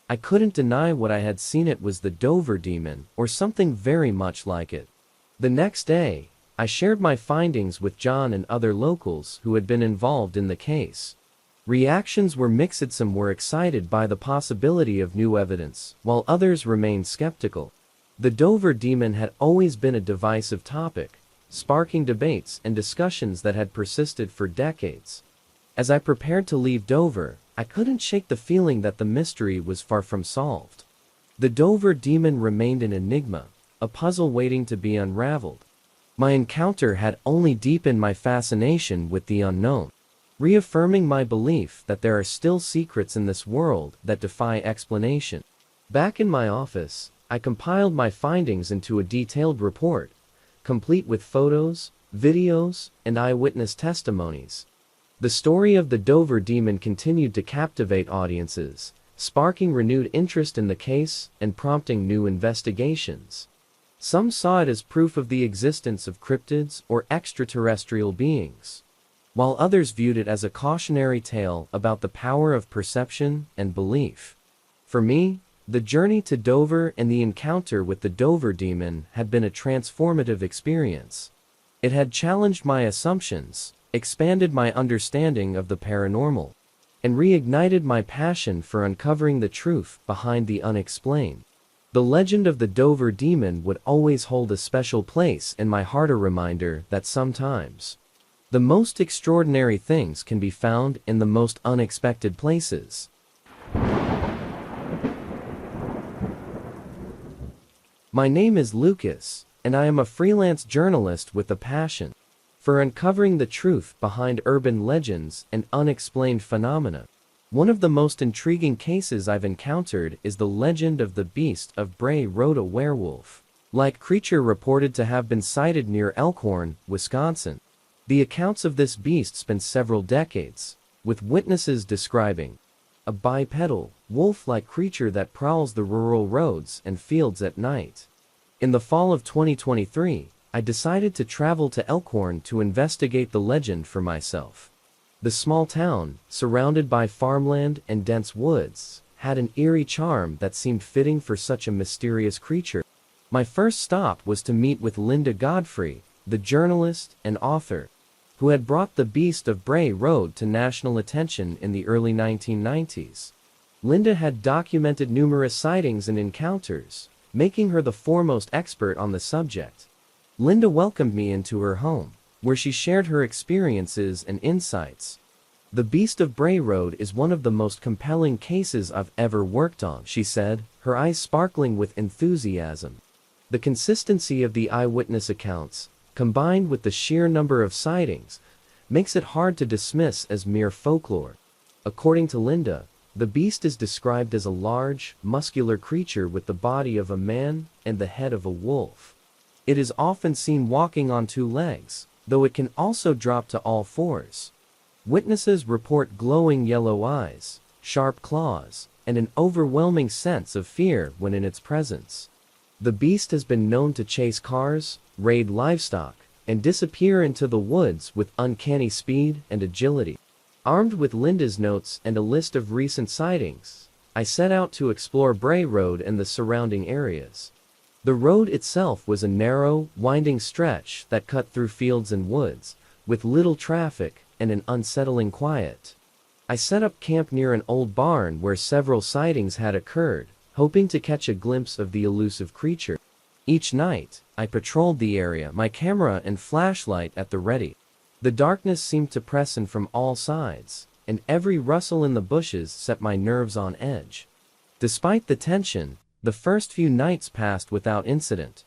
I couldn't deny what I had seen. It was the Dover demon, or something very much like it. The next day, I shared my findings with John and other locals who had been involved in the case. Reactions were mixed. Some were excited by the possibility of new evidence, while others remained skeptical. The Dover demon had always been a divisive topic, sparking debates and discussions that had persisted for decades. As I prepared to leave Dover, I couldn't shake the feeling that the mystery was far from solved. The Dover demon remained an enigma, a puzzle waiting to be unraveled. My encounter had only deepened my fascination with the unknown, reaffirming my belief that there are still secrets in this world that defy explanation. Back in my office, I compiled my findings into a detailed report, complete with photos, videos, and eyewitness testimonies. The story of the Dover demon continued to captivate audiences, sparking renewed interest in the case and prompting new investigations. Some saw it as proof of the existence of cryptids or extraterrestrial beings, while others viewed it as a cautionary tale about the power of perception and belief. For me, the journey to Dover and the encounter with the Dover demon had been a transformative experience. It had challenged my assumptions, expanded my understanding of the paranormal, and reignited my passion for uncovering the truth behind the unexplained. The legend of the Dover demon would always hold a special place in my heart, a reminder that sometimes the most extraordinary things can be found in the most unexpected places. My name is Lucas, and I am a freelance journalist with a passion for uncovering the truth behind urban legends and unexplained phenomena. One of the most intriguing cases I've encountered is the legend of the Beast of Bray Road, a werewolf-like creature reported to have been sighted near Elkhorn, Wisconsin. The accounts of this beast span several decades, with witnesses describing a bipedal, wolf-like creature that prowls the rural roads and fields at night. In the fall of 2023, I decided to travel to Elkhorn to investigate the legend for myself. The small town, surrounded by farmland and dense woods, had an eerie charm that seemed fitting for such a mysterious creature. My first stop was to meet with Linda Godfrey, the journalist and author, who had brought the Beast of Bray Road to national attention in the early 1990s. Linda had documented numerous sightings and encounters, making her the foremost expert on the subject. Linda welcomed me into her home, where she shared her experiences and insights. The Beast of Bray Road is one of the most compelling cases I've ever worked on, she said, her eyes sparkling with enthusiasm. The consistency of the eyewitness accounts, combined with the sheer number of sightings, makes it hard to dismiss as mere folklore. According to Linda, the beast is described as a large, muscular creature with the body of a man and the head of a wolf. It is often seen walking on two legs, though it can also drop to all fours. Witnesses report glowing yellow eyes, sharp claws, and an overwhelming sense of fear when in its presence. The beast has been known to chase cars, raid livestock, and disappear into the woods with uncanny speed and agility. Armed with Linda's notes and a list of recent sightings, I set out to explore Bray Road and the surrounding areas. The road itself was a narrow, winding stretch that cut through fields and woods, with little traffic and an unsettling quiet. I set up camp near an old barn where several sightings had occurred, hoping to catch a glimpse of the elusive creature. Each night, I patrolled the area, my camera and flashlight at the ready. The darkness seemed to press in from all sides, and every rustle in the bushes set my nerves on edge. Despite the tension, the first few nights passed without incident.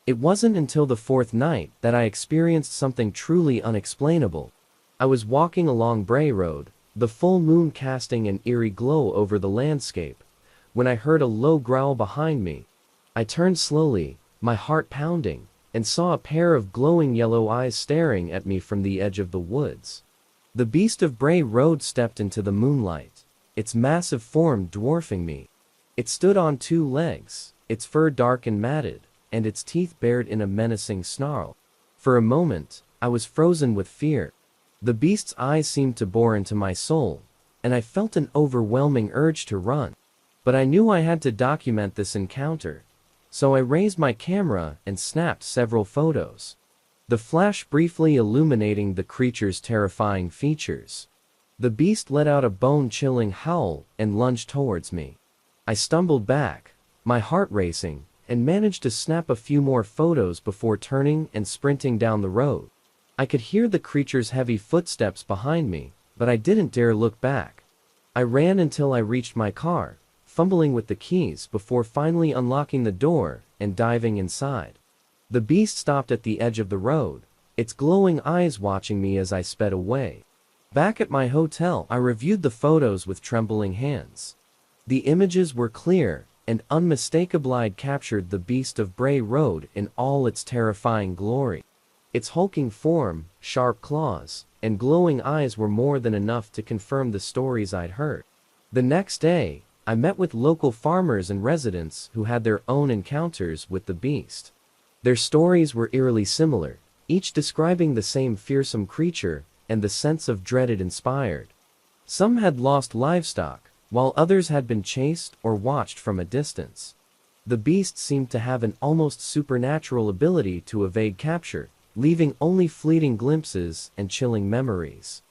It wasn't until the fourth night that I experienced something truly unexplainable. I was walking along Bray Road, the full moon casting an eerie glow over the landscape, when I heard a low growl behind me. I turned slowly, my heart pounding, and saw a pair of glowing yellow eyes staring at me from the edge of the woods. The Beast of Bray Road stepped into the moonlight, its massive form dwarfing me. It stood on two legs, its fur dark and matted, and its teeth bared in a menacing snarl. For a moment, I was frozen with fear. The beast's eyes seemed to bore into my soul, and I felt an overwhelming urge to run. But I knew I had to document this encounter, so I raised my camera and snapped several photos, the flash briefly illuminating the creature's terrifying features. The beast let out a bone-chilling howl and lunged towards me. I stumbled back, my heart racing, and managed to snap a few more photos before turning and sprinting down the road. I could hear the creature's heavy footsteps behind me, but I didn't dare look back. I ran until I reached my car, fumbling with the keys before finally unlocking the door and diving inside. The beast stopped at the edge of the road, its glowing eyes watching me as I sped away. Back at my hotel, I reviewed the photos with trembling hands. The images were clear and unmistakable. I'd captured the Beast of Bray Road in all its terrifying glory. Its hulking form, sharp claws, and glowing eyes were more than enough to confirm the stories I'd heard. The next day, I met with local farmers and residents who had their own encounters with the beast. Their stories were eerily similar, each describing the same fearsome creature and the sense of dread it inspired. Some had lost livestock, while others had been chased or watched from a distance. The beast seemed to have an almost supernatural ability to evade capture, leaving only fleeting glimpses and chilling memories.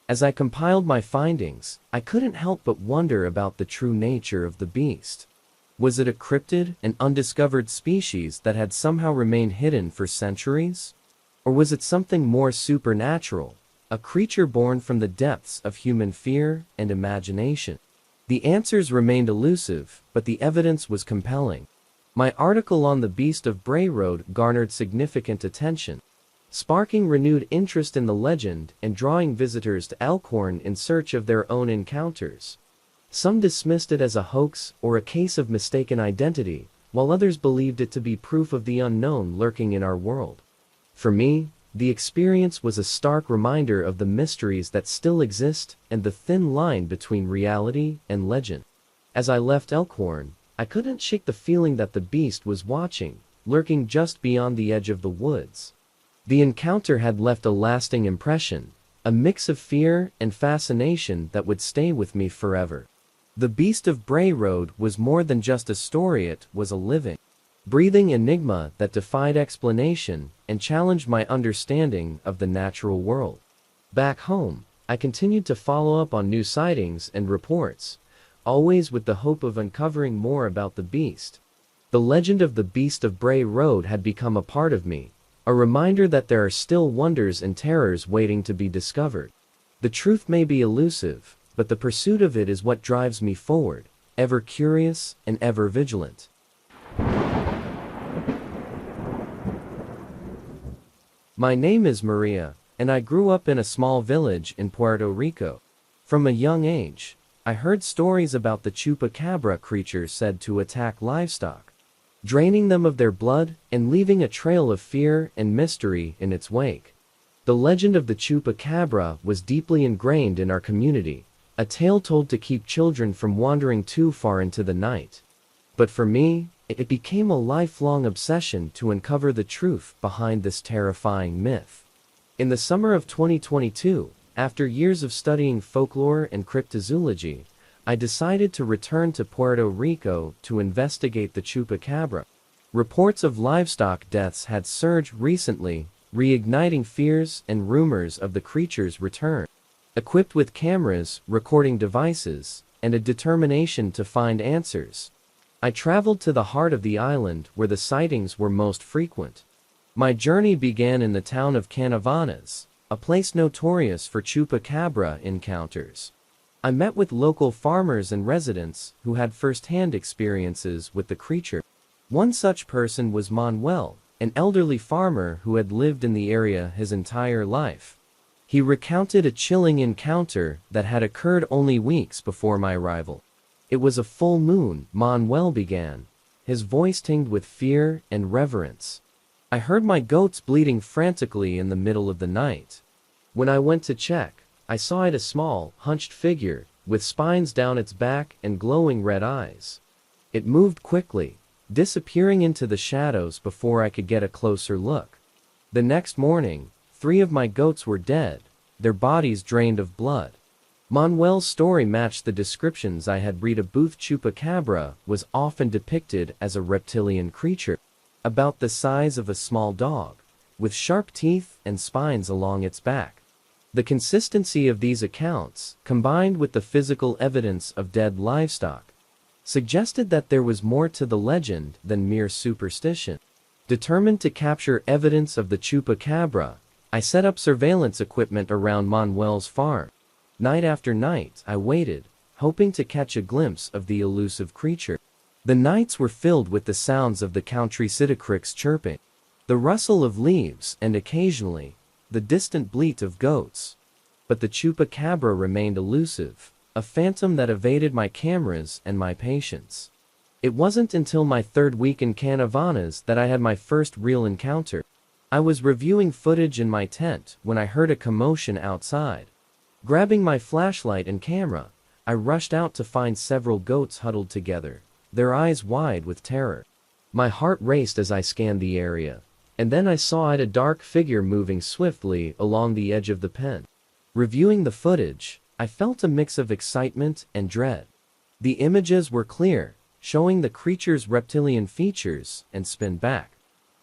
As I compiled my findings, I couldn't help but wonder about the true nature of the beast. Was it a cryptid, an undiscovered species that had somehow remained hidden for centuries? Or was it something more supernatural, a creature born from the depths of human fear and imagination? The answers remained elusive, but the evidence was compelling. My article on the Beast of Bray Road garnered significant attention, sparking renewed interest in the legend and drawing visitors to Elkhorn in search of their own encounters. Some dismissed it as a hoax or a case of mistaken identity, while others believed it to be proof of the unknown lurking in our world. For me, the experience was a stark reminder of the mysteries that still exist and the thin line between reality and legend. As I left Elkhorn, I couldn't shake the feeling that the beast was watching, lurking just beyond the edge of the woods. The encounter had left a lasting impression, a mix of fear and fascination that would stay with me forever. The Beast of Bray Road was more than just a story, it was a living, breathing enigma that defied explanation and challenged my understanding of the natural world. Back home, I continued to follow up on new sightings and reports, always with the hope of uncovering more about the beast. The legend of the Beast of Bray Road had become a part of me, a reminder that there are still wonders and terrors waiting to be discovered. The truth may be elusive, but the pursuit of it is what drives me forward, ever curious and ever vigilant. My name is Maria, and I grew up in a small village in Puerto Rico. From a young age, I heard stories about the chupacabra creature said to attack livestock, draining them of their blood and leaving a trail of fear and mystery in its wake. The legend of the chupacabra was deeply ingrained in our community, a tale told to keep children from wandering too far into the night. But for me, it became a lifelong obsession to uncover the truth behind this terrifying myth. In the summer of 2022, after years of studying folklore and cryptozoology, I decided to return to Puerto Rico to investigate the chupacabra. Reports of livestock deaths had surged recently, reigniting fears and rumors of the creature's return. Equipped with cameras, recording devices, and a determination to find answers, I traveled to the heart of the island where the sightings were most frequent. My journey began in the town of Canavanas, a place notorious for chupacabra encounters. I met with local farmers and residents who had first-hand experiences with the creature. One such person was Manuel, an elderly farmer who had lived in the area his entire life. He recounted a chilling encounter that had occurred only weeks before my arrival. It was a full moon, Manuel began, his voice tinged with fear and reverence. I heard my goats bleating frantically in the middle of the night. When I went to check, I saw it a small, hunched figure, with spines down its back and glowing red eyes. It moved quickly, disappearing into the shadows before I could get a closer look. The next morning, 3 of my goats were dead, their bodies drained of blood. Manuel's story matched the descriptions I had read. A booth chupacabra was often depicted as a reptilian creature, about the size of a small dog, with sharp teeth and spines along its back. The consistency of these accounts, combined with the physical evidence of dead livestock, suggested that there was more to the legend than mere superstition. Determined to capture evidence of the chupacabra, I set up surveillance equipment around Manuel's farm. Night after night, I waited, hoping to catch a glimpse of the elusive creature. The nights were filled with the sounds of the country crickets chirping, the rustle of leaves, and occasionally, the distant bleat of goats. But the chupacabra remained elusive, a phantom that evaded my cameras and my patience. It wasn't until my 3rd week in Canavanas that I had my first real encounter. I was reviewing footage in my tent when I heard a commotion outside. Grabbing my flashlight and camera, I rushed out to find several goats huddled together, their eyes wide with terror. My heart raced as I scanned the area, and then I saw a dark figure moving swiftly along the edge of the pen. Reviewing the footage, I felt a mix of excitement and dread. The images were clear, showing the creature's reptilian features and spin back.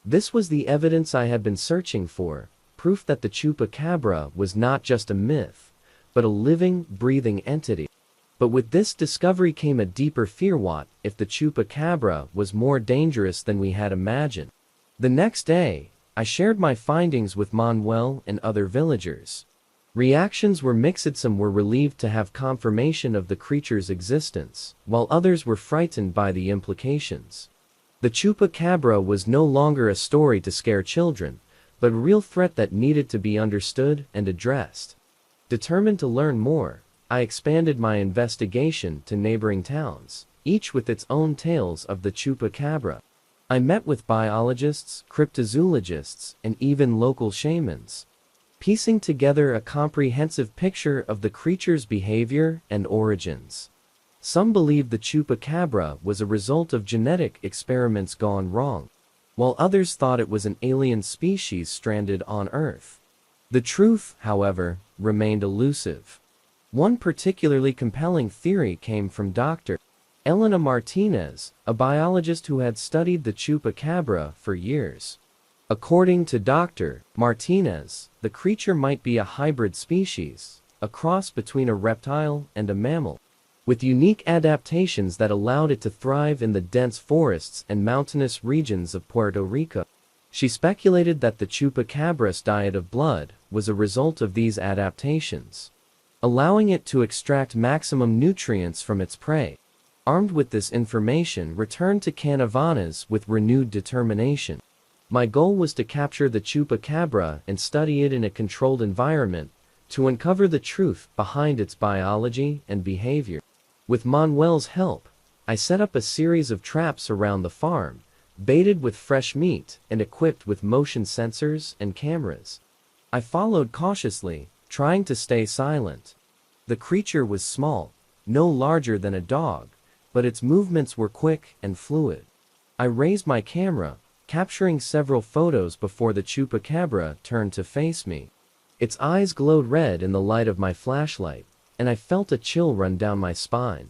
This was the evidence I had been searching for, proof that the chupacabra was not just a myth, but a living, breathing entity. But with this discovery came a deeper fear. What if the chupacabra was more dangerous than we had imagined? The next day, I shared my findings with Manuel and other villagers. Reactions were mixed. Some were relieved to have confirmation of the creature's existence, while others were frightened by the implications. The chupacabra was no longer a story to scare children, but a real threat that needed to be understood and addressed. Determined to learn more, I expanded my investigation to neighboring towns, each with its own tales of the chupacabra. I met with biologists, cryptozoologists, and even local shamans, piecing together a comprehensive picture of the creature's behavior and origins. Some believed the chupacabra was a result of genetic experiments gone wrong. while others thought it was an alien species stranded on Earth. The truth, however, remained elusive. One particularly compelling theory came from Dr. Elena Martinez, a biologist who had studied the chupacabra for years. According to Dr. Martinez, the creature might be a hybrid species, a cross between a reptile and a mammal, with unique adaptations that allowed it to thrive in the dense forests and mountainous regions of Puerto Rico. She speculated that the chupacabra's diet of blood was a result of these adaptations, allowing it to extract maximum nutrients from its prey. Armed with this information, returned to Canavanas with renewed determination. My goal was to capture the chupacabra and study it in a controlled environment, to uncover the truth behind its biology and behavior. With Manuel's help, I set up a series of traps around the farm, baited with fresh meat and equipped with motion sensors and cameras. I followed cautiously, trying to stay silent. The creature was small, no larger than a dog, but its movements were quick and fluid. I raised my camera, capturing several photos before the chupacabra turned to face me. Its eyes glowed red in the light of my flashlight, and I felt a chill run down my spine.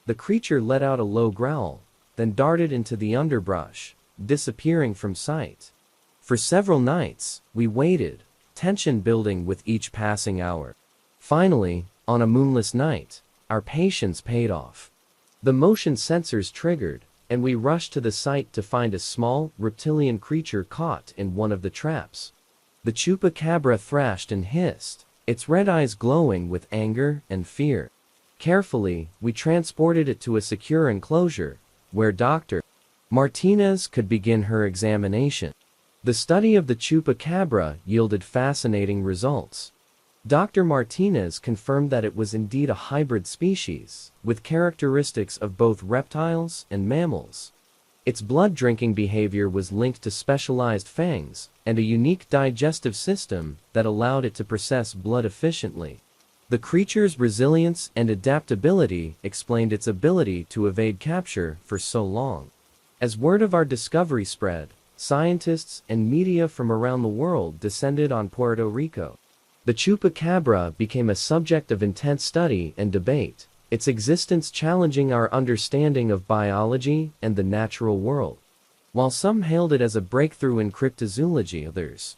The creature let out a low growl, then darted into the underbrush, disappearing from sight. For several nights, we waited, tension building with each passing hour. Finally, on a moonless night, our patience paid off. The motion sensors triggered, and we rushed to the site to find a small, reptilian creature caught in one of the traps. The chupacabra thrashed and hissed, its red eyes glowing with anger and fear. Carefully, we transported it to a secure enclosure, where Dr. Martinez could begin her examination. The study of the chupacabra yielded fascinating results. Dr. Martinez confirmed that it was indeed a hybrid species, with characteristics of both reptiles and mammals. Its blood-drinking behavior was linked to specialized fangs and a unique digestive system that allowed it to process blood efficiently. The creature's resilience and adaptability explained its ability to evade capture for so long. As word of our discovery spread, scientists and media from around the world descended on Puerto Rico. The chupacabra became a subject of intense study and debate, its existence challenging our understanding of biology and the natural world. While some hailed it as a breakthrough in cryptozoology, others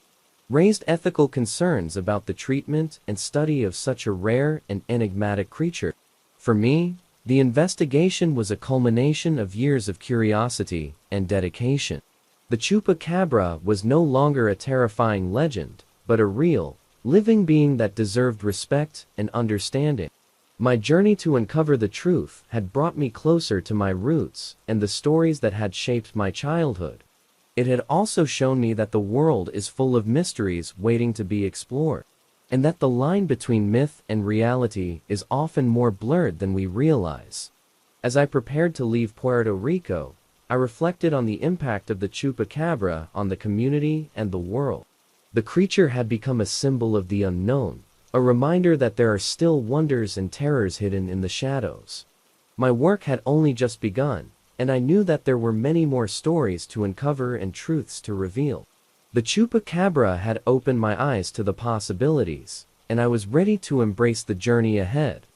raised ethical concerns about the treatment and study of such a rare and enigmatic creature. For me, the investigation was a culmination of years of curiosity and dedication. The chupacabra was no longer a terrifying legend, but a real, living being that deserved respect and understanding. My journey to uncover the truth had brought me closer to my roots and the stories that had shaped my childhood. It had also shown me that the world is full of mysteries waiting to be explored, and that the line between myth and reality is often more blurred than we realize. As I prepared to leave Puerto Rico, I reflected on the impact of the chupacabra on the community and the world. The creature had become a symbol of the unknown, a reminder that there are still wonders and terrors hidden in the shadows. My work had only just begun, and I knew that there were many more stories to uncover and truths to reveal. The chupacabra had opened my eyes to the possibilities, and I was ready to embrace the journey ahead.